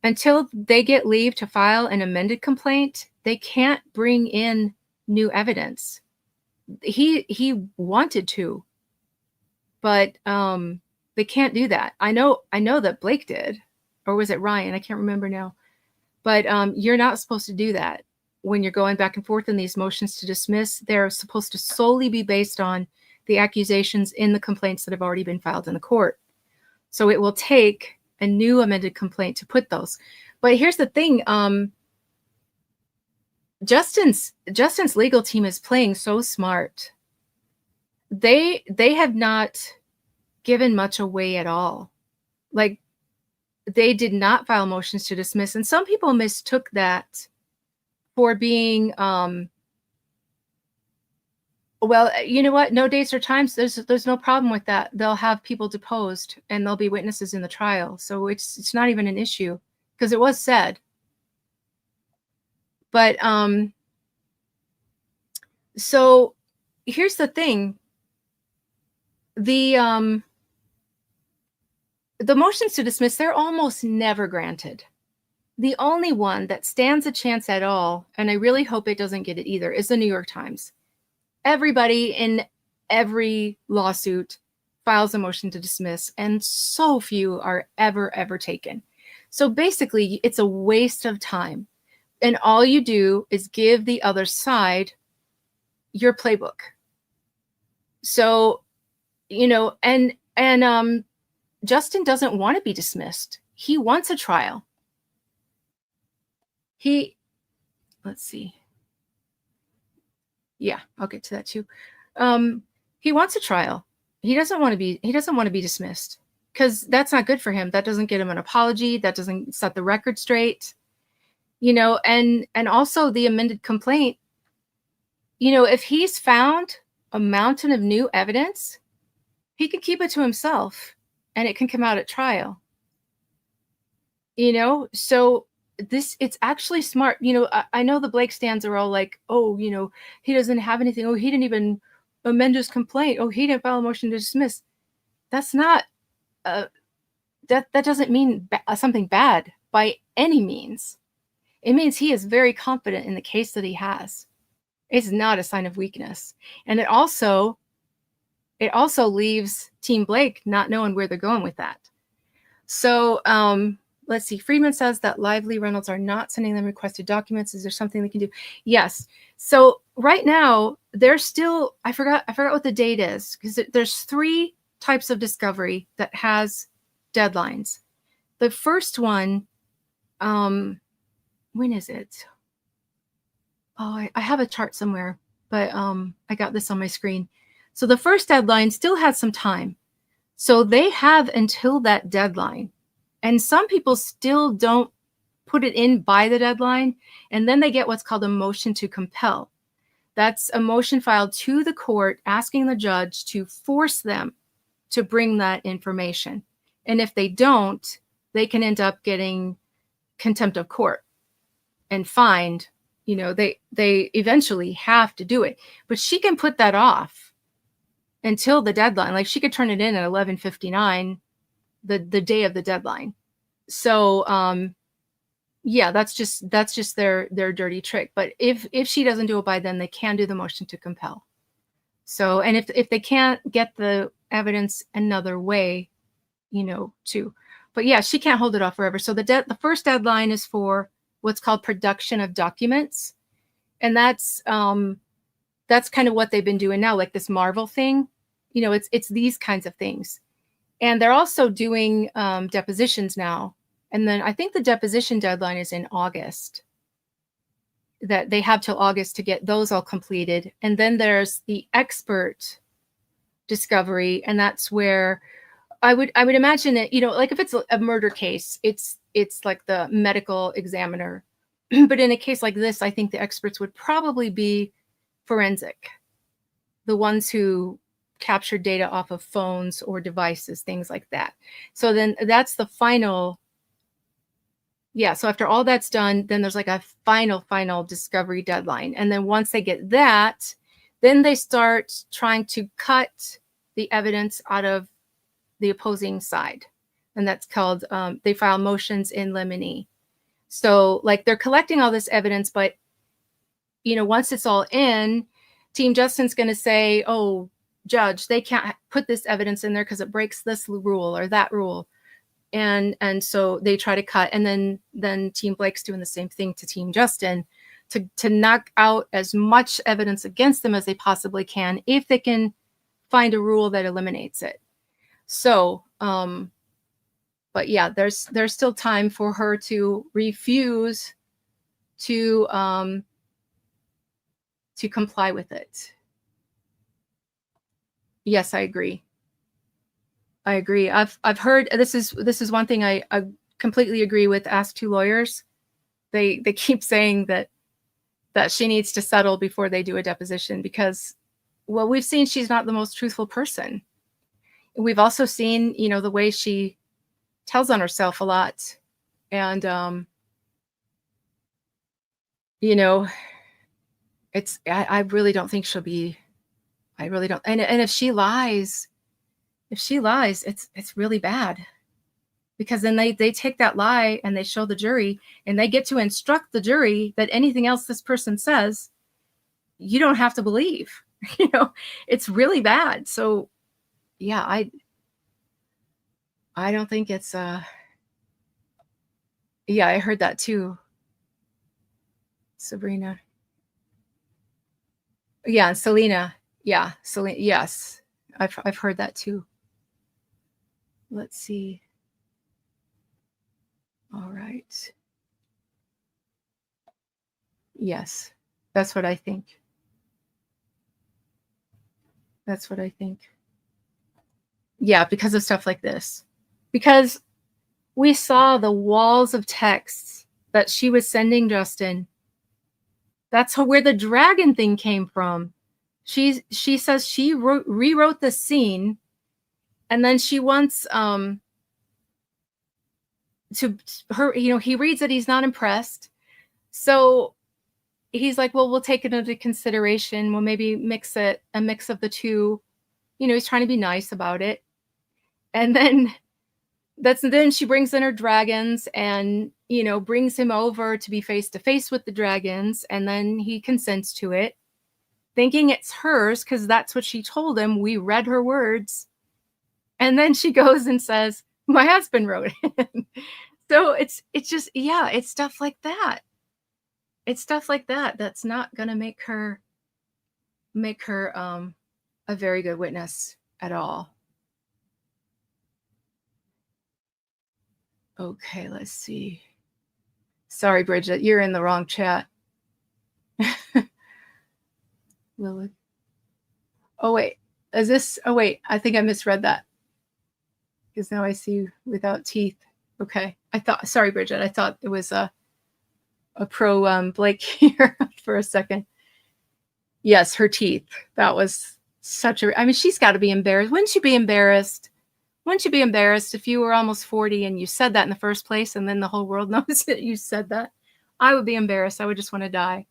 get leave to file an amended complaint, they can't bring in new evidence. He wanted to, but they can't do that. I know that Blake did, or was it Ryan? I can't remember now. But you're not supposed to do that when you're going back and forth in these motions to dismiss. They're supposed to solely be based on the accusations in the complaints that have already been filed in the court. So it will take a new amended complaint to put those. But here's the thing. Justin's legal team is playing so smart. They have not given much away at all. Like, they did not file motions to dismiss, and some people mistook that for being well, you know what, no dates or times, there's no problem with that. They'll have people deposed and there'll be witnesses in the trial, so it's not even an issue, because it was said. But so here's the thing. The motions to dismiss, they're almost never granted. The only one that stands a chance at all, and I really hope it doesn't get it either, is the New York Times. Everybody in every lawsuit files a motion to dismiss, and so few are ever taken. So basically, it's a waste of time. And all you do is give the other side your playbook. So, you know, and Justin doesn't want to be dismissed. He wants a trial. Let's see. Yeah, I'll get to that too. He wants a trial. He doesn't want to be dismissed, because that's not good for him. That doesn't get him an apology. That doesn't set the record straight. You know, and also the amended complaint, you know, if he's found a mountain of new evidence, he can keep it to himself and it can come out at trial. You know, so it's actually smart. You know, I know the Blake stands are all like, oh, you know, he doesn't have anything. Oh, he didn't even amend his complaint. Oh, he didn't file a motion to dismiss. That's not, that doesn't mean something bad by any means. It means he is very confident in the case that he has. It's not a sign of weakness. And it also leaves Team Blake not knowing where they're going with that. So let's see. Friedman says that Lively Reynolds are not sending them requested documents. Is there something they can do? Yes. So right now they're still, I forgot what the date is, because there's 3 types of discovery that has deadlines. The first one, when is it? Oh, I have a chart somewhere, but I got this on my screen. So the first deadline still has some time. So they have until that deadline. And some people still don't put it in by the deadline. And then they get what's called a motion to compel. That's a motion filed to the court asking the judge to force them to bring that information. And if they don't, they can end up getting contempt of court and fined. You know, they eventually have to do it. But she can put that off until the deadline. Like, she could turn it in at 11:59, the day of the deadline. So yeah, that's just their dirty trick. But if she doesn't do it by then, they can do the motion to compel. So, and if they can't get the evidence another way, too. But yeah, she can't hold it off forever. So the first deadline is for what's called production of documents. And that's kind of what they've been doing now, like this Marvel thing. It's these kinds of things. And they're also doing depositions now. And then I think the deposition deadline is in August, that they have till August to get those all completed. And then there's the expert discovery. And that's where I would imagine it, like if it's a murder case, it's like the medical examiner. But in a case like this, I think the experts would probably be forensic, the ones who capture data off of phones or devices, things like that. So then that's the final. Yeah, so after all that's done, then there's like a final discovery deadline. And then once they get that, then they start trying to cut the evidence out of the opposing side. And that's called, they file motions in limine. So like they're collecting all this evidence, but once it's all in, Team Justin's going to say, oh, judge, they can't put this evidence in there because it breaks this rule or that rule. And so they try to cut. And then Team Blake's doing the same thing to Team Justin to knock out as much evidence against them as they possibly can, if they can find a rule that eliminates it. So, but yeah, there's still time for her to refuse to comply with it. Yes, I agree. I've heard this is one thing I completely agree with. Ask Two Lawyers. They keep saying that she needs to settle before they do a deposition because, well, we've seen she's not the most truthful person. We've also seen, the way she tells on herself a lot. And, I really don't think she'll be, I really don't. And if she lies, it's really bad, because then they take that lie and they show the jury, and they get to instruct the jury that anything else this person says, you don't have to believe. It's really bad. So yeah, I don't think it's yeah, I heard that too, Sabrina. Yeah, and Selena. Yeah, Selena. Yes, I've heard that too. Let's see. All right. Yes, that's what I think. That's what I think. Yeah, because of stuff like this. Because we saw the walls of texts that she was sending Justin. That's where the dragon thing came from. She says she rewrote the scene, and then she wants to her, he reads it, he's not impressed. So he's like, well, we'll take it into consideration. We'll maybe mix a mix of the two. He's trying to be nice about it. And then then she brings in her dragons and, brings him over to be face to face with the dragons. And then he consents to it, thinking it's hers because that's what she told him. We read her words. And then she goes and says, my husband wrote it. So it's just, yeah, it's stuff like that. It's stuff like that that's not going to make her a very good witness at all. Okay, let's see. Sorry, Bridget, you're in the wrong chat. Lilith. Oh, wait. Is this? Oh, wait. I think I misread that. Because now I see without teeth. Okay. Sorry, Bridget. I thought it was a pro Blake here for a second. Yes, her teeth. That was such a, I mean, she's got to be embarrassed. Wouldn't you be embarrassed? Wouldn't you be embarrassed if you were almost 40 and you said that in the first place, and then the whole world knows that you said that? I would be embarrassed. I would just want to die.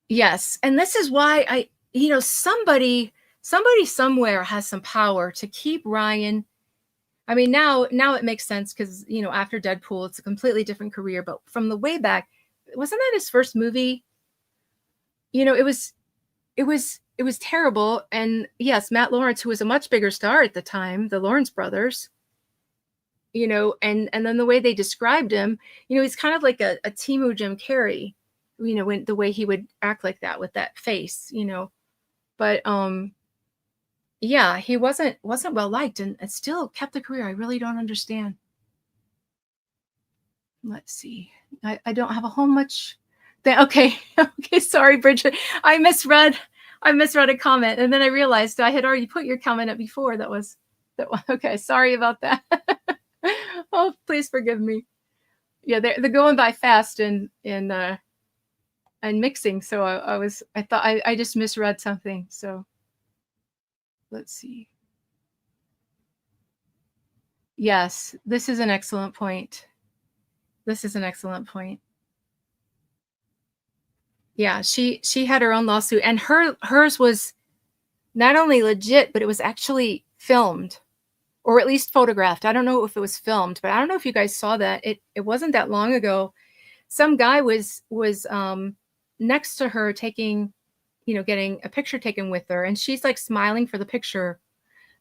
Yes. And this is why somebody somewhere has some power to keep Ryan. I mean, now it makes sense because, after Deadpool, it's a completely different career. But from the way back, wasn't that his first movie? It was it was terrible. And yes, Matt Lawrence, who was a much bigger star at the time, the Lawrence brothers, and then the way they described him, he's kind of like a Timu Jim Carrey, when the way he would act like that with that face, but yeah, he wasn't well liked, and still kept a career. I really don't understand. Let's see. I don't have a whole much. Okay, okay. Sorry, Bridget. I misread a comment, and then I realized I had already put your comment up before. That was. Okay, sorry about that. Oh, please forgive me. Yeah, they're going by fast and mixing. So I thought I just misread something. So let's see. Yes, this is an excellent point. This is an excellent point. Yeah, she had her own lawsuit, and hers was not only legit, but it was actually filmed, or at least photographed. I don't know if it was filmed, but I don't know if you guys saw that. It wasn't that long ago. Some guy was next to her taking, getting a picture taken with her, and she's like smiling for the picture.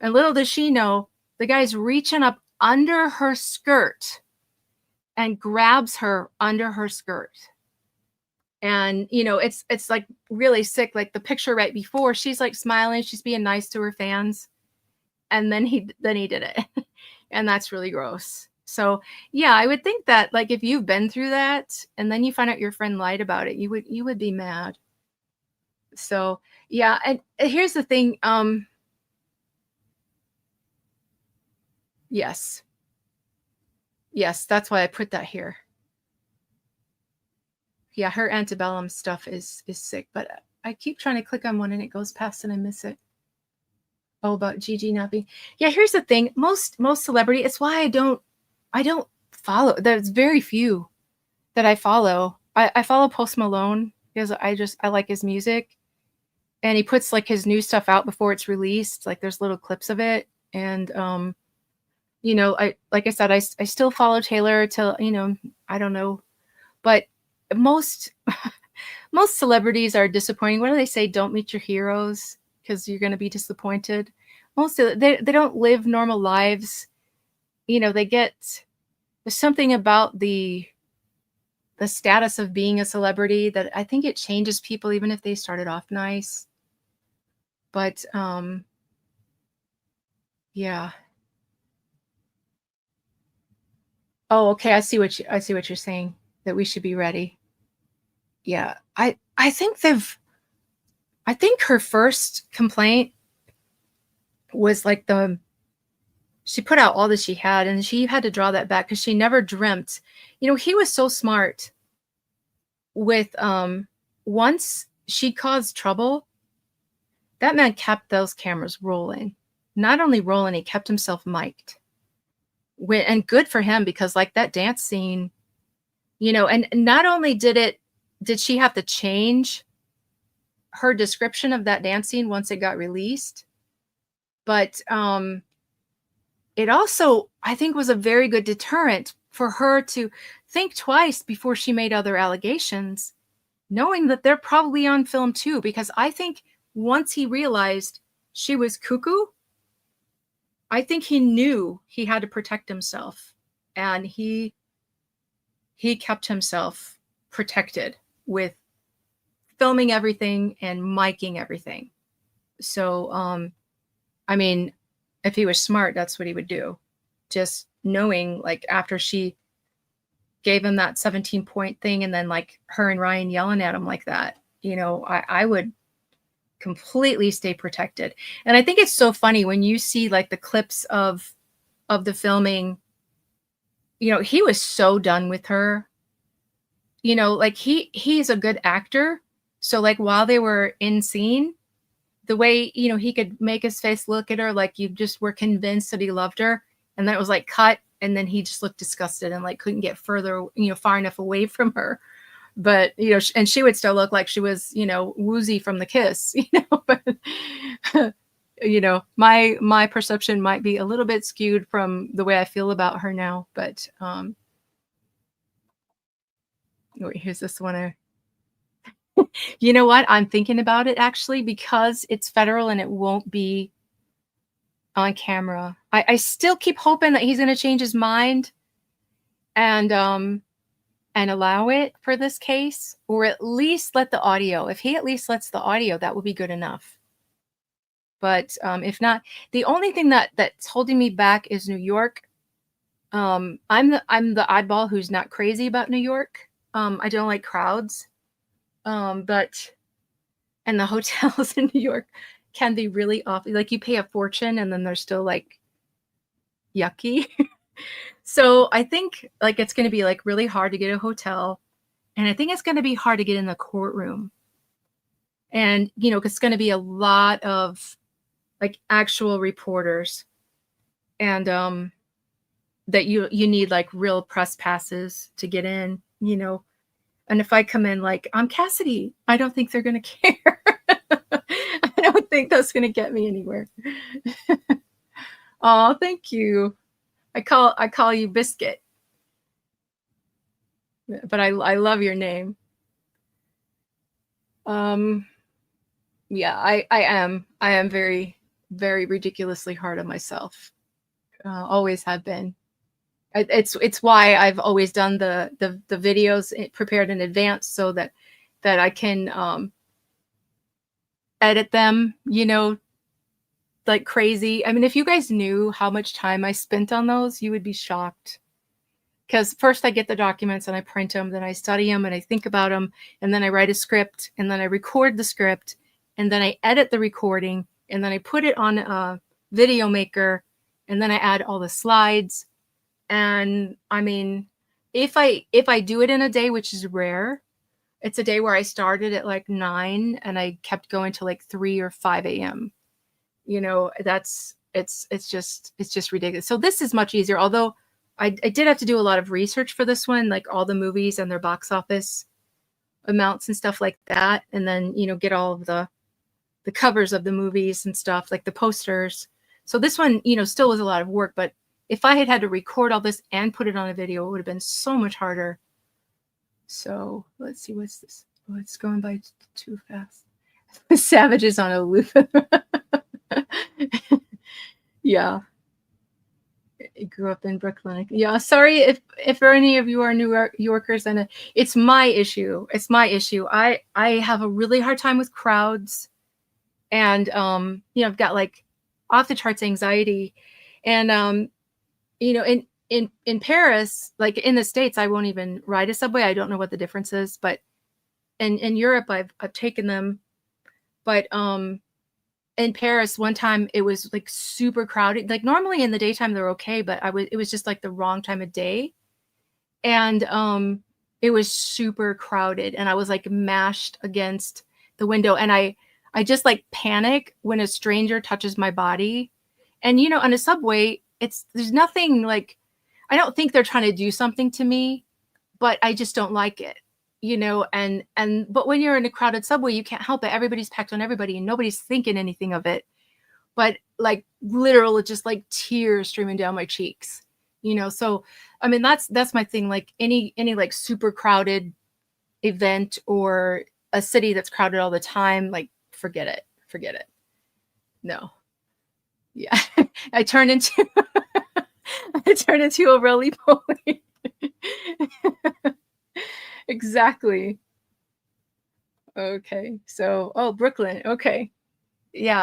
And little does she know, the guy's reaching up under her skirt and grabs her under her skirt. And it's like really sick. Like the picture right before, she's like smiling, she's being nice to her fans, and then he did it. And that's really gross. So yeah, I would think that, like, if you've been through that and then you find out your friend lied about it, you would be mad. So yeah, and here's the thing. Yes, that's why I put that here. Yeah, her antebellum stuff is sick, but I keep trying to click on one and it goes past and I miss it. Oh, about Gigi not being. Yeah, here's the thing. Most celebrity, it's why I don't follow. There's very few that I follow. I follow Post Malone because I like his music, and he puts like his new stuff out before it's released. Like there's little clips of it, and like I said, I still follow Taylor till I don't know, but most celebrities are disappointing. What do they say? Don't meet your heroes because you're going to be disappointed. Most of they don't live normal lives. There's something about the status of being a celebrity that I think it changes people, even if they started off nice. But yeah. Oh, okay. I see what you're saying, that we should be ready. Yeah. I think her first complaint was like she put out all that she had, and she had to draw that back because she never dreamt. He was so smart with once she caused trouble, that man kept those cameras rolling. Not only rolling, he kept himself mic'd. And good for him, because like that dance scene, and not only did she have to change her description of that dance scene once it got released, but it also, I think, was a very good deterrent for her to think twice before she made other allegations, knowing that they're probably on film too. Because I think once he realized she was cuckoo, I think he knew he had to protect himself, and he kept himself protected with filming everything and miking everything. So, I mean, if he was smart, that's what he would do. Just knowing, like, after she gave him that 17-point thing, and then like her and Ryan yelling at him like that, I would completely stay protected. And I think it's so funny when you see like the clips of the filming, he was so done with her. Like he's a good actor. So like while they were in scene, the way, he could make his face look at her like you just were convinced that he loved her. And then it was like cut. And then he just looked disgusted and like couldn't get further, far enough away from her. But, and she would still look like she was, woozy from the kiss, but, my perception might be a little bit skewed from the way I feel about her now. But, wait, here's this one. You know what? I'm thinking about it actually because it's federal and it won't be on camera. I still keep hoping that he's gonna change his mind and allow it for this case, or at least let the audio. If he at least lets the audio, that would be good enough. But if not, the only thing that's holding me back is New York. I'm the oddball who's not crazy about New York. I don't like crowds. But and the hotels in New York can be really awful. Like you pay a fortune and then they're still like yucky. So I think like it's going to be like really hard to get a hotel, and I think it's going to be hard to get in the courtroom. And you know, 'cause it's going to be a lot of like actual reporters, and that you need like real press passes to get in, you know. And if I come in like I'm Cassidy, I don't think they're going to care. I don't think that's going to get me anywhere. Oh, thank you. I call you Biscuit. But I love your name. Yeah, I am very, very ridiculously hard on myself. Always have been. It's why I've always done the videos prepared in advance so that I can edit them, you know, like crazy. I mean, if you guys knew how much time I spent on those, you would be shocked. Because first I get the documents and I print them, then I study them and I think about them, and then I write a script, and then I record the script, and then I edit the recording, and then I put it on a video maker, and then I add all the slides. And I mean, if I do it in a day, which is rare, it's a day where I started at like 9 and I kept going to like 3 or 5 a.m. You know, it's just ridiculous. So this is much easier, although I did have to do a lot of research for this one, like all the movies and their box office amounts and stuff like that. And then, you know, get all of the covers of the movies and stuff, like the posters. So this one, you know, still was a lot of work, but if I had to record all this and put it on a video, it would have been so much harder. So let's see, what's this? Oh, it's going by too fast. Savages on a loop. Yeah. I grew up in Brooklyn. Yeah, sorry if any of you are New Yorkers, and it's my issue. It's my issue. I have a really hard time with crowds, and you know, I've got like off the charts anxiety, and you know, in Paris, like in the States, I won't even ride a subway. I don't know what the difference is, but in Europe, I've taken them, but in Paris one time it was like super crowded. Like normally in the daytime they're okay, but it was just like the wrong time of day. And it was super crowded and I was like mashed against the window, and I just like panic when a stranger touches my body. And you know, on a subway, there's nothing like, I don't think they're trying to do something to me, but I just don't like it. You know, but when you're in a crowded subway, you can't help it. Everybody's packed on everybody and nobody's thinking anything of it. But like literal, it's just like tears streaming down my cheeks, you know? So, I mean, that's my thing. Like any like super crowded event or a city that's crowded all the time, like forget it. No. Yeah. I turned into a roly-poly. Exactly. Okay. So, oh, Brooklyn. Okay. Yeah,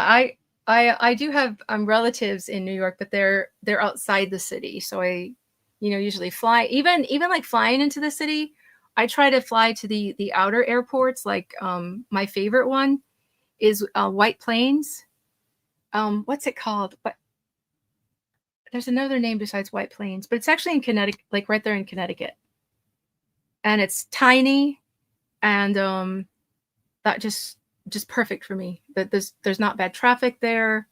I do have relatives in New York, but they're outside the city. So I, you know, usually fly even like flying into the city. I try to fly to the outer airports. Like my favorite one is White Plains. What's it called? But there's another name besides White Plains, but it's actually in Connecticut, like right there in Connecticut. And it's tiny, and that just perfect for me. That there's not bad traffic there.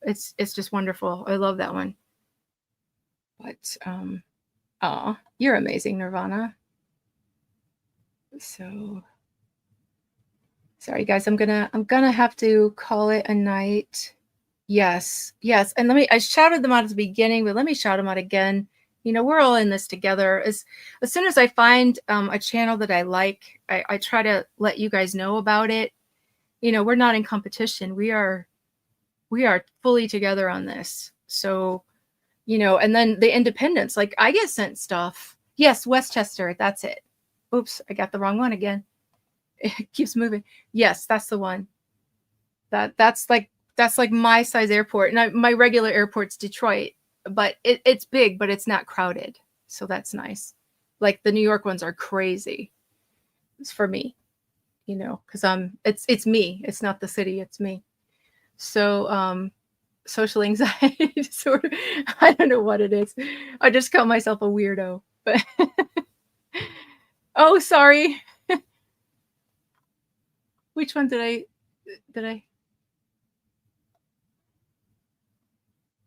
It's just wonderful. I love that one. But oh, you're amazing, Nirvana. So sorry guys, I'm gonna have to call it a night. Yes. And I shouted them out at the beginning, but let me shout them out again we're all in this together. As soon as I find a channel that I like, I try to let you guys know about it. We're not in competition. We are fully together on this. So, and then the independents, like I get sent stuff. Yes, Westchester, that's it. Oops, I got the wrong one again. It keeps moving. Yes, that's the one. That's like my size airport. And my regular airport's Detroit, but it's big, but it's not crowded. So that's nice. Like the New York ones are crazy. It's for me, because it's me. It's not the city, it's me. So social anxiety disorder. I don't know what it is. I just call myself a weirdo. But oh, sorry. Which one did I?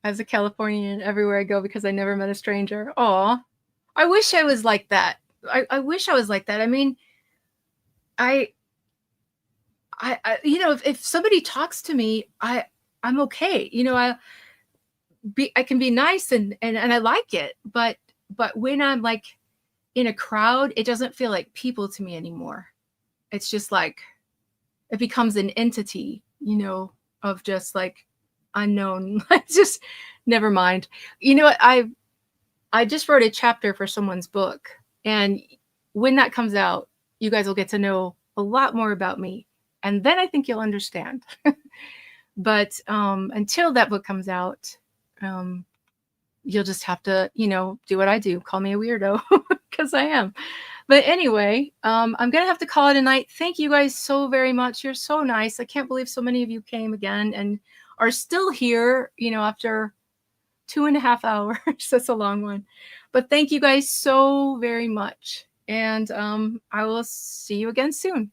As a Californian, everywhere I go because I never met a stranger. Aw, I wish I was like that. I wish I was like that. I mean, I if somebody talks to me, I'm okay. I can be nice and I like it, but when I'm like in a crowd, it doesn't feel like people to me anymore. It's just like it becomes an entity, of just like unknown. Just never mind. What, I just wrote a chapter for someone's book, and when that comes out, you guys will get to know a lot more about me, and then I think you'll understand. But until that book comes out, you'll just have to, do what I do. Call me a weirdo, because I am. But anyway, I'm going to have to call it a night. Thank you guys so very much. You're so nice. I can't believe so many of you came again and are still here, after 2.5 hours. That's a long one. But thank you guys so very much. And I will see you again soon.